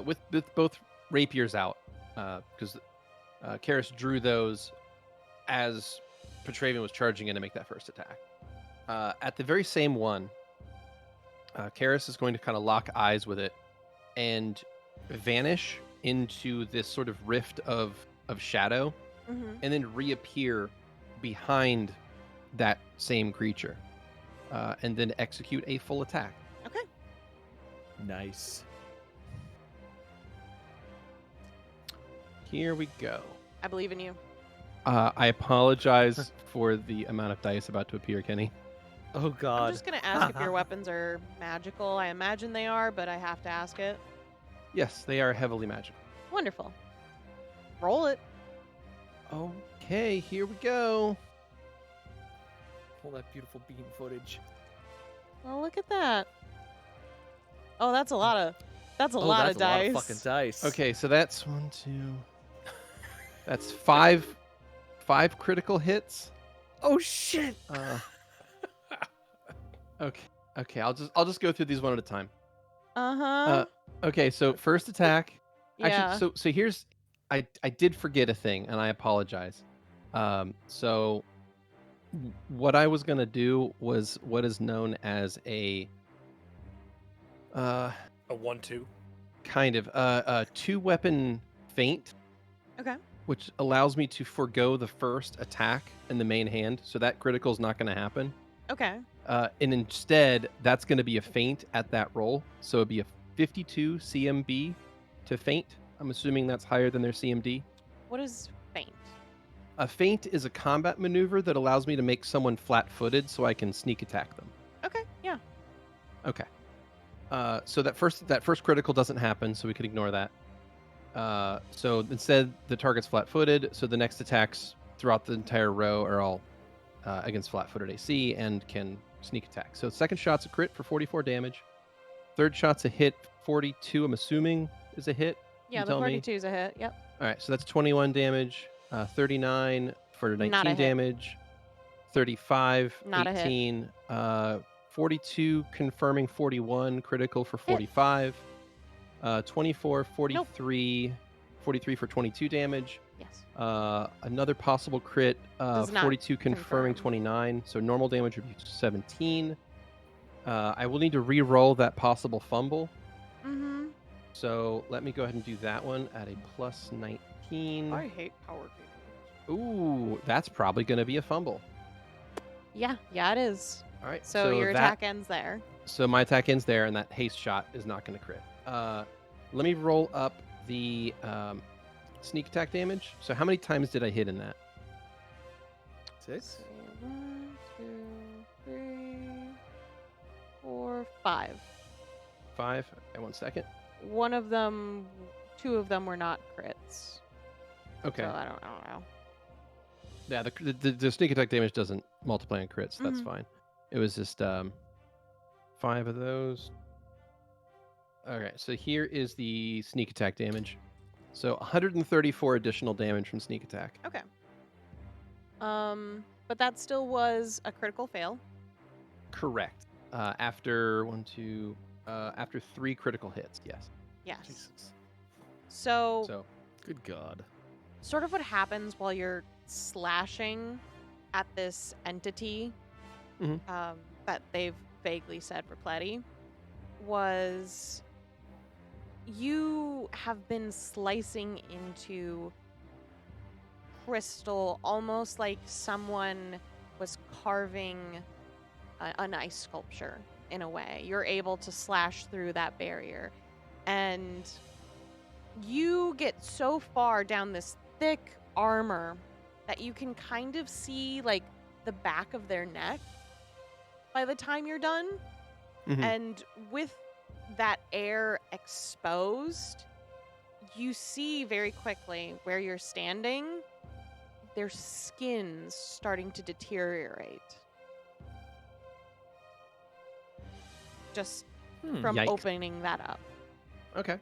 with both rapiers out, because Karis drew those as Petravian was charging in to make that first attack. At the very same one, Karis is going to kind of lock eyes with it and vanish into this sort of rift of shadow, Mm-hmm. and then reappear behind that same creature, and then execute a full attack. Okay. Nice. Here we go. I believe in you. I apologize for the amount of dice about to appear, Kenny. Oh God. I'm just gonna ask if your weapons are magical. I imagine they are, but I have to ask it. Yes, they are heavily magical. Wonderful. Roll it. Okay, here we go. Pull that beautiful beam footage. Well, look at that. Oh, that's a lot of. That's a Oh, lot that's of a lot dice. of fucking dice. Okay, so that's 1, 2. That's five critical hits. Oh shit. Okay. I'll just go through these one at a time. Uh-huh. Okay, so first attack. Yeah. Actually, so here's I did forget a thing, and I apologize. So what I was gonna do was what is known as a A 1-2. kind of a 2-weapon feint. Okay. Which allows me to forego the first attack in the main hand, so that critical is not going to happen. Okay. And instead, that's going to be a feint at that roll, so it'd be a 52 CMB to feint. I'm assuming that's higher than their CMD. What is feint? A feint is a combat maneuver that allows me to make someone flat-footed, so I can sneak attack them. Okay. Yeah. Okay. So that first critical doesn't happen, so we could ignore that. So instead, the target's flat-footed, so the next attacks throughout the entire row are all against flat-footed AC and can sneak attack. So second shot's a crit for 44 damage. Third shot's a hit, 42, I'm assuming, is a hit. Yeah, You the tell me. 42 is a hit. Yep. All right, so that's 21 damage, 39 for 19 Not a hit. damage, 35, Not a hit. 18, 42 confirming 41, critical for 45. 24, 43, 43 for 22 damage. Yes. Another possible crit, Does not 42 confirming confirm. 29. So normal damage would be 17. I will need to re-roll that possible fumble. Mm-hmm. So let me go ahead and do that one at a plus 19. I hate power games. Ooh, that's probably going to be a fumble. Yeah, it is. All right. So your attack ends there. So my attack ends there, and that haste shot is not going to crit. Let me roll up the sneak attack damage. So how many times did I hit in that? 6. 1, 2, 3, 4, 5. 5. Okay, 1 second. One of them, 2 of them were not crits. Okay. So I don't know. Yeah, the sneak attack damage doesn't multiply on crits. That's Mhm. fine. It was just 5 of those. Okay, so here is the sneak attack damage. So 134 additional damage from sneak attack. Okay. But that still was a critical fail. Correct. After after 3 critical hits. Yes. Yes. Jesus. So Good God. sort of what happens while you're slashing at this entity Mhm. that they've vaguely said Repletti was you have been slicing into crystal almost like someone was carving an ice sculpture in a way. You're able to slash through that barrier, and you get so far down this thick armor that you can kind of see like the back of their neck by the time you're done. Mhm. And with that air exposed, you see very quickly where you're standing, their skin's starting to deteriorate. Just from Yikes. opening that up. Okay.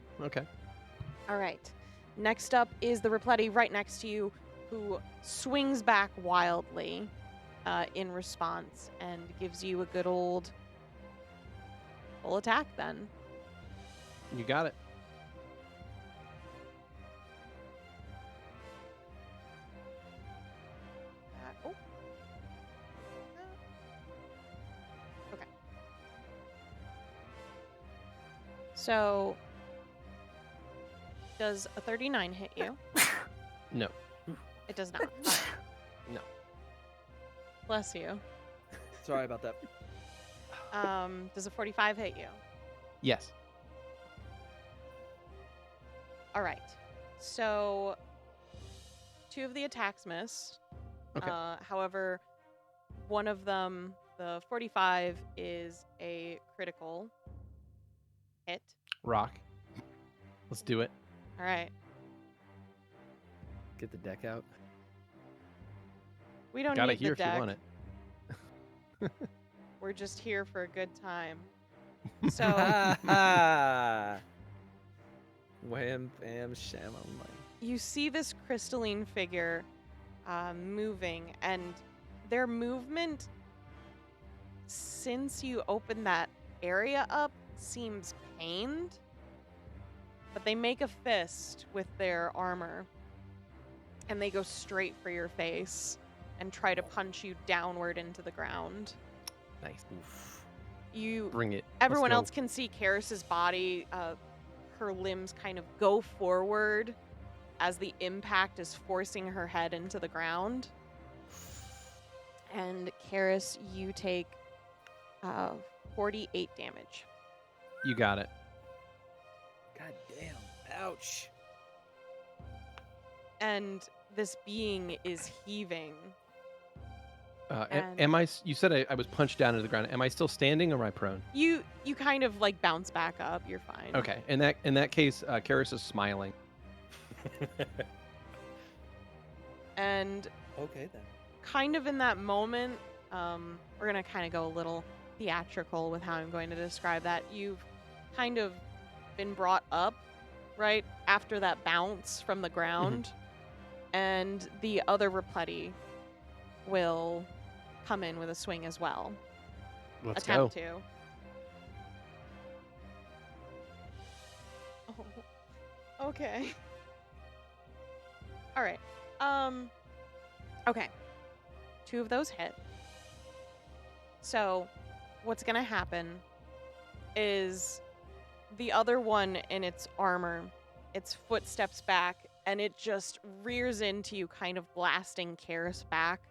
All right. Next up is the Repletti right next to you, who swings back wildly in response and gives you a good old full attack then. You got it. Okay. So, does a 39 hit you? No. It does not. No. Bless you. Sorry about that. Does a 45 hit you? Yes. All right. So, 2 of the attacks miss. Okay. However, one of them, the 45, is a critical hit. Rock. Let's do it. All right. Get the deck out. We don't Got it need here the if you deck. want it. We're just here for a good time. So, Wham, bam, sham. you see this crystalline figure moving, and their movement since you opened that area up seems pained, but they make a fist with their armor and they go straight for your face and try to punch you downward into the ground. Nice. You Bring it. Everyone Let's else can see Karis's body, her limbs kind of go forward as the impact is forcing her head into the ground. And Karis, you take 48 damage. go. You got it. God damn. Ouch. And this being is heaving. Am I? You said I was punched down into the ground. Am I still standing or am I prone? You kind of like bounce back up. You're fine. Okay. In that case, Karis is smiling. And Okay then. kind of in that moment, we're gonna kind of go a little theatrical with how I'm going to describe that. You've kind of been brought up, right, after that bounce from the ground, and the other Repletti will come in with a swing as well. Let's Attempt go. to. Oh, Okay. All right. Okay. 2 of those hit. So, what's gonna happen is the other one in its armor, its foot steps back, and it just rears into you, kind of blasting Karis back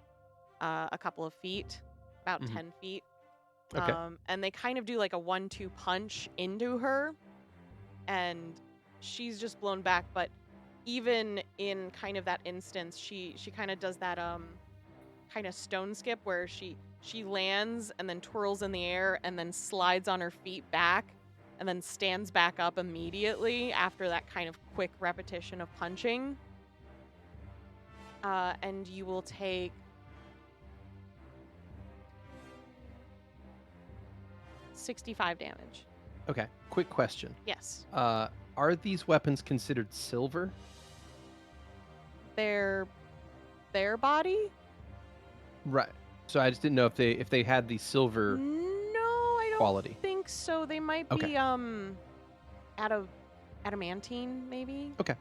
a couple of feet, about Mhm. 10 feet. Okay. And they kind of do like a 1-2 punch into her, and she's just blown back. But even in kind of that instance, she kind of does that kind of stone skip where she lands and then twirls in the air and then slides on her feet back and then stands back up immediately after that kind of quick repetition of punching. And you will take 65 damage. Okay. Quick question. Yes. Are these weapons considered silver? Their body? Right. So I just didn't know if they had the silver No, I don't quality. think so. They might Okay. be adamantine, maybe. Okay.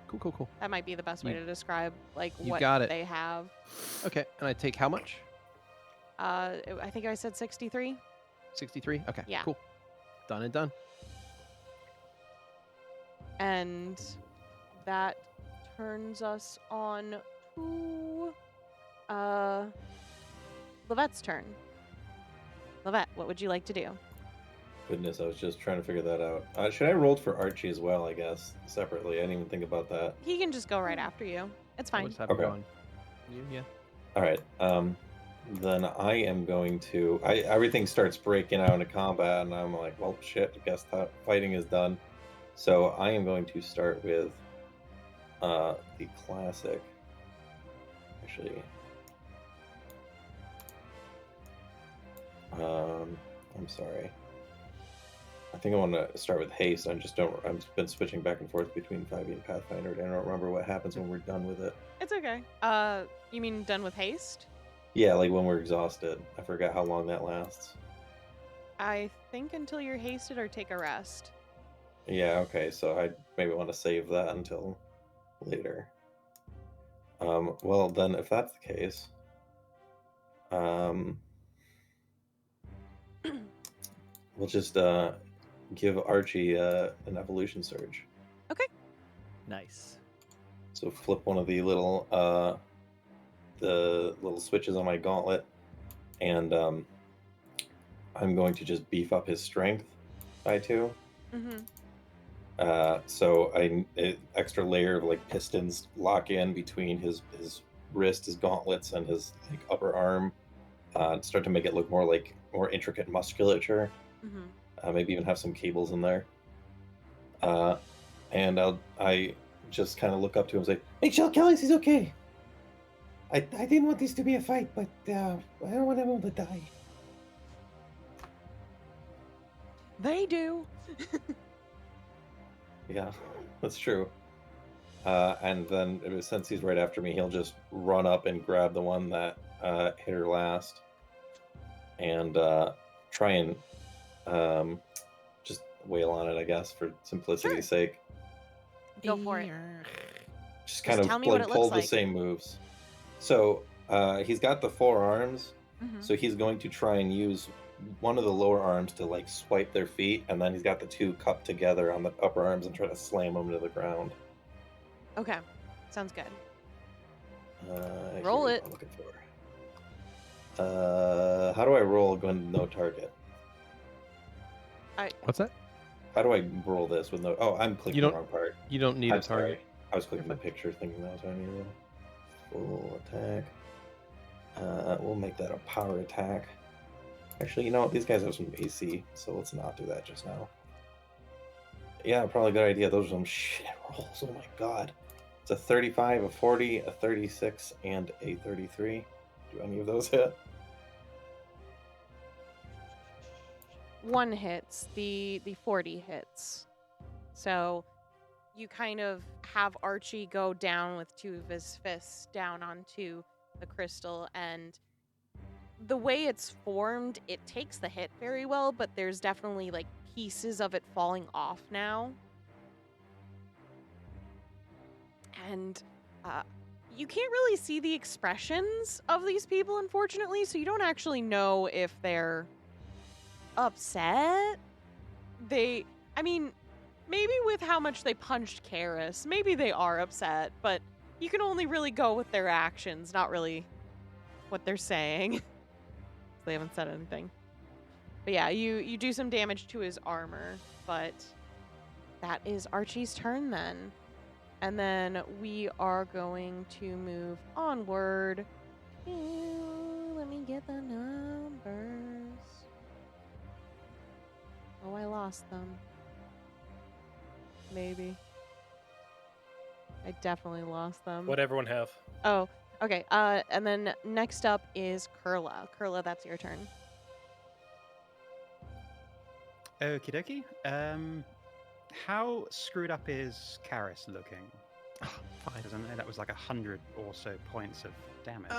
Cool. That might be the best way You- to describe like you what got it. they have. Okay. And I take how much? I think I said 63. 63? Okay. Yeah. Cool. Done and done. And that turns us on to Lovette's turn. Lovette, what would you like to do? Goodness, I was just trying to figure that out. Should I roll for Archie as well, I guess, separately? I didn't even think about that. He can just go right after you. It's fine. Let's have it Okay. going. Yeah. All right. Then I am going to. Everything starts breaking out into combat, and I'm like, well, shit. I guess that fighting is done. So I am going to start with the classic. Actually, I'm sorry. I think I want to start with haste. I've been switching back and forth between 5e and Pathfinder, and I don't remember what happens when we're done with it. It's okay. You mean done with haste? Yeah, like when we're exhausted. I forgot how long that lasts. I think until you're hasted or take a rest. Yeah, okay, so I maybe want to save that until later. Well, then, if that's the case, we'll just give Archie an evolution surge. Nice. So flip one of the little switches on my gauntlet, and I'm going to just beef up his strength by 2. Mm-hmm. So an extra layer of like pistons lock in between his wrist, his gauntlets, and his like upper arm, start to make it look more intricate musculature. Mm-hmm. Maybe even have some cables in there. And I just kind of look up to him and say, Make sure Karis is okay. I didn't want this to be a fight, but I don't want everyone to die. They do. yeah, that's true. And then since he's right after me, he'll just run up and grab the one that hit her last, and try and just wail on it, I guess, for simplicity's sake. Go for it. Just kind of tell me what like it pull looks the like. same moves. So he's got the 4 arms, Mhm. so he's going to try and use one of the lower arms to like swipe their feet, and then he's got the 2 cupped together on the upper arms and try to slam them to the ground. Okay. Sounds good. Here's Roll what it. I'm looking for. How do I roll when no target? What's that? How do I roll this with no? Oh, I'm clicking You the don't- wrong part. You don't need I'm a target. sorry. I was clicking the picture, thinking that was what I needed. Full attack. We'll make that a power attack. Actually, you know what? These guys have some AC, so let's not do that just now. Yeah, probably a good idea. Those are some shit rolls. Oh my god. It's a 35, a 40, a 36, and a 33. Do any of those hit? 1 hits. The 40 hits. So you kind of have Archie go down with 2 of his fists down onto the crystal, and the way it's formed, it takes the hit very well, but there's definitely like pieces of it falling off now. And you can't really see the expressions of these people, unfortunately, so you don't actually know if they're upset. I mean, maybe with how much they punched Karis, maybe they are upset, but you can only really go with their actions, not really what they're saying. They haven't said anything. But yeah, you do some damage to his armor, but that is Archie's turn then. And then we are going to move onward. Let me get the numbers. Oh, I lost them. Maybe. I definitely lost them. What'd everyone have? Oh, okay. And then next up is Kurla. Kurla, that's your turn. Okie dokie. How screwed up is Karis looking? Fine. Because I know that was like 100 or so points of damage.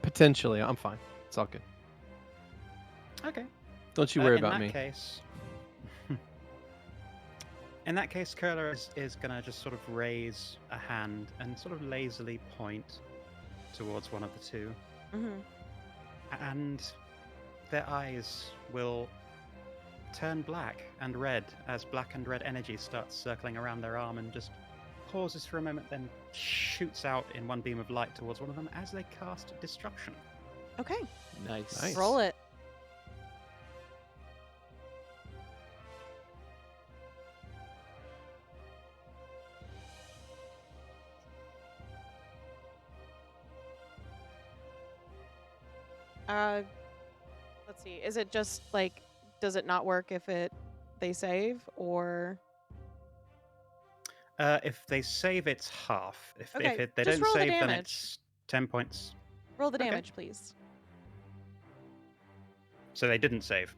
Potentially, I'm fine. It's all good. Okay. Don't you worry in about that me. Case, in that case, Kurla is going to just sort of raise a hand and sort of lazily point towards one of the two. Mm-hmm. And their eyes will turn black and red as black and red energy starts circling around their arm and just pauses for a moment, then shoots out in one beam of light towards one of them as they cast Destruction. Okay. Nice. Roll it. Let's see. Is it just like, does it not work if they save, or? If they save, it's half. If Okay, they just don't roll the save, then damage. it's 10 points. Roll the Okay. damage, please. So they didn't save.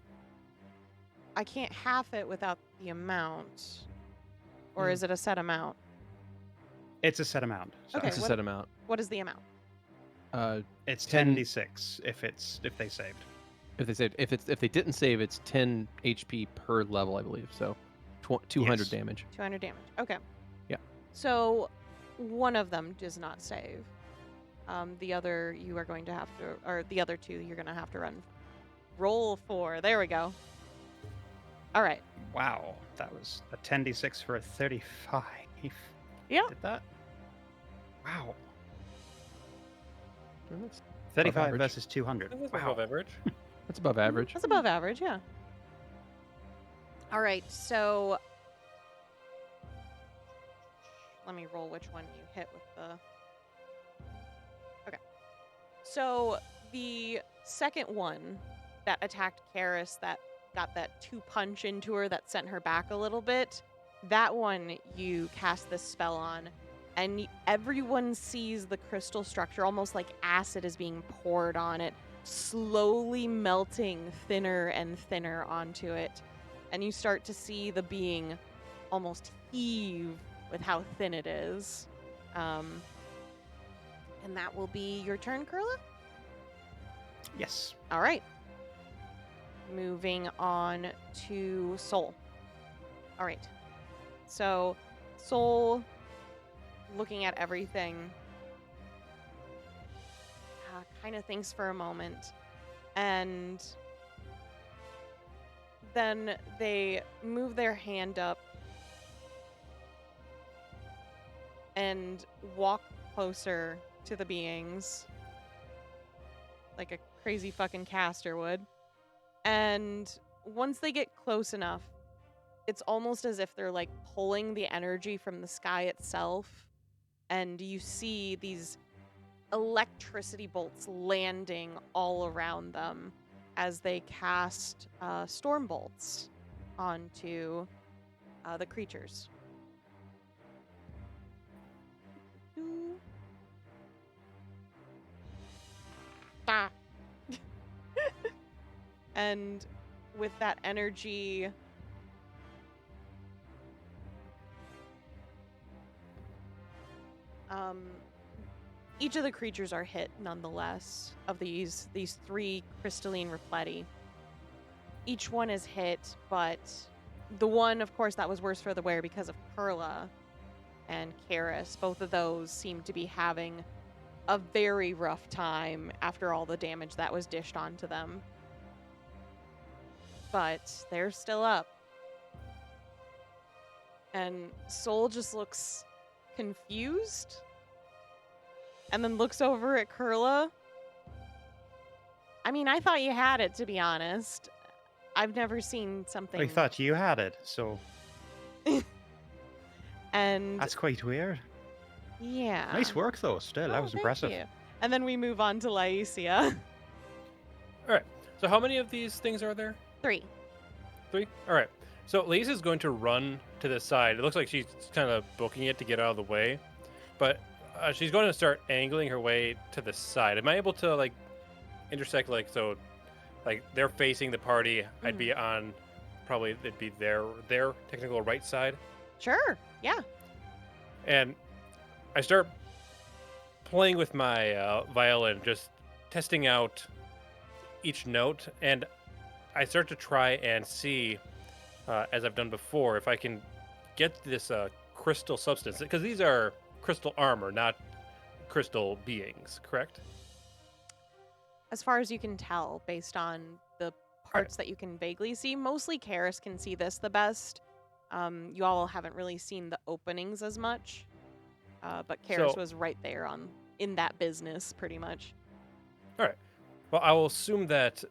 I can't half it without the amount. Or is it a set amount? It's a set amount. So Okay, It's a what- set amount. What is the amount? it's 10 10d6 if they saved. If they didn't save, it's 10 HP per level, I believe. So 200 Yes. damage. 200 damage. Okay. Yeah. So one of them does not save. The other you are going to have to, or the other two you're going to have to run. Roll for. There we go. All right. Wow, that was a 10d6 for a 35. Yeah. Did that? Wow. That's 35 average. versus 200. That's Wow. above average. That's above average. That's above average, yeah. All right, so let me roll which one you hit with the. Okay. So the second one that attacked Karis, that got that 2 punch into her that sent her back a little bit, that one you cast this spell on, and everyone sees the crystal structure almost like acid is being poured on it, slowly melting thinner and thinner onto it. And you start to see the being almost heave with how thin it is. And that will be your turn, Kurla? Yes. All right. Moving on to Soul. All right. So, Soul, looking at everything, kind of thinks for a moment, and then they move their hand up and walk closer to the beings like a crazy fucking caster would. And once they get close enough, it's almost as if they're like pulling the energy from the sky itself, and you see these electricity bolts landing all around them as they cast storm bolts onto the creatures. Ah. And with that energy, each of the creatures are hit nonetheless of these 3 crystalline repleti. Each one is hit, but the one, of course, that was worse for the wear because of Kurla and Karis. Both of those seem to be having a very rough time after all the damage that was dished onto them. But they're still up. And Soul just looks confused and then looks over at Kurla. I mean, I thought you had it, to be honest. I've never seen something. I thought you had it, so And that's quite weird. yeah. Nice work, though. Still, that Oh, was thank impressive. you. And then we move on to Lyeecia. All right. So how many of these things are there? 3. 3? All right. So Lyeecia is going to run to the side. It looks like she's kind of booking it to get out of the way. But she's going to start angling her way to the side. Am I able to, like, intersect, like, so, like, they're facing the party. I'd be on, probably, it'd be their technical right side. Sure. Yeah. And I start playing with my violin, just testing out each note, and I start to try and see, as I've done before, if I can get this crystal substance, because these are crystal armor, not crystal beings, correct? As far as you can tell, based on the parts that you can vaguely see, mostly Karis can see this the best. You all haven't really seen the openings as much, but Karis was right there in that business, pretty much. All right. Well, I will assume that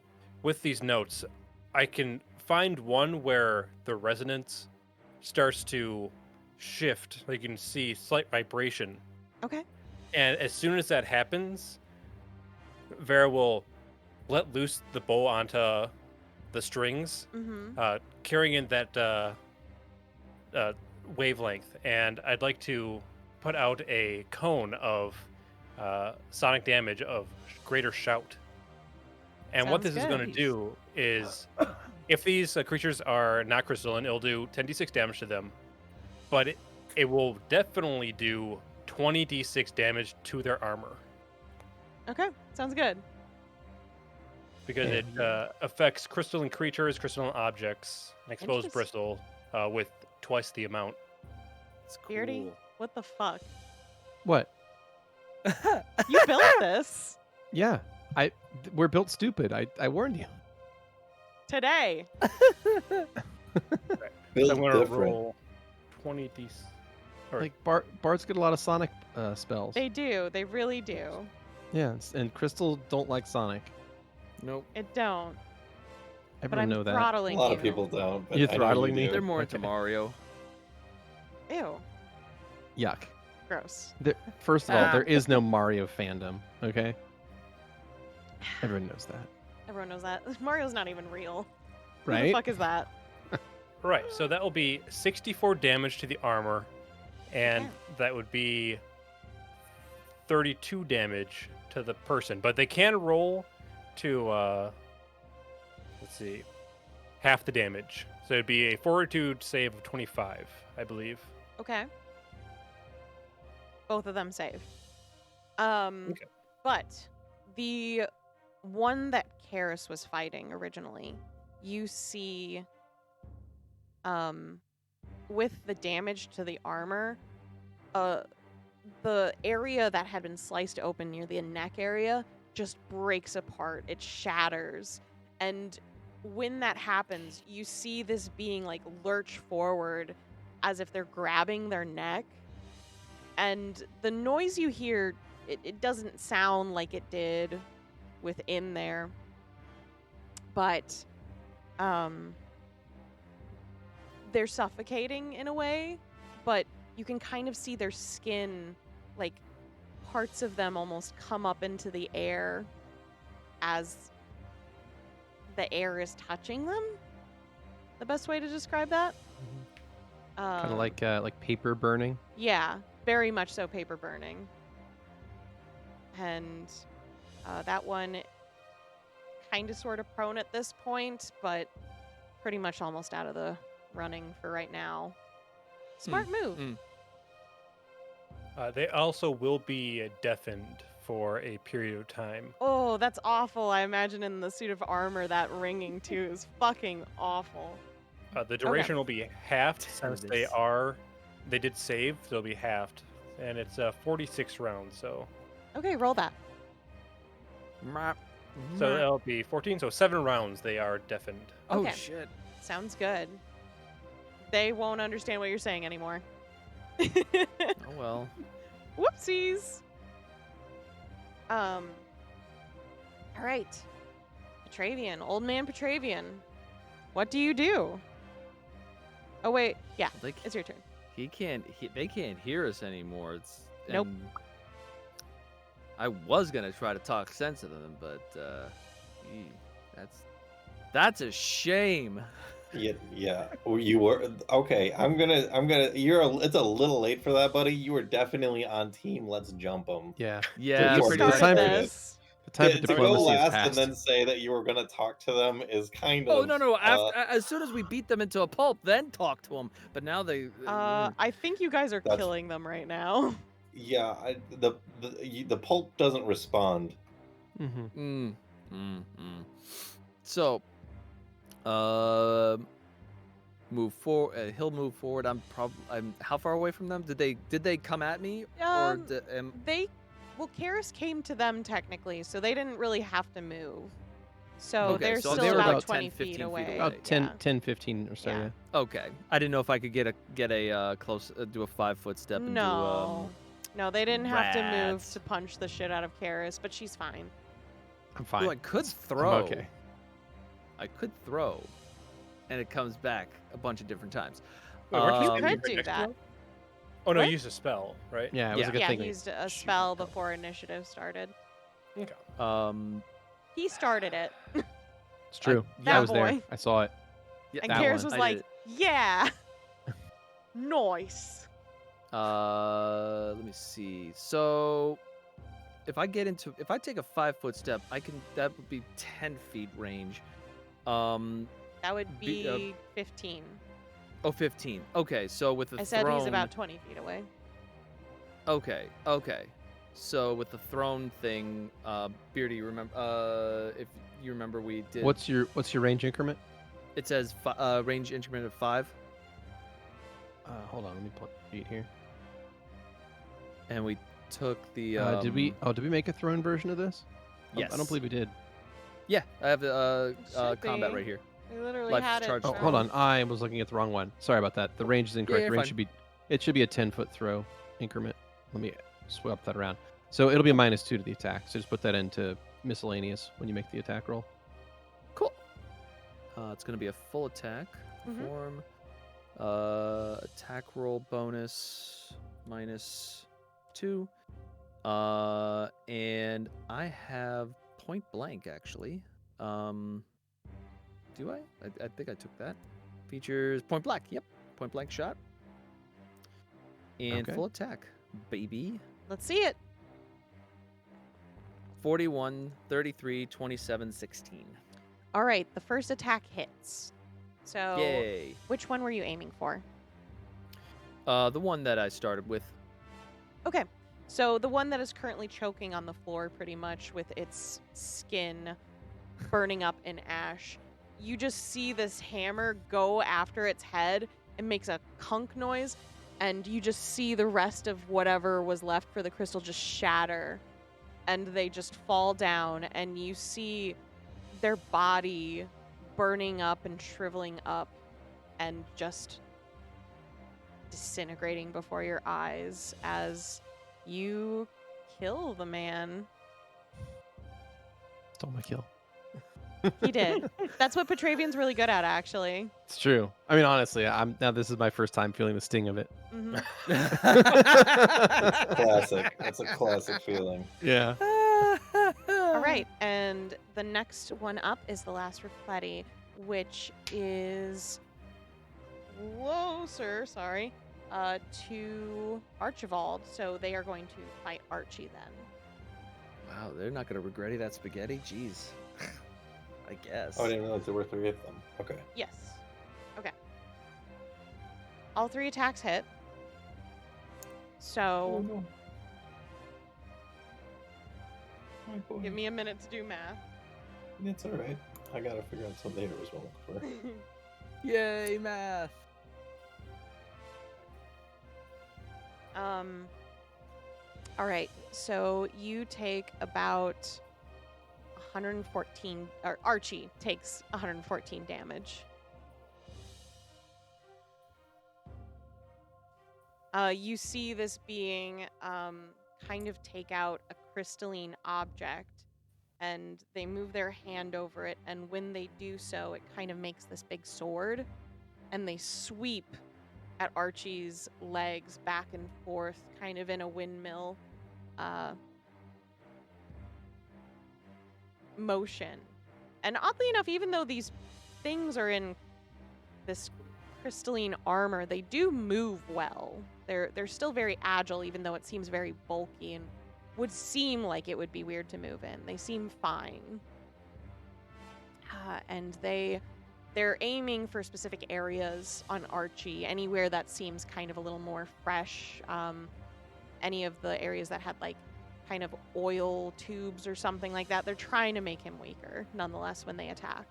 with these notes, I can find one where the resonance starts to shift. Like you can see slight vibration. Okay. And as soon as that happens, Vera will let loose the bow onto the strings, carrying in that wavelength. And I'd like to put out a cone of sonic damage of greater shout. And what Sounds this is going to good. do is, if these creatures are not crystalline, it'll do 10d6 damage to them. But it will definitely do 20d6 damage to their armor. Okay. Sounds good. Because it affects crystalline creatures, crystalline objects, and exposed Interesting. bristle with twice the amount. It's cool. Beardy, what the fuck? What? You built this Yeah, we're built stupid. I warned you. today. So Build I'm going to different. roll 20d. Or, Like bards get a lot of sonic spells. They do. They really do. Yeah, and crystal don't like sonic. Nope. It don't. But Everyone I'm know that. A throttling lot you. of people don't. But You're I know throttling you me? do. They're more into Okay. Mario. Ew. Yuck. Gross. First of all, there is no Mario fandom. Okay. Everyone knows that, Everyone knows that. Mario's not even real. Who the right? fuck is that? right, so that will be 64 damage to the armor, and Okay. that would be 32 damage to the person. But they can roll to, let's see, half the damage. So it'd be a fortitude save of 25, I believe. Okay. Both of them save. Okay. But the one that Karis was fighting originally, you see, with the damage to the armor, the area that had been sliced open near the neck area just breaks apart. It shatters. And when that happens, you see this being like lurch forward as if they're grabbing their neck. And the noise you hear, it doesn't sound like it did within there. But they're suffocating in a way, but you can kind of see their skin, like parts of them almost come up into the air as the air is touching them. The best way to describe that? Kind of like paper burning. Yeah, very much so paper burning. And that one kind of sort of prone at this point, but pretty much almost out of the running for right now. Smart move. They also will be deafened for a period of time. Oh, that's awful. I imagine in the suit of armor that ringing too is fucking awful. The duration will be halved since they this. are they did save, so it'll be halved, and it's 46 rounds. So Okay, roll that. that'll be 14. So 7 rounds they are deafened. Oh Okay. shit. Sounds good. They won't understand what you're saying anymore. Oh well. Whoopsies. All right. Petravian, old man Petravian. What do you do? Oh wait, yeah, Like it's your turn. they can't hear us anymore. It's Nope. and I was gonna try to talk sense into them, but that's a shame. Yeah. You were okay. I'm gonna. It's a little late for that, buddy. You were definitely on team. Let's jump them. Yeah. Yeah, you pretty started much. time for this. The time To for go diplomacy is last past. and then say that you were gonna talk to them is kind Oh of. no! After as soon as we beat them into a pulp, then talk to them. But now they. I think you guys are That's- killing them right now. Yeah. The pulp doesn't respond. Mm-hmm. So, move forward. He'll move forward. I'm how far away from them? Did they come at me or Karis came to them technically, so they didn't really have to move. So Okay, they're so still they were about about 20 10, 15 feet feet away. away. About 10, Yeah. 10, 15 or so. Yeah. Yeah. Okay, I didn't know if I could get a close do a 5-foot step and No. No, they didn't have to move rats. to punch the shit out of Karis, but she's fine. I'm do. fine. I could I'm throw. okay. I could throw, and it comes back a bunch of different times. Wait, weren't you You standing could right do next to that. him? Oh no, What? you used a spell, right? Yeah, it was Yeah. a good Yeah, thing. he used a Shoot. spell before initiative started. Okay. He started it. It's true. that I was there. boy. I saw it. Yeah, And That Karis one. was I like, did yeah. Nice. Let me see. So, if I take a 5-foot step, that would be 10 feet range. That would Be- be 15. 15. Okay, so with the I said throne, he's about 20 feet away. Okay. So with the throne thing, Beardy, remember? If you remember, we did. What's your range increment? It says range increment of 5, Hold on, let me pull up the sheet here. and we took the. Did we make a throne version of this? Yes. I don't believe we did. Yeah, I have the Should combat be. right here. We literally Life had it. charge Oh, Sorry. hold on. I was looking at the wrong one. Sorry about that. The range is incorrect. you're The range fine. should be a 10-foot throw increment. Let me swap that around. So it'll be a -2 to the attack. So just put that into miscellaneous when you make the attack roll. Cool. It's going to be a full attack. Mhm. Perform. Attack roll bonus -2. And I have point blank actually. Do I? I think I took that. Features point blank. Yep. Point blank shot. And Okay. full attack, baby. Let's see it. 41, 33, 27, 16. All right, the first attack hits. So, Yay. which one were you aiming for? The one that I started with. Okay, so the one that is currently choking on the floor pretty much with its skin burning up in ash. You just see this hammer go after its head and makes a kunk noise, and you just see the rest of whatever was left for the crystal just shatter, and they just fall down, and you see their body burning up and shriveling up and just disintegrating before your eyes as you kill the man. Stole my kill. He did. That's what Petravian's really good at, actually. It's true. I mean, honestly, this is my first time feeling the sting of it. Mhm. Classic. That's a classic feeling. Yeah. All right, and the next one up is the last Refletti, which is closer, to Archibald. So they are going to fight Archie then. Wow, they're not gonna regret that spaghetti. Jeez. I guess. Oh, I didn't realize there were 3 of them. Okay. Yes. Okay. All 3 attacks hit. So no. My boy. give me a minute to do math. It's all right. I gotta figure out something here as well. For. Yay, math. All right, so you take about 114, or Archie takes 114 damage. You see this being kind of take out a crystalline object, and they move their hand over it, and when they do so, it kind of makes this big sword, and they sweep at Archie's legs back and forth, kind of in a windmill motion. And oddly enough, even though these things are in this crystalline armor, they do move well. They're still very agile, even though it seems very bulky and would seem like it would be weird to move in. They seem fine. And they're aiming for specific areas on Archie, anywhere that seems kind of a little more fresh. Any of the areas that had like kind of oil tubes or something like that, they're trying to make him weaker, nonetheless, when they attack.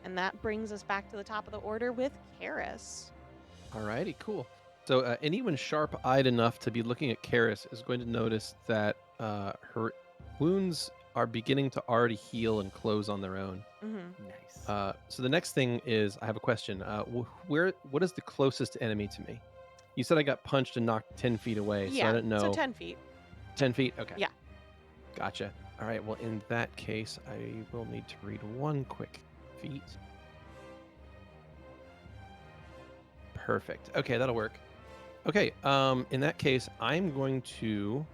And that brings us back to the top of the order with Karis. Alrighty, cool. So anyone sharp-eyed enough to be looking at Karis is going to notice that her wounds are beginning to already heal and close on their own. Nice. So the next thing is, I have a question. What is the closest enemy to me? You said I got punched and knocked 10 feet away, so I don't know. So 10 feet. 10 feet? Okay. Yeah. Gotcha. All right, well, in that case, I will need to read one quick feat. Perfect. Okay, that'll work. Okay, in that case, I'm going to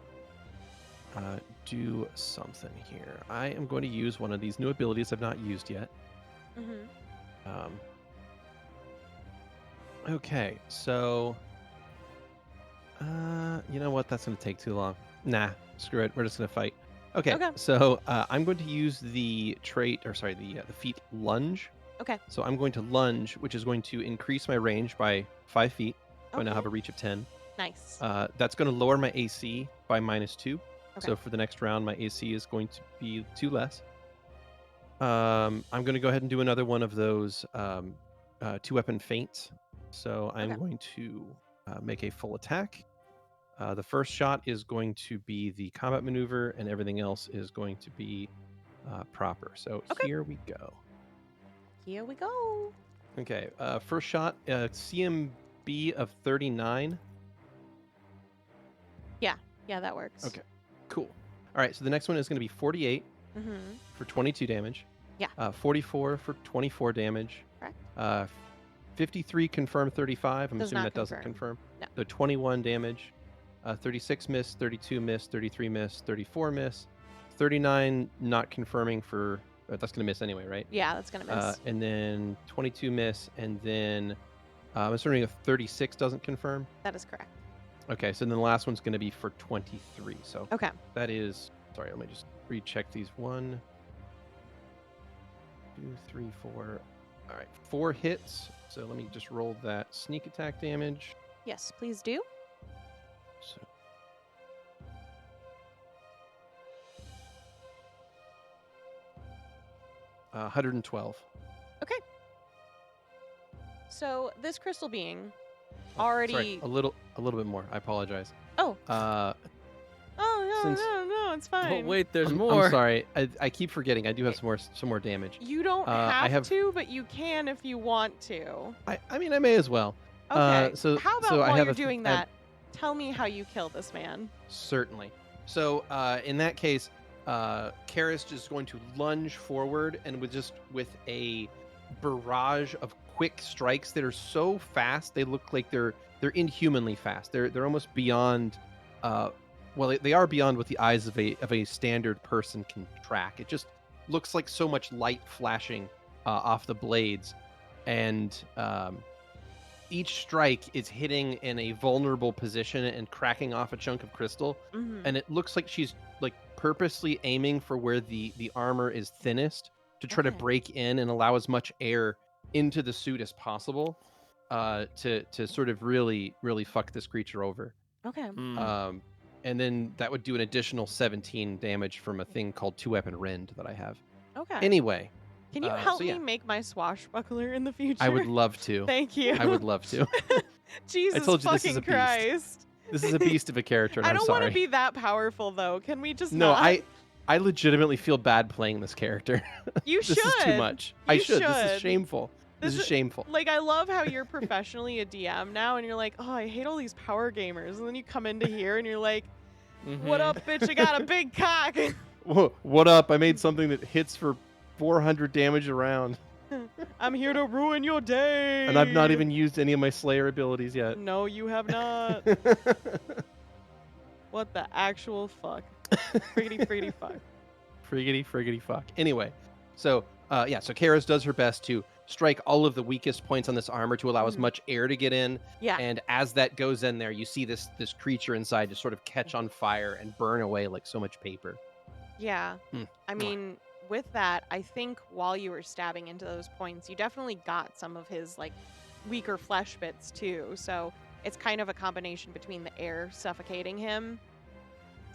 do something here. I am going to use one of these new abilities I've not used yet. Okay, so you know what? That's going to take too long. Nah, screw it. We're just going to fight. Okay, so I'm going to use the trait, or sorry, the feat lunge. Okay. So I'm going to lunge, which is going to increase my range by 5 feet. So I now have a reach of 10. Nice. That's going to lower my AC by -2. So for the next round, my AC is going to be 2 less. I'm going to go ahead and do another one of those 2-weapon feints. So I'm going to make a full attack. The first shot is going to be the combat maneuver, and everything else is going to be proper. So here we go. Here we go. Okay, first shot, CMB of 39. Yeah, that works. Okay, cool. All right, so the next one is going to be 48 for 22 damage. Yeah. 44 for 24 damage. Correct. 53 confirm 35. I'm Does assuming not that doesn't confirm. No. So 21 damage. 36 miss, 32 miss, 33 miss, 34 miss. 39 not confirming for... that's going to miss anyway, right? Yeah, that's going to miss. And then 22 miss, and then I'm assuming if 36 doesn't confirm. That is correct. Okay, so then the last one's going to be for 23. So Okay. that is... Sorry, let me just recheck these. 1, 2, 3, 4. All right, 4 hits. So let me just roll that sneak attack damage. Yes, please do. So... 112. Okay. So this crystal being already... Sorry, a little bit more. I apologize. Oh. Oh, Since- no, it's fine. Oh wait, there's I'm more. sorry. I keep forgetting. I do have some more damage. You don't I have to, but you can if you want to. I mean, I may as well. Okay. So how about so I while have you're a th- doing I- that, tell me how you kill this man. Certainly. So in that case, Karis is going to lunge forward, and with a barrage of quick strikes that are so fast they look like they're inhumanly fast. They're almost beyond. Well, they are beyond what the eyes of a standard person can track. It just looks like so much light flashing off the blades, and each strike is hitting in a vulnerable position and cracking off a chunk of crystal. And it looks like she's like purposely aiming for where the armor is thinnest to try to break in and allow as much air into the suit as possible to sort of really fuck this creature over. Okay. And then that would do an additional 17 damage from a thing called 2-weapon rend that I have. Okay. Anyway. Can you help me make my swashbuckler in the future? I would love to. Thank you. I would love to. Jesus told you this is fucking a beast. Christ. This is a beast of a character, and I I'm don't want sorry. to be that powerful though. Can we just No, not? I legitimately feel bad playing this character. You This is too much. I You should. This is should. shameful. This is shameful. Like, I love how you're professionally a DM now, and you're like, oh, I hate all these power gamers. And then you come into here, and you're like, what up, bitch? I got a big cock. What up? I made something that hits for 400 damage a round. I'm here to ruin your day. And I've not even used any of my Slayer abilities yet. No, you have not. What the actual fuck? Friggity fuck. Friggity fuck. Anyway, so so Karis does her best to strike all of the weakest points on this armor to allow as much air to get in. Yeah. And as that goes in there, you see this creature inside just sort of catch on fire and burn away like so much paper. Yeah. I mean, with that, I think while you were stabbing into those points, you definitely got some of his like weaker flesh bits too. So it's kind of a combination between the air suffocating him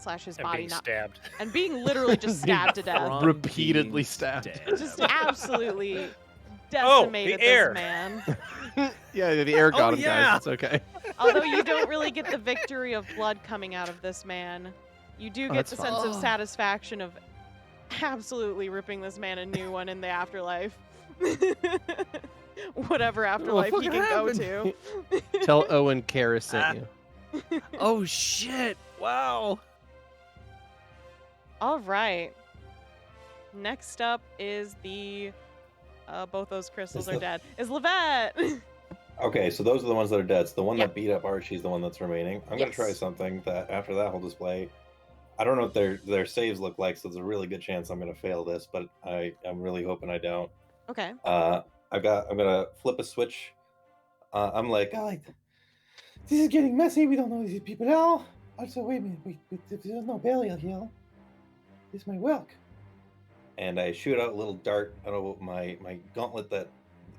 / his And body being not stabbed. and being literally just stabbed to death. From Repeatedly being stabbed. Just absolutely Oh, decimated the air. this man. Yeah, the air got him, yeah. guys. It's okay. Although you don't really get the victory of blood coming out of this man, you do get that's the fine. sense of satisfaction of absolutely ripping this man a new one in the afterlife. Whatever afterlife he fucking can happened? go to. Tell Owen Karis sent you. Oh shit! Wow. All right. Next up is the both those crystals are dead. Is Lovette. Okay, so those are the ones that are dead. So the one Yeah. that beat up Archie's the one that's remaining. I'm gonna try Yes. something that after that whole display. I don't know what their saves look like, so there's a really good chance I'm gonna fail this, but I'm really hoping I don't. Okay. I'm gonna flip a switch. I'm like, This is getting messy. We don't know who these people are. Also, wait a minute. If there's no burial here, this might work. and I shoot out a little dart out of my gauntlet that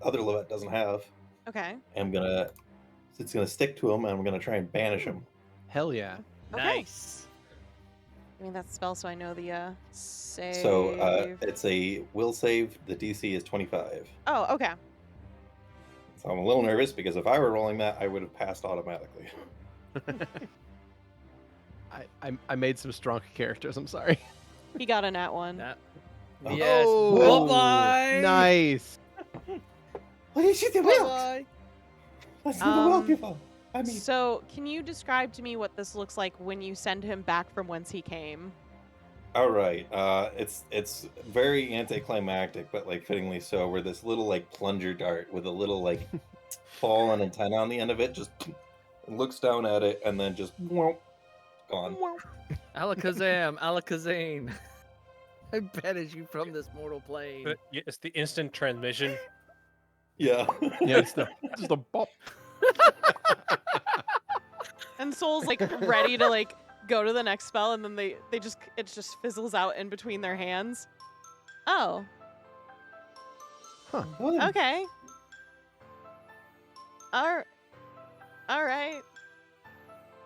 other Lovette doesn't have. Okay. It's gonna stick to him, and I'm gonna try and banish him. Hell yeah. Okay. Nice. I mean that spell, so I know the save. So it's a will save. The DC is 25. Oh, okay. So I'm a little nervous because if I were rolling that, I would have passed automatically. I made some strong characters. I'm sorry. He got a nat one. Oh. Yes. Oh, Bye-bye. Nice. Holy shit, it worked! Bye-bye. That's never worked Um, before. I mean, So, can you describe to me what this looks like when you send him back from whence he came? All right. It's very anticlimactic, but like fittingly so. Where this little like plunger dart with a little like fall and antenna on the end of it just looks down at it and then just gone. Alakazam, Alakazam. I banish you from this mortal plane. But it's the instant transmission. Yeah. Yeah, it's just a bop. And Soul's like ready to like go to the next spell, and then it just fizzles out in between their hands. Oh, good. okay. All right.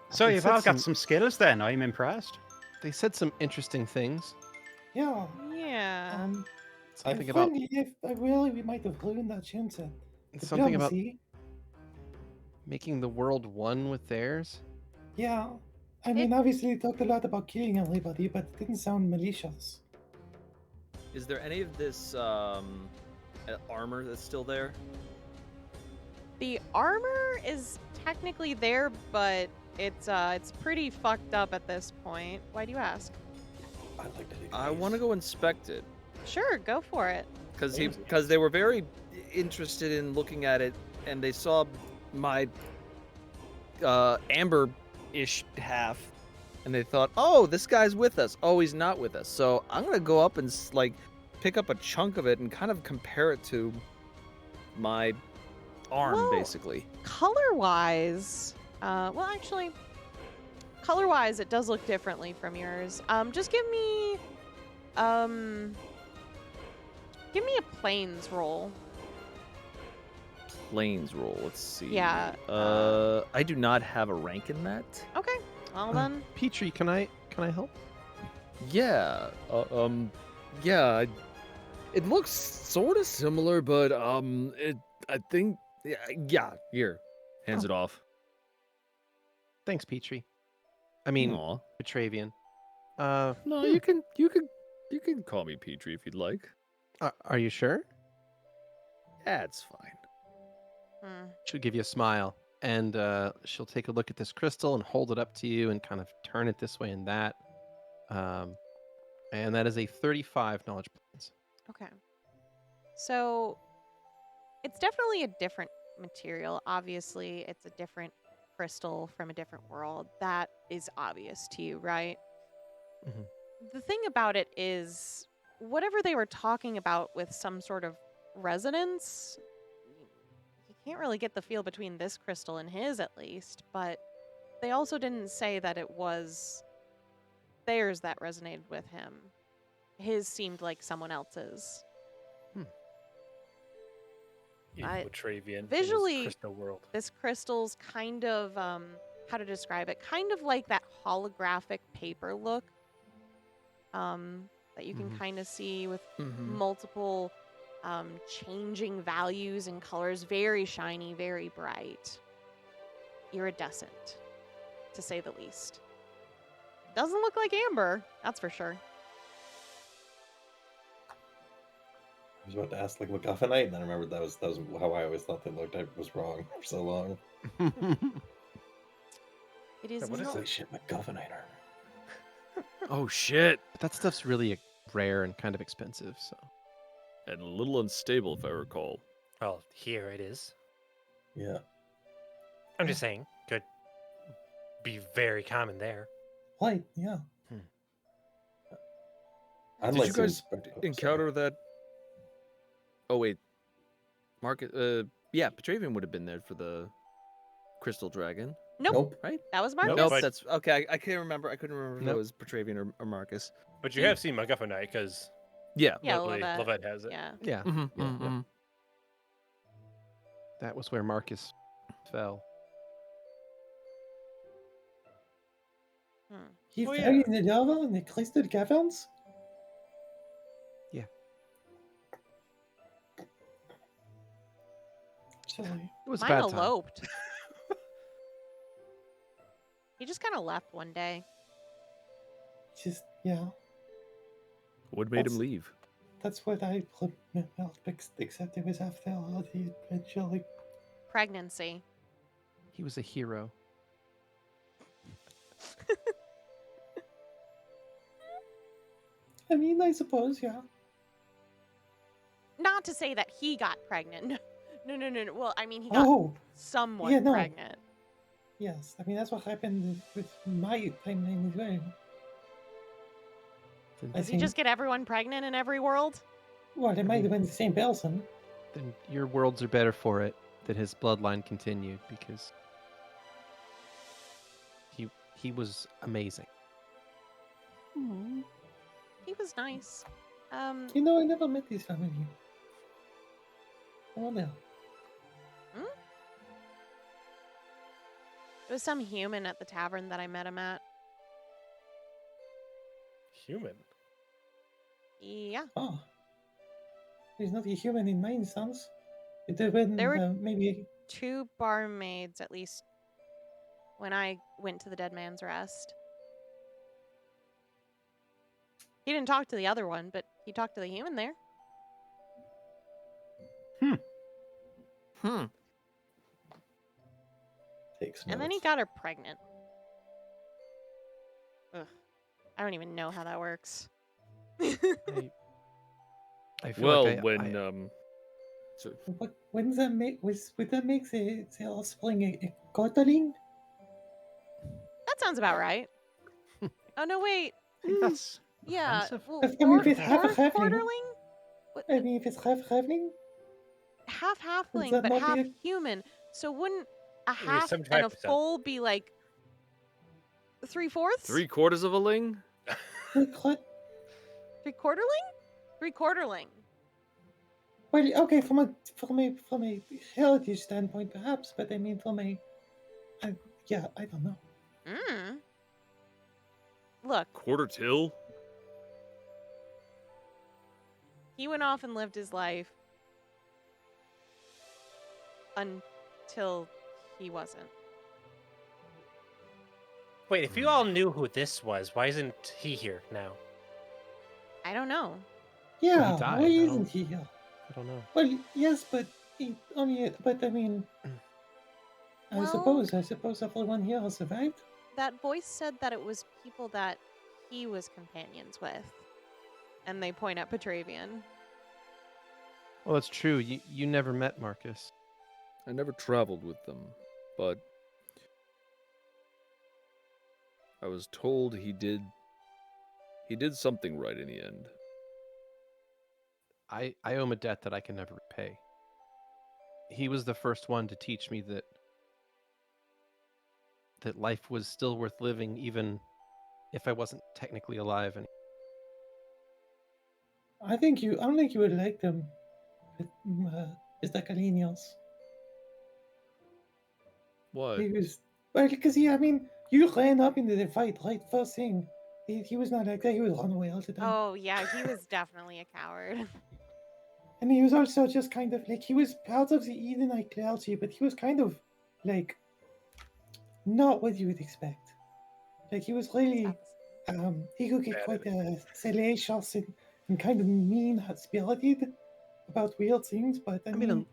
So They you've said all got some skills then. I'm impressed. They said some interesting things. Yeah. Yeah. Something about we might have ruined our chance at something about diplomacy. making the world one with theirs. Yeah. I mean, obviously, we talked a lot about killing everybody, but it didn't sound malicious. Is there any of this armor that's still there? The armor is technically there, but it's pretty fucked up at this point. Why do you ask? I'd like to take I these. want to go inspect it Sure, go for it. because they were very interested in looking at it, and they saw my amber-ish half, and they thought, "Oh, this guy's with us. Oh, he's not with us." So I'm gonna go up and like pick up a chunk of it and kind of compare it to my arm, Well, basically. Color-wise, actually, color-wise, it does look differently from yours. Just give me a planes roll. Planes roll. Let's see. Yeah, I do not have a rank in that. Okay. Well then, Petrie, can I help? Yeah. Yeah. It looks sort of similar, but I think yeah. Here. Hands it off. Thanks, Petrie. I mean, Aw. Petravian. No, you can call me Petrie if you'd like. Are you sure? That's fine. Hmm. She'll give you a smile, and she'll take a look at this crystal and hold it up to you and kind of turn it this way and that. And that is a 35 knowledge points. Okay. So it's definitely a different material. Obviously, it's a different crystal from a different world. That is obvious to you, right? Mhm. The thing about it is, whatever they were talking about with some sort of resonance, you can't really get the feel between this crystal and his, at least. But they also didn't say that it was theirs that resonated with him. His seemed like someone else's. Evil I- Petravian in his visually, crystal world. This crystal's kind of, how to describe it? Kind of like that holographic paper look that you can Mhm. kind of see with Mm-hmm. multiple changing values and colors. Very shiny, very bright. Iridescent, to say the least. Doesn't look like amber, that's for sure. I was about to ask like MacGuffinite, and then I remembered that was how I always thought they looked. I was wrong for so long. It is what is not. Holy shit, MacGuffinite armor. Oh shit! But that stuff's really rare and kind of expensive, so. And a little unstable, if I recall. Well, here it is. Yeah. I'm just saying, could be very common there. Right, yeah. I'd Did like you to guys inspect- oh, encounter that? Oh wait, Marcus. Yeah, Petravian would have been there for the Crystal Dragon. Nope, Nope. Right? that was Marcus. Nope. Nope, But- that's okay. I can't remember. I couldn't remember if Nope. it was Petravian or Marcus. But you have seen MacGuffinite because Yeah. Yeah, Lovette. Lovette. has it. Yeah. Yeah, Mm-hmm, yeah. That was where Marcus fell. Hmm. He Oh, fell yeah. in the lava in the crystal caverns? Yeah. Sorry. It was a Mine bad time. eloped. He just kind of left one day. Just, yeah. What made him That's- leave? That's what I remember, except it was after all the adventure. Pregnancy. He was a hero. I mean, I suppose, yeah. Not to say that he got pregnant. No. Well, I mean, he got Oh, someone yeah, no. pregnant. yes. I mean, that's what happened with my timeline as well. I Does he just get everyone pregnant in every world? Well, it might have been the same person. Then your worlds are better for it that his bloodline continued because he was amazing. He was nice. You know, I never met his family. Oh, no. It was some human at the tavern that I met him at. Human. Yeah. Oh. He's not a human in my instance. It would have been There were- maybe. 2 barmaids, at least, when I went to the Dead Man's Rest. He didn't talk to the other one, but he talked to the human there. Hmm. Takes And then he notes. got her pregnant. Ugh. I don't even know how that works. I feel Well, like when so What? When that would that make the offspring a quarterling? That sounds about right. Oh, no, wait. I think that's Yeah. offensive. Well, I mean, if it's half a half halfling. quarterling? I mean, if it's half halfling, Half halfling, that but not half be a- human. So wouldn't a Yeah, half and a 75%. full be like 3/4? 3/4 of a ling. Three-quarterling? Three-quarterling. well, okay, from a heritage standpoint, perhaps, but I mean, yeah, I don't know. Mm. Look, Quarter till. he went off and lived his life until he wasn't. Wait, if you all knew who this was, why isn't he here now? I don't know. Yeah, died, why I don't- isn't he here? I don't know. Well, yes, but he only. But I mean, I Well- suppose everyone here has survived. That voice said that it was people that he was companions with. And they point at Petravian. Well, that's true. You never met Marcus. I never traveled with them, but I was told he did something right in the end. I owe him a debt that I can never repay. He was the first one to teach me that life was still worth living, even if I wasn't technically alive. And I don't think you would like them, Mr. Calenius. What? He was well, because I mean, you ran up into the fight right first thing. He was not like that. He would run away all the time. Oh, yeah, he was definitely a coward. And he was also just kind of like, he was part of the Edenite clergy, but he was kind of like not what you would expect. Like, he was really he could get quite salacious and kind of mean-spirited about weird things, but I mean,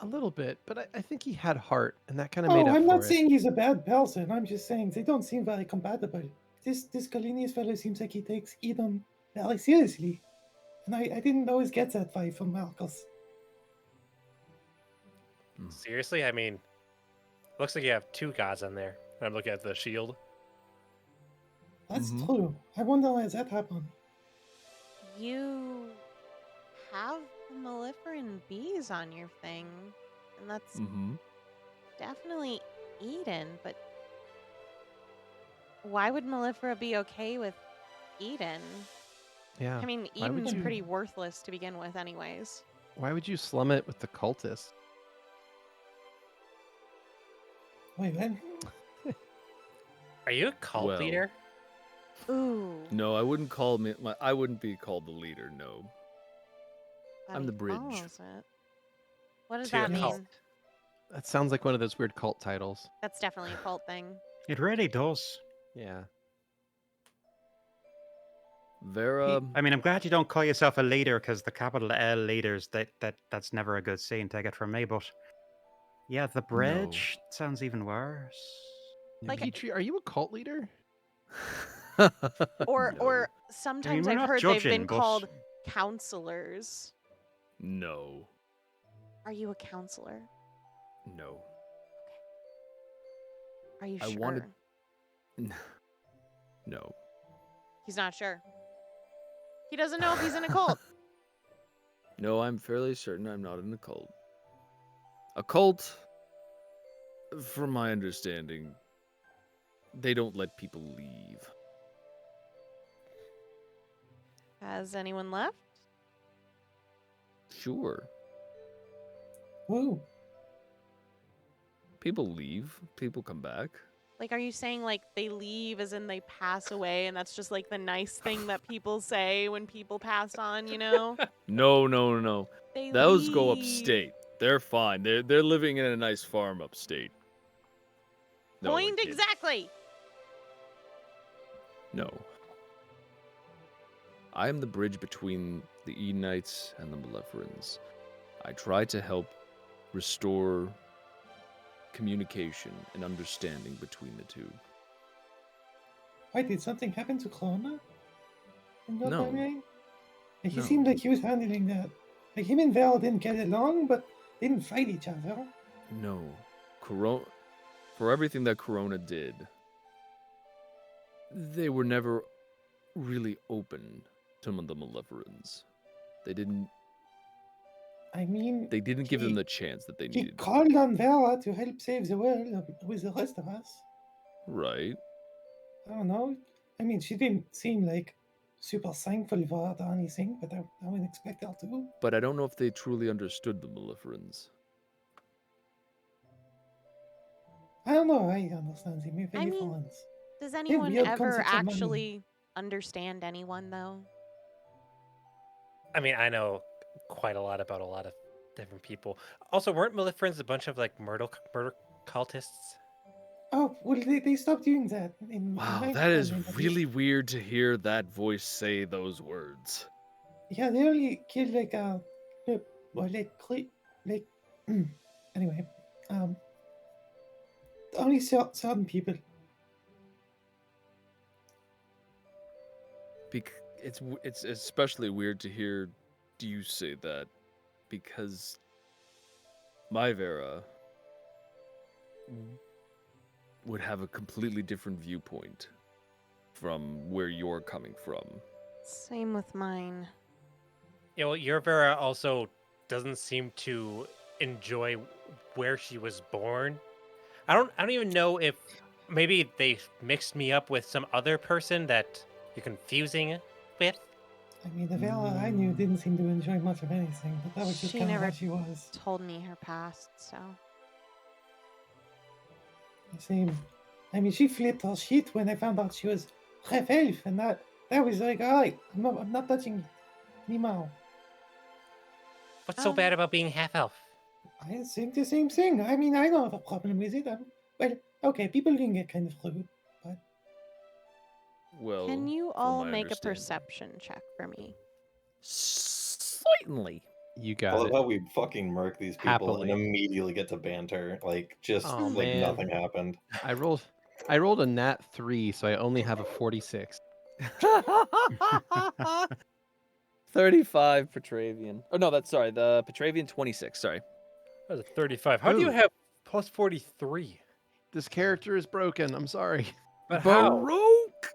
a little bit, but I think he had heart, and that kind of made oh, up I'm for not it. saying he's a bad person. I'm just saying they don't seem very compatible. This Calenius fellow seems like he takes Eden very seriously, and I didn't always get that vibe from Marcus. Seriously? I mean, looks like you have two gods on there. I'm looking at the shield. That's true. I wonder why that happened. You have the Maleferan bees on your thing, and that's definitely Eden, but why would Malefera be okay with Eden? Yeah. I mean, why would Eden's you- pretty worthless to begin with anyways. Why would you slum it with the cultists? Wait, when? Are you a cult Well, leader? Ooh. No, I wouldn't call me. I wouldn't be called the leader. No. but I'm he the bridge. follows it. What does To your that mean? cult. That sounds like one of those weird cult titles. That's definitely a cult thing. It really does. Yeah. Vera. I mean, I'm glad you don't call yourself a leader, because the capital L leaders, that's never a good scene. Take it from me, but yeah, the bridge sounds even worse. Like- Petrie, are you a cult leader? Or No. or sometimes we're I've not heard they've judging, been but- called counselors. No. Are you a counselor? No. Are you I sure? wanted- No. He's not sure. He doesn't know if he's in a cult. No, I'm fairly certain I'm not in a cult. A cult, from my understanding, they don't let people leave. Has anyone left? Sure. Whoa. People leave. People come back. Like, are you saying like they leave as in they pass away and that's just like the nice thing that people say when people pass on, you know? No. They Those go leave. upstate. They're fine. They're living in a nice farm upstate. No, I Point kid. exactly. No. I am the bridge between the Edenites and the Maleferans. I try to help restore communication and understanding between the two. Why did something happen to Kurla? In your No. timeline? Like, he No. seemed like he was handling that. Like, him and Val didn't get along, but they didn't fight each other. No. For everything that Corona did, they were never really open to the Maleferans. They didn't I mean, give them the chance that they he needed. called on Vala to help save the world with the rest of us. Right. I don't know. I mean, she didn't seem like super thankful for it or anything, but I would expect her to. But I don't know if they truly understood the Maleferans. I don't know. I understand the maybe I mean, difference. Does have anyone weird ever concepts of money. actually understand anyone though? I mean, I know quite a lot about a lot of different people. Also, weren't Maleferans a bunch of like murder cultists? Oh, well, they stopped doing that. In Wow, my that is understanding, at really least. weird to hear that voice say those words. Yeah, they only killed like anyway, only certain people. It's especially weird to hear you say that because my Vera would have a completely different viewpoint from where you're coming from. Same with mine. Yeah, well, your Vera also doesn't seem to enjoy where she was born. I don't even know if maybe they mixed me up with some other person that you're confusing with. I mean, the Vela I knew didn't seem to enjoy much of anything, but that was just She kind of never how she was. told me her past, so. Same. I mean, she flipped her shit when I found out she was half elf, and that was like, all right, I'm not touching it anymore. What's so bad about being half elf? I think the same thing. I mean, I don't have a problem with it. Well, okay, people can get kind of rude, but Well, Can you from all my make a understanding. perception check for me? Certainly. You I got love it. how we fucking murk these people Happily. and immediately get to banter, like just Oh, like man. nothing happened. I rolled a nat 3, so I only have a 46. 35 Petravian. Oh no, that's sorry. The Petravian 26. Sorry. That was a 35. How do you Ooh. have plus 43? This character is broken. I'm sorry. But how? Baroque.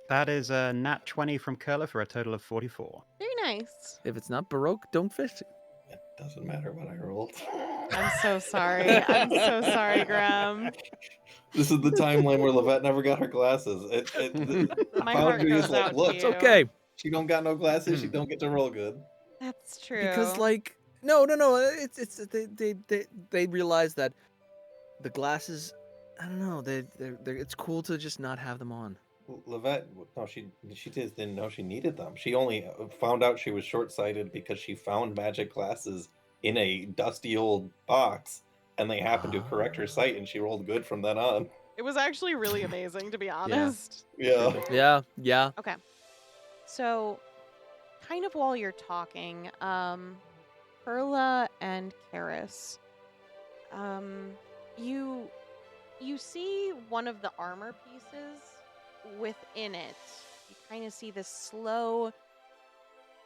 That is a nat 20 from Kurla for a total of 44. Very nice. If it's not Baroque, don't fish it. It doesn't matter what I rolled. I'm so sorry. I'm so sorry, Grem. This is the timeline where Lovette never got her glasses. My heart Foundry is goes like, out look, to It's you. okay. she don't got no glasses. She don't get to roll good. That's true. Because like no. It's they realize that the glasses. I don't know. They're it's cool to just not have them on. Lovette, no, she just didn't know she needed them. She only found out she was short-sighted because she found magic glasses in a dusty old box, and they happened to correct her sight, and she rolled good from then on. It was actually really amazing, to be honest. Yeah. Yeah. Okay. So, kind of while you're talking, Kurla and Karis, you see one of the armor pieces within it. You kind of see this slow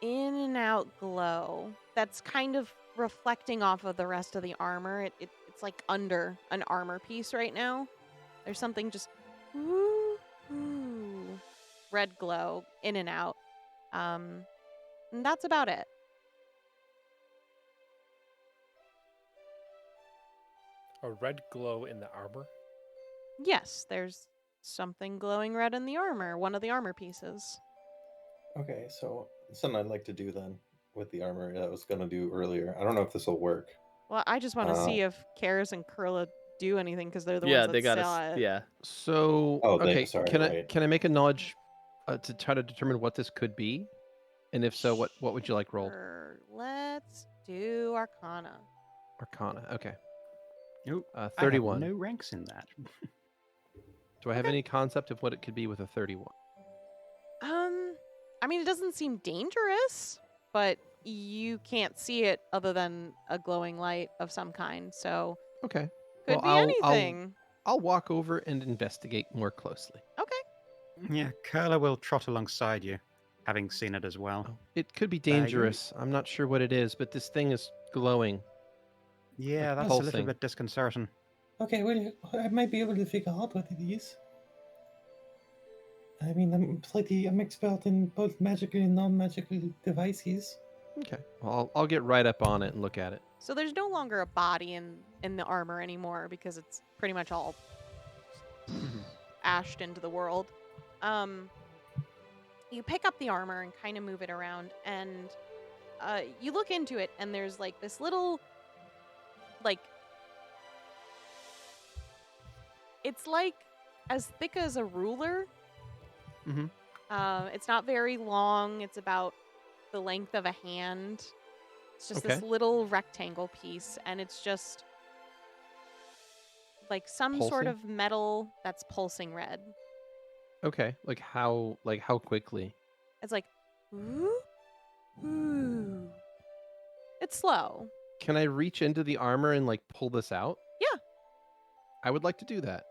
in and out glow that's kind of reflecting off of the rest of the armor. It's like under an armor piece right now. There's something just red glow in and out. And that's about it. A red glow in the armor? Yes, there's something glowing red in the armor, one of the armor pieces. Okay, so something I'd like to do then with the armor that I was going to do earlier. I don't know if this will work. Well, I just want to see if Karis and Kurla do anything because they're the ones that they got saw it. Yeah. So, Oh, okay, sorry, can right. I make a knowledge to try to determine what this could be? And if so, what would you like rolled? Sure, let's do Arcana. Arcana. Okay. Nope. 31. I have no ranks in that. Do I have any concept of what it could be with a 31? I mean, it doesn't seem dangerous, but you can't see it other than a glowing light of some kind. So Okay. could be anything. I'll walk over and investigate more closely. Okay. Yeah, Kurla will trot alongside you, having seen it as well. Oh, it could be dangerous. I'm not sure what it is, but this thing is glowing. Yeah, Like that's a pulsing. little bit disconcerting. okay, well, I might be able to figure out what it is. I mean, I'm expert in both magical and non-magical devices. Okay. Well, I'll get right up on it and look at it. So there's no longer a body in the armor anymore because it's pretty much all ashed into the world. You pick up the armor and kind of move it around, and you look into it, and there's like this little, like, it's like as thick as a ruler. Mhm. It's not very long. It's about the length of a hand. It's just this Okay. little rectangle piece, and it's just like some sort Pulsing? of metal that's pulsing red. Okay. Like how quickly? It's like, ooh, ooh. It's slow. Can I reach into the armor and like pull this out? Yeah. I would like to do that.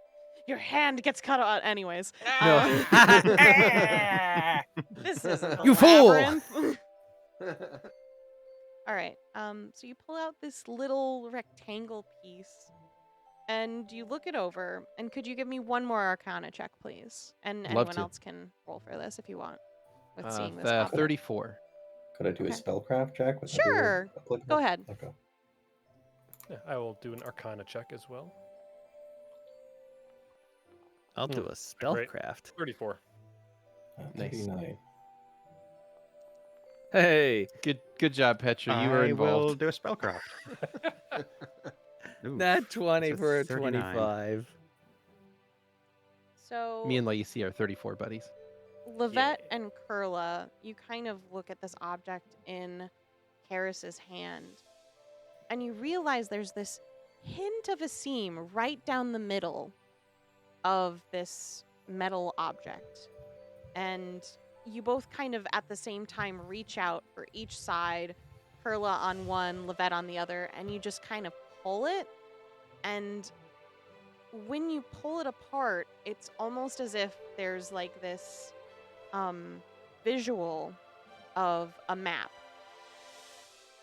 Your hand gets cut out anyways. No. This isn't the You fool! labyrinth. All right. So you pull out this little rectangle piece, and you look it over. And could you give me one more Arcana check, please? And Love anyone to. else can roll for this if you want. With seeing this object. 34. Could I do Okay. a spellcraft check? Would that be Sure. applicable? Go ahead. Okay. Yeah, I will do an Arcana check as well. I'll do a Great. spellcraft. 34. Nice. 39. Hey, Good job, Petra. You were I will involved. do a spellcraft. Ooh, nat 20 so for a 39. 25. So Me and Lyeecia are 34 buddies. Lovette and Kurla, you kind of look at this object in Karis's hand, and you realize there's this hint of a seam right down the middle of this metal object. And you both kind of at the same time reach out for each side, Kurla on one, Lovette on the other, and you just kind of pull it. And when you pull it apart, it's almost as if there's like this visual of a map.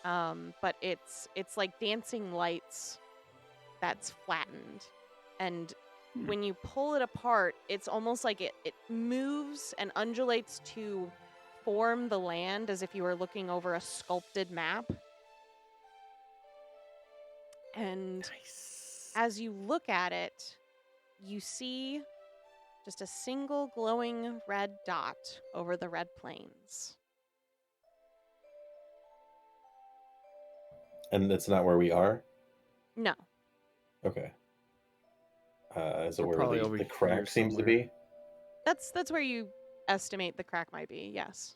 But it's like dancing lights that's flattened. And when you pull it apart, it's almost like it moves and undulates to form the land as if you were looking over a sculpted map. And as you look at it, you see just a single glowing red dot over the red plains. And it's not where we are? No. Okay. Is it We're where probably over the here crack seems to somewhere. be? That's where you estimate the crack might be, yes.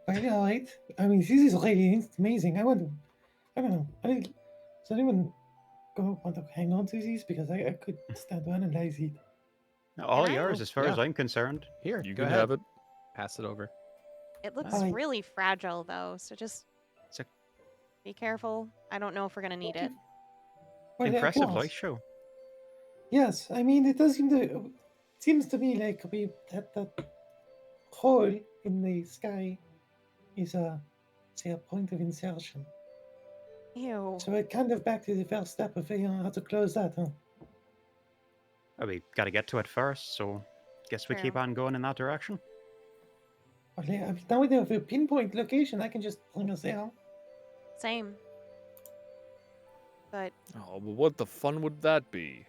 All right. I mean, this is really amazing. I don't know. Does anyone want to hang on to these? Because I could stand to analyze it. All Can I? yours, as far as Yeah. I'm concerned. Here, You go can ahead. have it. Pass it over. It looks Alright. really fragile, though, so just It's be careful. I don't know if we're going to need it. Well, of impressive course. light show. Yes, I mean, it does seems to me like that hole in the sky is a point of insertion. Ew. So it kind of back to the first step of figuring out how to close that, huh? Oh, we got to get to it first, so guess we keep True. on going in that direction. Well, yeah, I mean, now we have a pinpoint location. I can just bring us there. Same. But Oh, but what the fun would that be?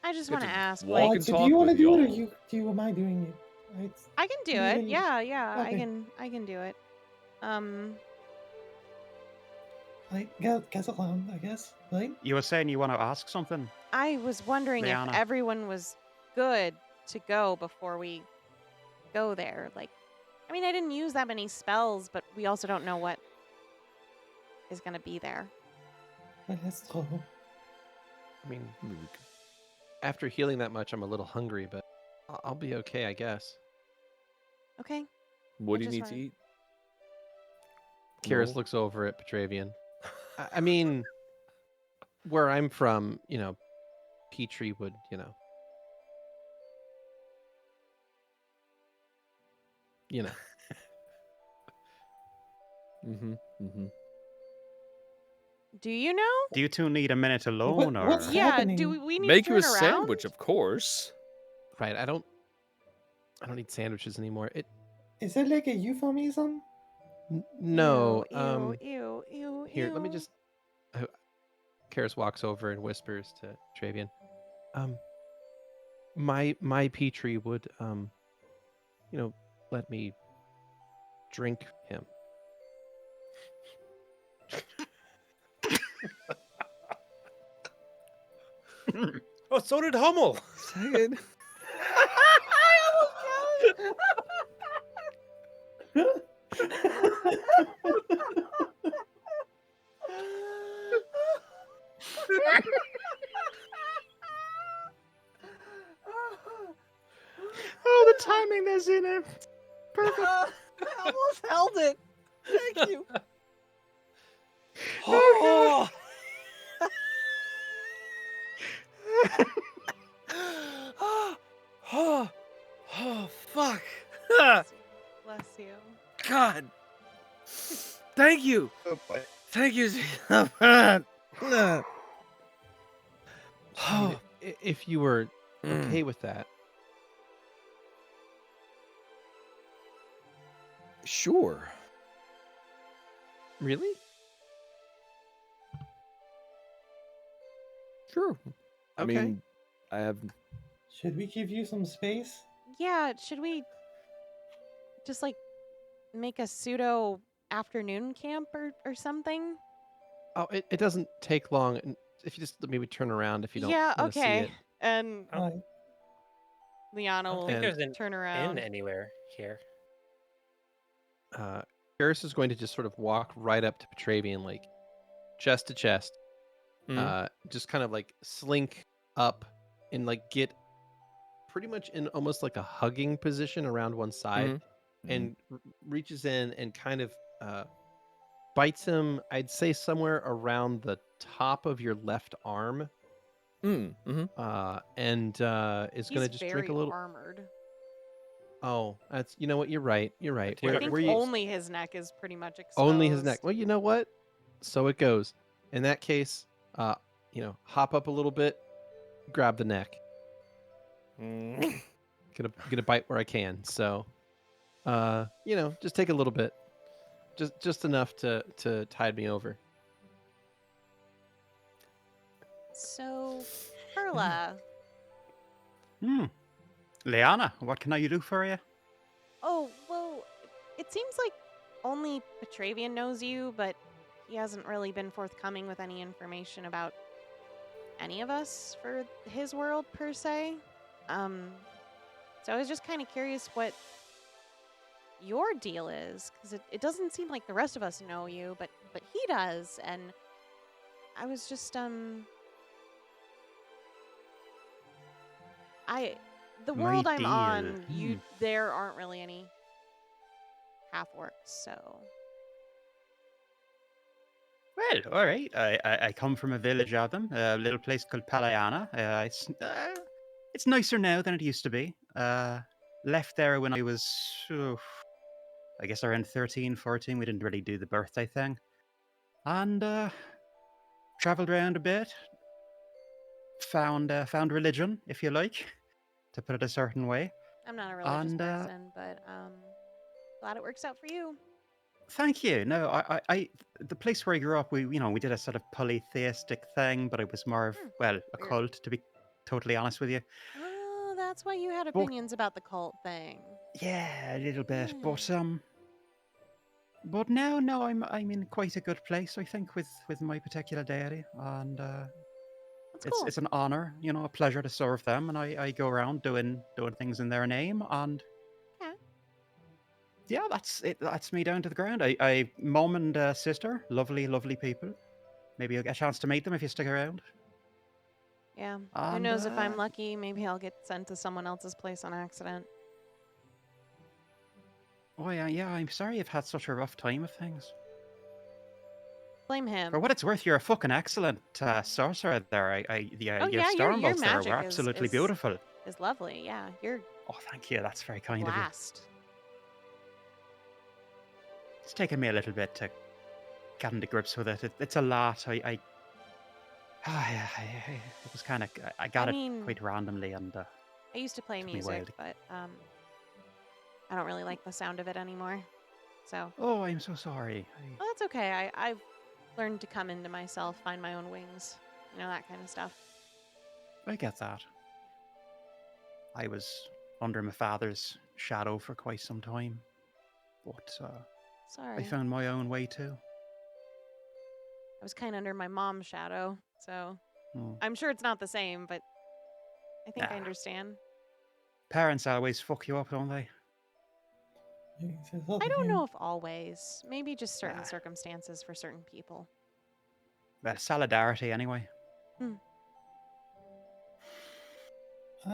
I just Get want to to ask, walk like, and Alright, so do talk you want to with do it, or y'all. am I doing it? Right. I can do You it. can- Yeah, Okay. I can do it. Right, guess around, I guess, right? You were saying you want to ask something? I was wondering Liana. if everyone was good to go before we go there. Like, I mean, I didn't use that many spells, but we also don't know what is going to be there. Well, that's true. I mean, after healing that much, I'm a little hungry, but I'll be okay, I guess. Okay. What do you Which is need to fine. eat? Karis No? looks over at Petravian. I mean, where I'm from, Petrie would, Mm-hmm. Mm-hmm. Do you know? Do you two need a minute alone, or what's Yeah. happening? Do we need Make to you a turn sandwich, around? of course. Right. I don't need sandwiches anymore. Is that like a euphemism? No. Ew. Here, let me just. Karis walks over and whispers to Travian. My Petrie would, let me drink him. Oh, so did Hummel. Second. Oh, the timing there, Xeno. Perfect. I almost held it. Thank you. Oh, oh, oh, fuck. Bless you. God. Thank you. Oh, boy. Thank you. I mean, if you were okay with that, Sure. really? Sure. I Okay. mean, I have. Should we give you some space? Yeah, should we just like make a pseudo afternoon camp or something? Oh, it doesn't take long. And if you just maybe turn around if you don't Yeah, want to see okay. it. And I don't- Right. Liana I don't will think And- there's an turn inn around. anywhere here. Karis is going to just sort of walk right up to Petravian, like chest to chest, just kind of like slink up and like get pretty much in almost like a hugging position around one side, and reaches in and kind of bites him. I'd say somewhere around the top of your left arm, and is going He's to just drink very a little. armored. Oh, that's you know what? You're right. You're right. Where- I think where you only his neck is pretty much exposed. only his neck. Well, you know what? So it goes. In that case, hop up a little bit, grab the neck. Gonna bite where I can. So, just take a little bit, just enough to tide me over. So, Kurla. Liana, what can I do for you? Oh, well, it seems like only Petravian knows you, but he hasn't really been forthcoming with any information about any of us for his world, per se. So I was just kind of curious what your deal is, because it doesn't seem like the rest of us know you, but he does, and I was just, the My world I'm deal. on, there aren't really any half-orcs, so... Well, all right. I come from a village of them, a little place called Palayana. It's nicer now than it used to be. Left there when I was, I guess around 13, 14. We didn't really do the birthday thing. And traveled around a bit. Found religion, if you like, to put it a certain way. I'm not a religious And, person, but glad it works out for you. Thank you. No, I the place where I grew up, we did a sort of polytheistic thing, but it was more of a Weird. cult, to be totally honest with you. Oh, that's why you had opinions about the cult thing. Yeah, a little bit, Hmm. but now, no, I'm in quite a good place, I think, with my particular deity, and That's cool. it's an honor, a pleasure to serve them, and I go around doing things in their name, and Okay. yeah, that's it. That's me down to the ground. I mom and sister, lovely, lovely people. Maybe you'll get a chance to meet them if you stick around. Yeah. Who And, knows, if I'm lucky, maybe I'll get sent to someone else's place on accident. Oh yeah. I'm sorry you've had such a rough time of things. Blame him. For what it's worth, you're a fucking excellent sorcerer there. Oh, Your yeah, storm your bolts there magic were is- absolutely is- beautiful. It's lovely, yeah. You're Oh, thank you. That's very kind of you. blast. It's taken me a little bit to get into grips with it. It's a lot. It was kind of. I got I it mean- quite randomly, and I used to play Took me music, wild. but I don't really like the sound of it anymore. So, oh, I'm so sorry. well, that's okay. I've learned to come into myself, find my own wings, that kind of stuff. I get that. I was under my father's shadow for quite some time, but Sorry. I found my own way too. I was kind of under my mom's shadow, so Hmm. I'm sure it's not the same, but I think I Nah. understand. Parents always fuck you up, don't they? I don't know if always. Maybe just certain Nah. circumstances for certain people. Well, solidarity anyway.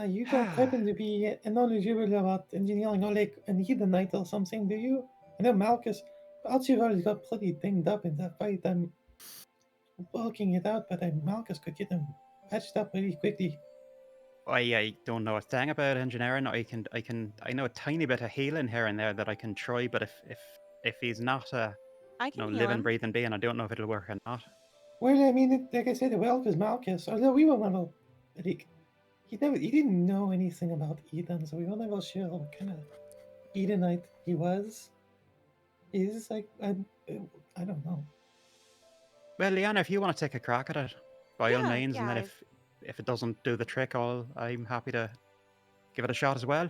You don't happen to be knowledgeable about engineering or like an Edenite or something, do you? I know Malchus. Archibald got pretty dinged up in that fight. I'm working it out, but Malchus could get him patched up really quickly. I don't know a thing about engineering. I know a tiny bit of healing here and there that I can try, but if he's not a I can heal living, him. breathing being, I don't know if it'll work or not. Well, I mean, like I said, the elf is Malchus. Although we were never, like, he didn't know anything about Eden, so we were never sure what kind of Edenite he was. Is like, I don't know. Well, Leanna, if you want to take a crack at it, by all Yeah, means, and yeah, then if it doesn't do the trick, I'm happy to give it a shot as well.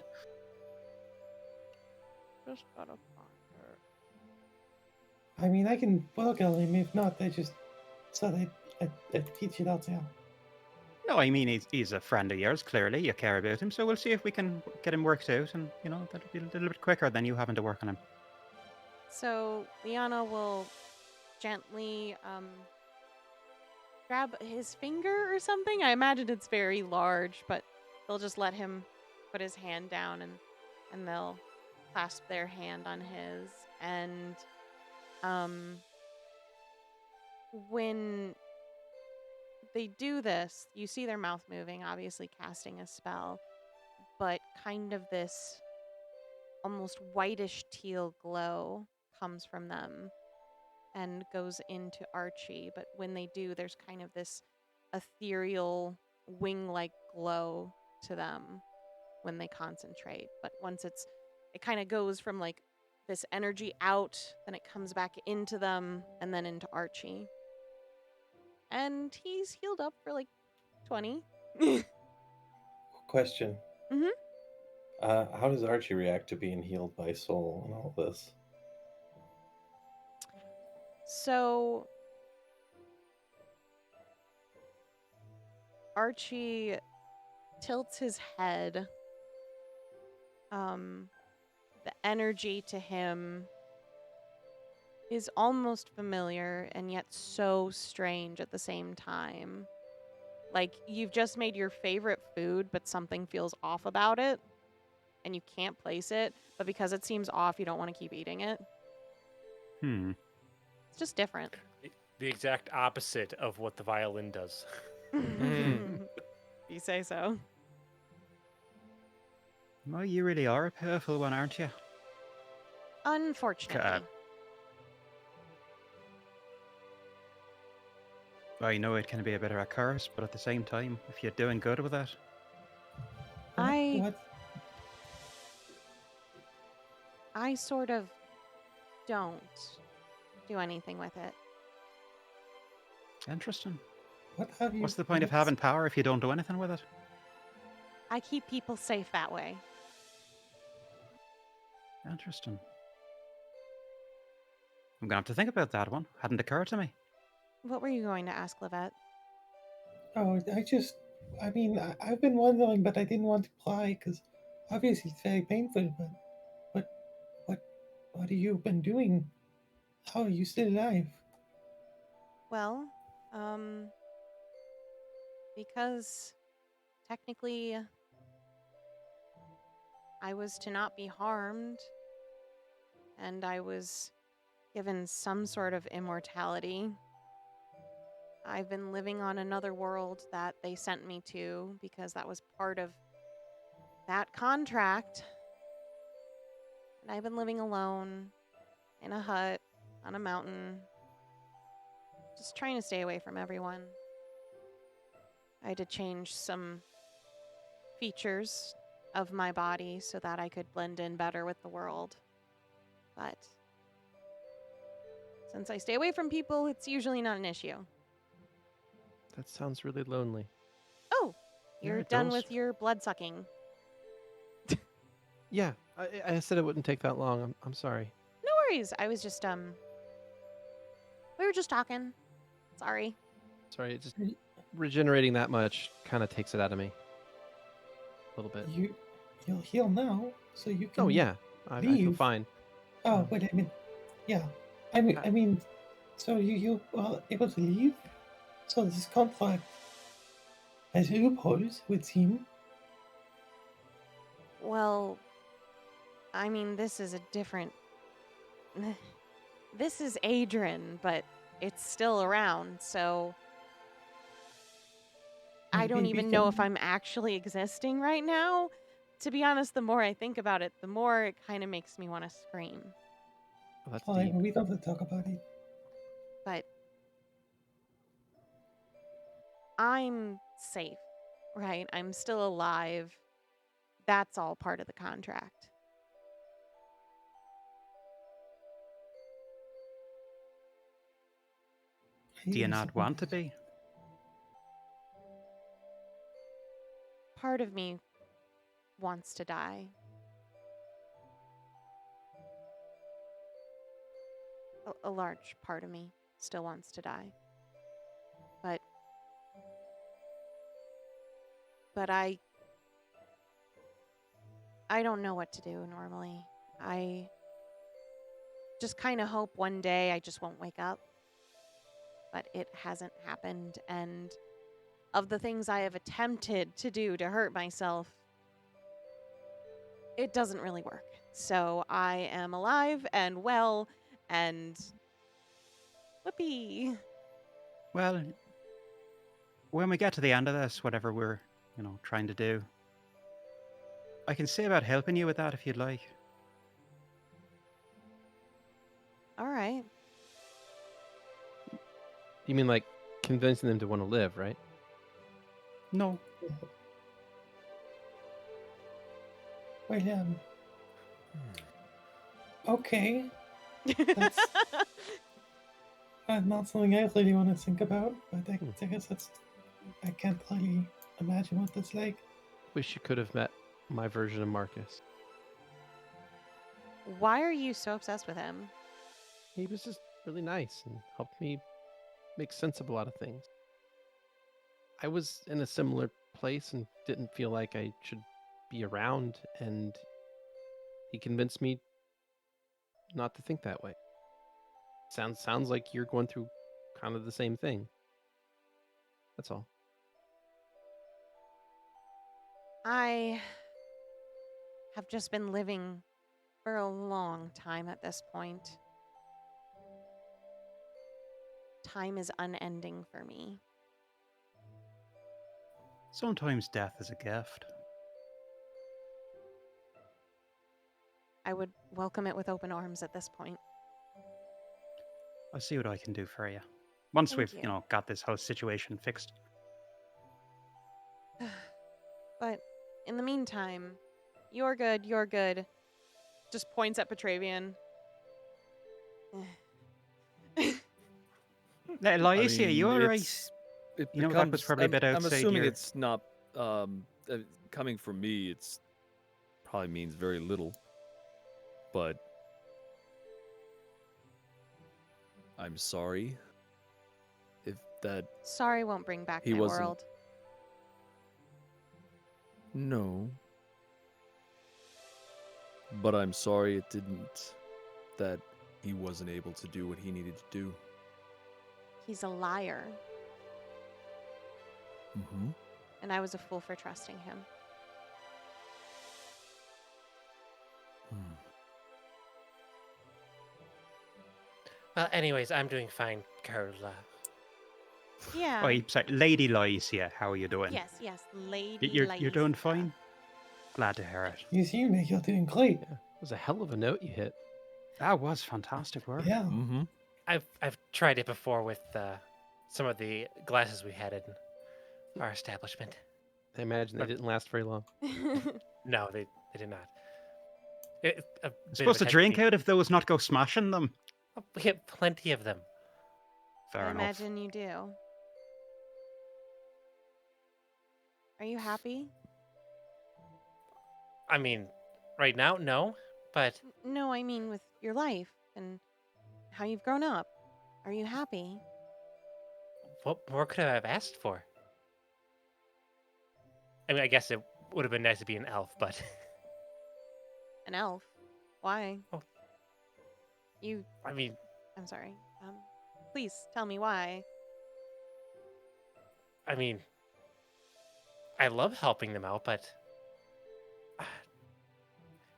Just gotta find her. I mean, I can work on him. If not, I just thought I'd teach it out there. No, I mean he's a friend of yours. Clearly, you care about him, so we'll see if we can get him worked out, and that'll be a little bit quicker than you having to work on him. So Liana will gently grab his finger or something. I imagine it's very large, but they'll just let him put his hand down and they'll clasp their hand on his. And when they do this, you see their mouth moving, obviously casting a spell, but kind of this almost whitish teal glow comes from them and goes into Archie. But when they do, there's kind of this ethereal wing-like glow to them when they concentrate. But once it kind of goes from like this energy out, then it comes back into them and then into Archie. And he's healed up for like 20. Question. Mhm. How does Archie react to being healed by soul and all this? So Archie tilts his head. The energy to him is almost familiar and yet so strange at the same time. Like you've just made your favorite food, but something feels off about it, and you can't place it, but because it seems off, you don't want to keep eating it. It's just different. The exact opposite of what the violin does. You say so. Well, you really are a powerful one, aren't you? Unfortunately. I know it can be a bit of a curse, but at the same time, if you're doing good with it, What? I sort of don't do anything with it. interesting. What have you? What's the point of having power if you don't do anything with it? I keep people safe that way. Interesting. I'm gonna have to think about that one. Hadn't occurred to me. What were you going to ask, Lovette? Oh, I mean, I've been wondering, but I didn't want to pry because obviously it's very painful. But what have you been doing? How are you still alive? Well, because technically I was to not be harmed, and I was given some sort of immortality. I've been living on another world that they sent me to because that was part of that contract. And I've been living alone in a hut on a mountain, just trying to stay away from everyone. I had to change some features of my body so that I could blend in better with the world. But since I stay away from people, it's usually not an issue. That sounds really lonely. Oh, Yeah, you're it done does. with your blood sucking. Yeah, I said it wouldn't take that long. I'm sorry. No worries. I was just we were just talking. Sorry. Sorry, it just regenerating that much kind of takes it out of me. A little bit. You'll heal now, so you can. Oh yeah, I feel leave. fine. Oh, but I mean, yeah. I mean, so you are able to leave. So this contract As loopholes would seem. Well, I mean, this is a different. This is Aedron, but it's still around, so. I don't Maybe we even know if can- I'm actually existing right now. To be honest, the more I think about it, the more it kind of makes me want to scream. Well, that's Fine, deep. we don't have to talk about it. But I'm safe, right? I'm still alive. That's all part of the contract. Do you not want to be? Part of me wants to die. A large part of me still wants to die. But I don't know what to do normally. I just kind of hope one day I just won't wake up. But it hasn't happened, and of the things I have attempted to do to hurt myself, it doesn't really work. So I am alive and well and whoopee. Well, when we get to the end of this, whatever we're, trying to do, I can see about helping you with that if you'd like. All right. You mean like convincing them to want to live, right? No. Well, okay. That's not something I really want to think about, but I guess I can't really imagine what that's like. Wish you could have met my version of Marcus. Why are you so obsessed with him? He was just really nice and helped me make sense of a lot of things. I was in a similar place and didn't feel like I should be around, and he convinced me not to think that way. Sounds like you're going through kind of the same thing. That's all. I have just been living for a long time at this point. Time is unending for me. Sometimes death is a gift. I would welcome it with open arms at this point. I'll see what I can do for you. Once Thank we've, you. got this whole situation fixed. But in the meantime, you're good, you're good. Just points at Petravian. Lyeecia, you alright? it's- It You know, becomes, that was probably a bit I'm outside assuming your- it's not coming from me. It's probably means very little, but I'm sorry if that. Sorry won't bring back He my wasn't- world. No, but I'm sorry it didn't. That he wasn't able to do what he needed to do. He's a liar, Mm-hmm. and I was a fool for trusting him. Well, anyways, I'm doing fine, Kurla. Yeah. Oh, sorry, Lady Lyeecia, how are you doing? Yes, Lady You're doing Lyeecia. fine? Glad to hear it. You seem like you're doing great. Yeah, it was a hell of a note you hit. That was fantastic work. Yeah. Mm-hmm. I've tried it before with some of the glasses we had in our establishment. I imagine they didn't last very long. No, they did not. Supposed to drink out of those, not go smashing them. We have plenty of them. Fair I enough. imagine you do. Are you happy? I mean, right now, no, but No, I mean with your life and how you've grown up. Are you happy? what more could I have asked for? I mean, I guess it would have been nice to be an elf, but An elf? Why? Oh. You. I mean, I'm sorry. Please tell me why. I mean, I love helping them out, but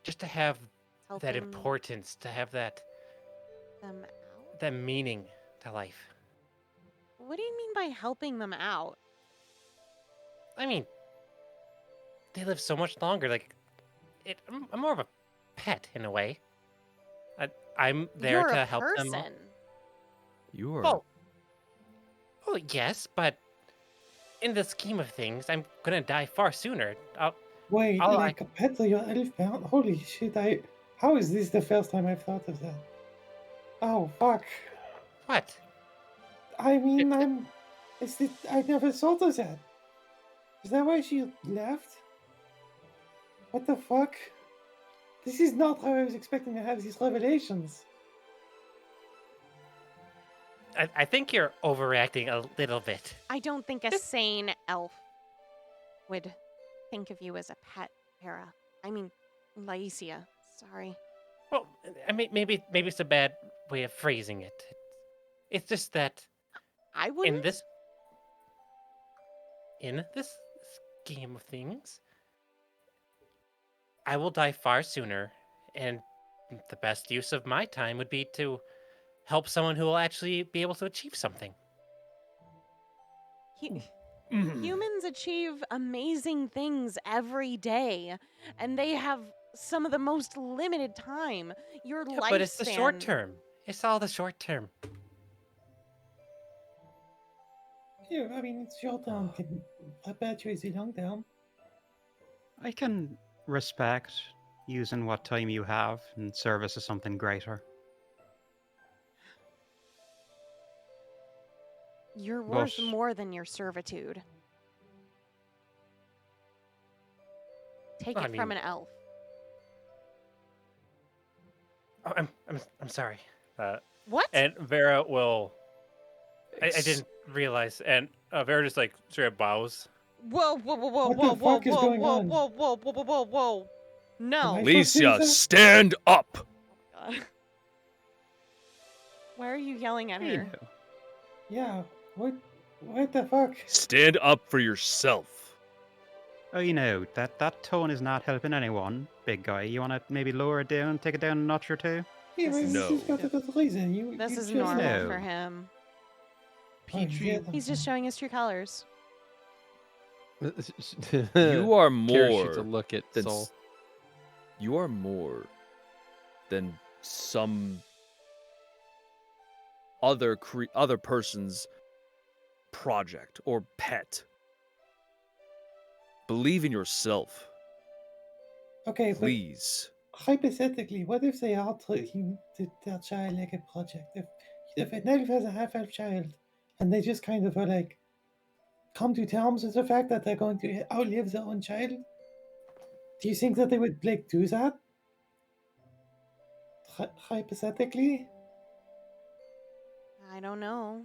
just to have that Helping importance, to have that them out? that meaning to life. What do you mean by helping them out? I mean, they live so much longer. Like, I'm more of a pet in a way. I'm there You're to a help them. person. You are. Oh, yes, but in the scheme of things, I'm gonna die far sooner. Wait, I'll- like a pet to your elf pound? Holy shit, how is this the first time I've thought of that? Oh, fuck. What? I mean, I never thought of that. Is that why she left? What the fuck? This is not how I was expecting to have these revelations. I think you're overreacting a little bit. I don't think a sane elf would think of you as a pet, Hera. I mean, Lyeecia. Sorry. Well, I mean, maybe it's a bad way of phrasing it. It's just that I wouldn't. in this scheme of things, I will die far sooner, and the best use of my time would be to help someone who will actually be able to achieve something. Humans achieve amazing things every day, and they have some of the most limited time. Your lifespan. But it's the short term. It's all the short term. Yeah, I mean, it's short term. A bad choice is long term. I can respect using what time you have in service of something greater. You're worth But- more than your servitude. Take I it from mean- an elf. Oh, I'm sorry. What? And Vera will. I didn't realize, and Vera just like straight up bows. Whoa, whoa, whoa, whoa, What whoa, the whoa, fuck is whoa, going whoa, on? whoa, whoa, whoa, whoa, whoa, whoa. No. Am I supposed to do Lyeecia, that? stand up! Why are you yelling at her? Yeah, what the fuck? Stand up for yourself. Oh, you know, that tone is not helping anyone, big guy. You want to maybe lower it down, take it down a notch or two? Yeah, This but is- she's got a good reason. This you is chose normal that. No. for him. Oh, yeah, He's just showing his true colors. You are Karis shoots a more look at than Soul. you are more than some other person's project or pet. Believe in yourself, Okay, but please. hypothetically, what if they are treating their child like a project? If an elf has a half-elf child, and they just kind of are like come to terms with the fact that they're going to outlive their own child, do you think that they would like do that? Hypothetically, I don't know.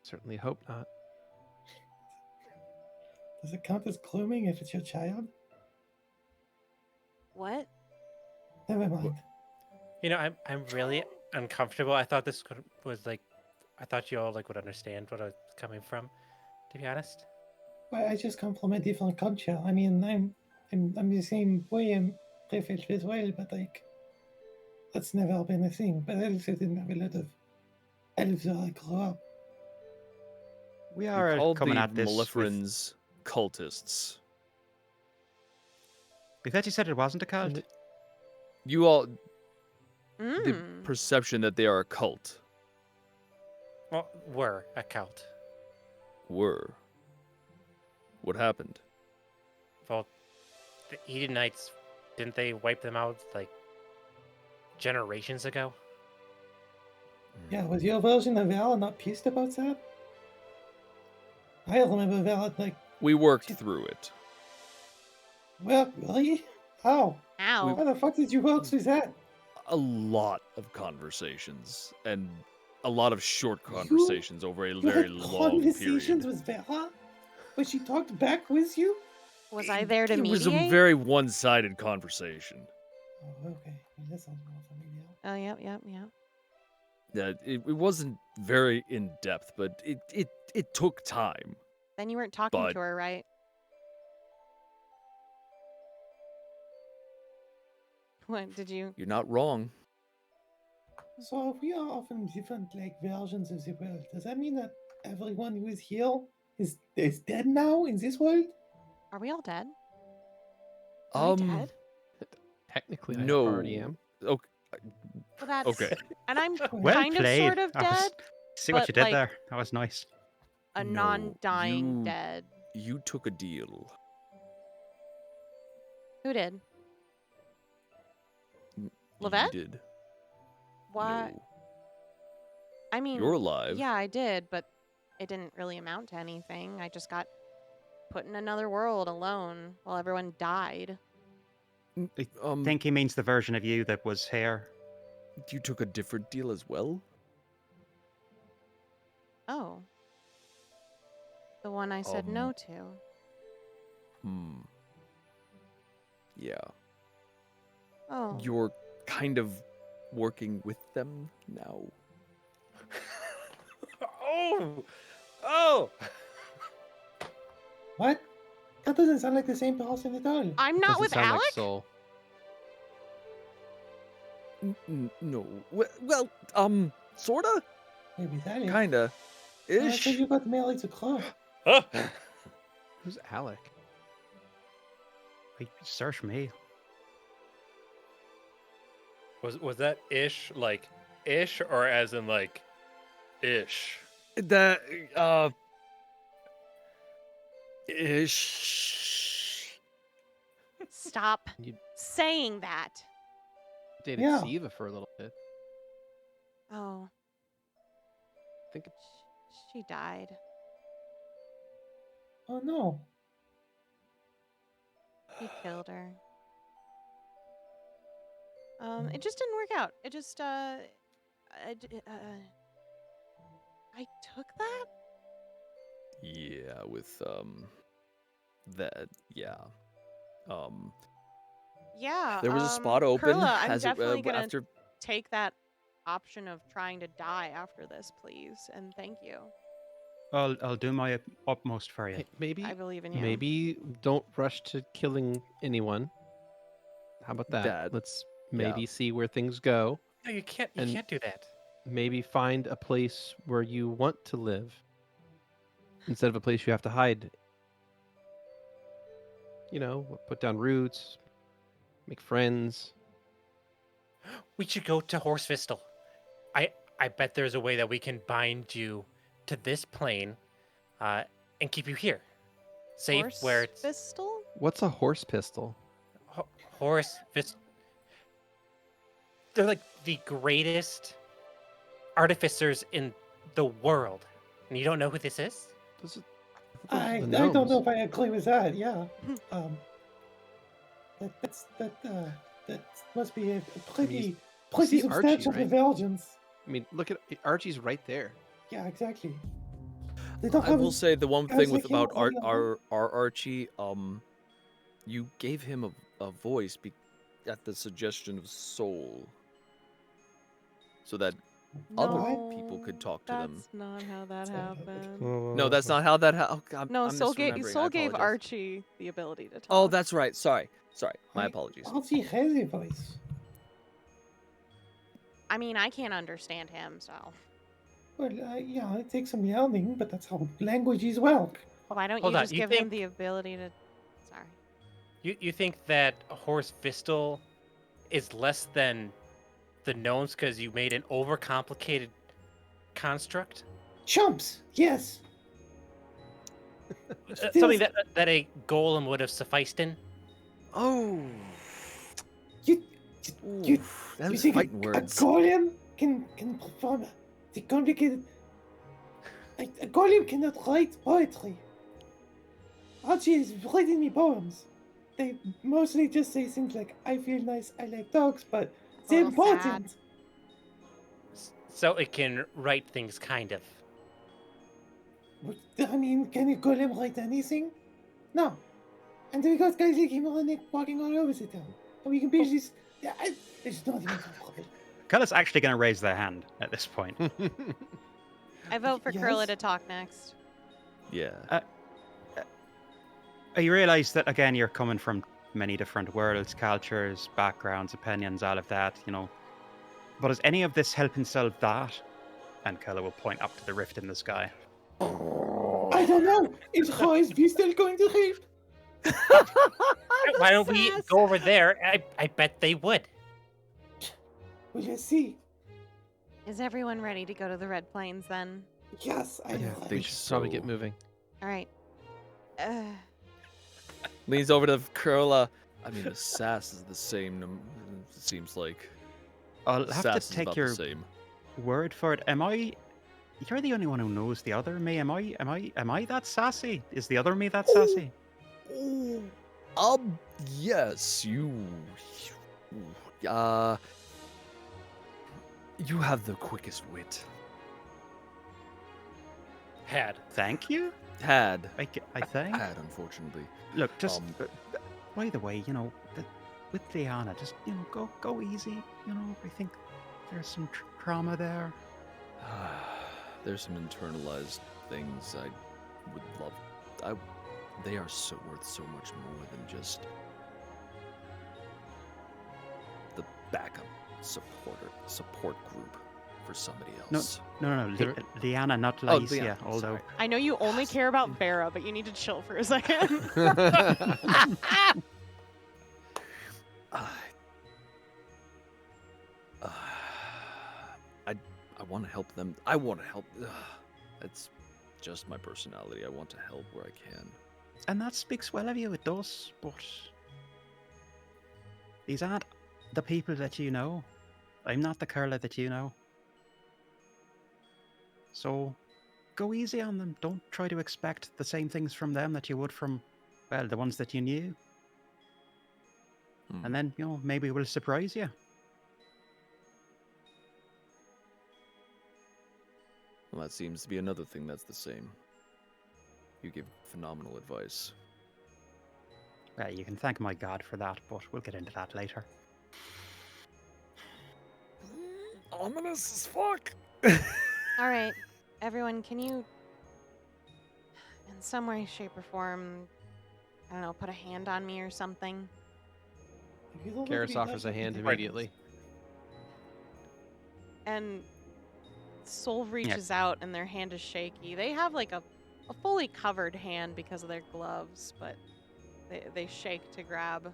Certainly hope not. does it count as grooming if it's your child? What? Never mind. You know, I'm really uncomfortable. I thought this was like, I thought you all like would understand what I was coming from. To be honest. Well, I just come from a different culture. I mean, I'm the same way. I'm privileged as well, but like, that's never been a thing. But I also didn't have a lot of elves where I grew up. We You are called coming the at this with... Mellifrons cultists. I thought you said it wasn't a cult. You all, the Mm. perception that they are a cult Well, we're a cult. were. What happened? Well, the Edenites, didn't they wipe them out like generations ago? Yeah, was your version of Val not pissed about that? I remember Val like, We worked through it. well, really? How? Ow. How the fuck did you work through that? A lot of conversations and a lot of short conversations over a You very had long conversations period. with Vera? But she talked back with you? Was I there to It was mediate? a very one-sided conversation. Oh, okay. Well, that sounds more familiar. Oh, yep, yep, yep. That it wasn't very in depth, but it took time. Then you weren't talking But- to her, right? What did you? You're not wrong. So if we are often different like versions of the world, does that mean that everyone who is here is dead now in this world? Are we all dead? Am I dead? Technically, I No. already am. Okay. Well, that's Okay. And I'm Well kind of played. sort of I was- dead. See what but, you did like, there? That was nice. A No, non-dying you- dead. You took a deal. Who did? You Lovette? did. Why? No. I mean, You're alive. yeah, I did, but it didn't really amount to anything. I just got put in another world alone while everyone died. I think he means the version of you that was here. You took a different deal as well? Oh. The one I said no to. Yeah. Oh. You're kind of working with them now. Oh! What? That doesn't sound like the same person at all. I'm not Doesn't with sound Alec? like Soul. No. Well, sorta? Maybe that is. Kinda. I Ish. thought you got married to Crow. Huh? Who's Alec? Wait, search me. Was that ish like ish or as in like ish? That, ish. Stop You saying that. dated Yeah. Siva for a little bit. Oh. I think She died. Oh no. He killed her. It just didn't work out. It just, I took that? Yeah, with, that, yeah. Yeah. There was a spot open Kurla, I'm as definitely gonna after. take that option of trying to die after this, please, and thank you. I'll do my utmost for you. Hey, maybe I believe in you. maybe don't rush to killing anyone. How about that? That- Let's yeah. maybe see where things go. No, you can't. You And- can't do that. Maybe find a place where you want to live instead of a place you have to hide. You know, put down roots, make friends. We should go to Horsevistal. I bet there's a way that we can bind you to this plane, and keep you here, safe Horse where it's Fistal? What's a horse pistol? Horse. They're like the greatest artificers in the world, and you don't know who this is? Those are- I the don't know gnomes. if I agree with that. Yeah. That must be a pretty see Archie, substantial right? divergence. I mean, look at Archie's right there. Yeah, exactly. They don't I have. will say the one guys thing with like him about on the our Archie, you gave him a voice at the suggestion of Soul, so that other people could talk to them. That's not how that That's not how that- happened. No, that's not how that. Oh, God, No, I'm Soul gave misremembering. I Soul gave apologize. Archie the ability to talk. Oh, that's right. Sorry. My Right. apologies. Archie has a voice. I mean, I can't understand him, so. Well, yeah, it takes some learning, but that's how languages work. Well, why don't Hold you on, just you give him think- the ability to? Sorry. You think that Horsevistal is less than the gnomes because you made an overcomplicated construct? Chumps, yes. Something that a golem would have sufficed in? Oh. You Oof, that you was think fighting a words. golem can perform the complicated? A golem cannot write poetry. Archie is writing me poems. They mostly just say things like "I feel nice, I like dogs," but A they're little sad. important. So it can write things kind of. I mean, can a golem write anything? No. And we got guys like him walking all over the town, and we can build this. Yeah, it's not even complicated. Kurla's actually going to raise their hand at this point. I vote for Kurla Yes? to talk next. Yeah. You realise that, again, you're coming from many different worlds, cultures, backgrounds, opinions, all of that, you know. But does any of this helping solve that? And Kurla will point up to the rift in the sky. I don't know. Is Hoisby still going to help? Why don't we go over there? I bet they would. Well, let's see. Is everyone ready to go to the Red Plains then? Yes, I know. They should probably get moving. All right. Leans over to Kurla. I mean, the sass is the same. It seems like. I'll have Sass to is take about your the same. word for it. Am I? You're the only one who knows the other me. Am I that sassy? Is the other me that sassy? Yes, you. You have the quickest wit. Had. Thank you. Had. I think. Had, unfortunately. Look, just by the way, you know, with Liana, just go easy. You know, I think there's some trauma there. There's some internalized things I would love. They are worth so much more than just the backup support group for somebody else. No. Liana, not Oh, Lyeecia. Liana, Although sorry. I know you only care about Vera, but you need to chill for a second. I want to help them. I want to help. It's just my personality. I want to help where I can. and that speaks well of you, it does, but these aren't the people that you know. I'm not the Kurla that you know. So go easy on them. Don't try to expect the same things from them that you would from, well, the ones that you knew. And then, maybe we'll surprise you. Well, that seems to be another thing that's the same. You give phenomenal advice. Well, you can thank my god for that, but we'll get into that later. Ominous as fuck. All right, everyone, can you, in some way, shape, or form, I don't know, put a hand on me or something? Karis offers a hand immediately. And Soul reaches out and their hand is shaky. They have like a fully covered hand because of their gloves, but they shake to grab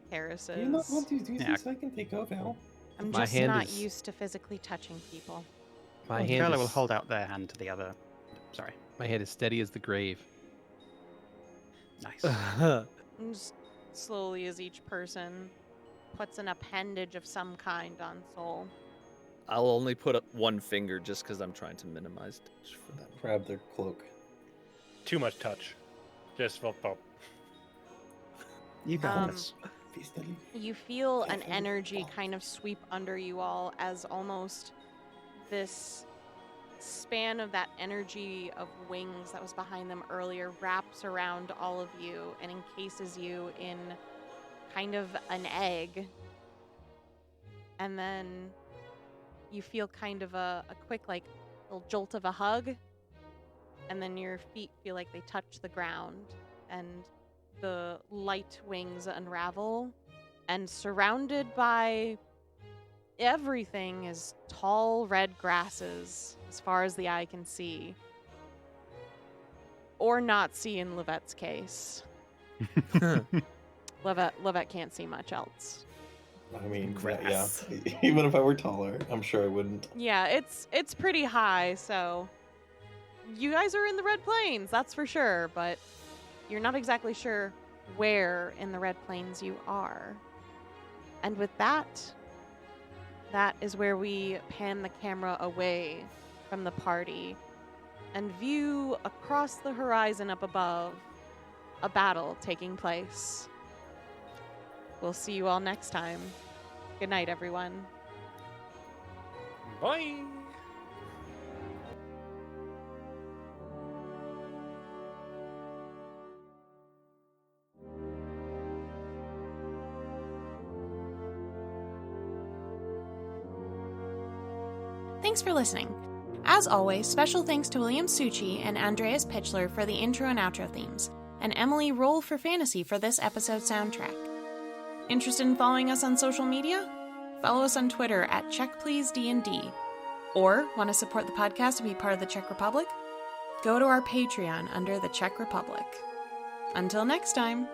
Karis's. Do you not want to do this so I can take over? I'm My just hand not is- used to physically touching people. My Well, hand Kurla is, will hold out their hand to the other. Sorry. my hand is steady as the grave. Nice. And just slowly, as each person puts an appendage of some kind on Soul. I'll only put up one finger just because I'm trying to minimize touch for them. Grab their cloak. Too much touch. Just for pop. You got Um, this. You feel an energy kind of sweep under you all as almost this span of that energy of wings that was behind them earlier wraps around all of you and encases you in kind of an egg. And then you feel kind of a quick, like, little jolt of a hug. And then your feet feel like they touch the ground. And the light wings unravel. And surrounded by everything is tall red grasses as far as the eye can see. Or not see in Lovette's case. Lovette can't see much else. I mean, Grass. yeah. Even if I were taller, I'm sure I wouldn't. Yeah, it's pretty high, so you guys are in the Red Plains, that's for sure, but you're not exactly sure where in the Red Plains you are. And with that is where we pan the camera away from the party and view across the horizon up above a battle taking place. We'll see you all next time. Good night, everyone. Bye. Thanks for listening. As always, special thanks to William Succi and Andreas Pitchler for the intro and outro themes, and Emily Roll for Fantasy for this episode's soundtrack. Interested in following us on social media? Follow us on Twitter at CheckPleaseDND. Or want to support the podcast and be part of the Czech Republic? Go to our Patreon under the Czech Republic. Until next time.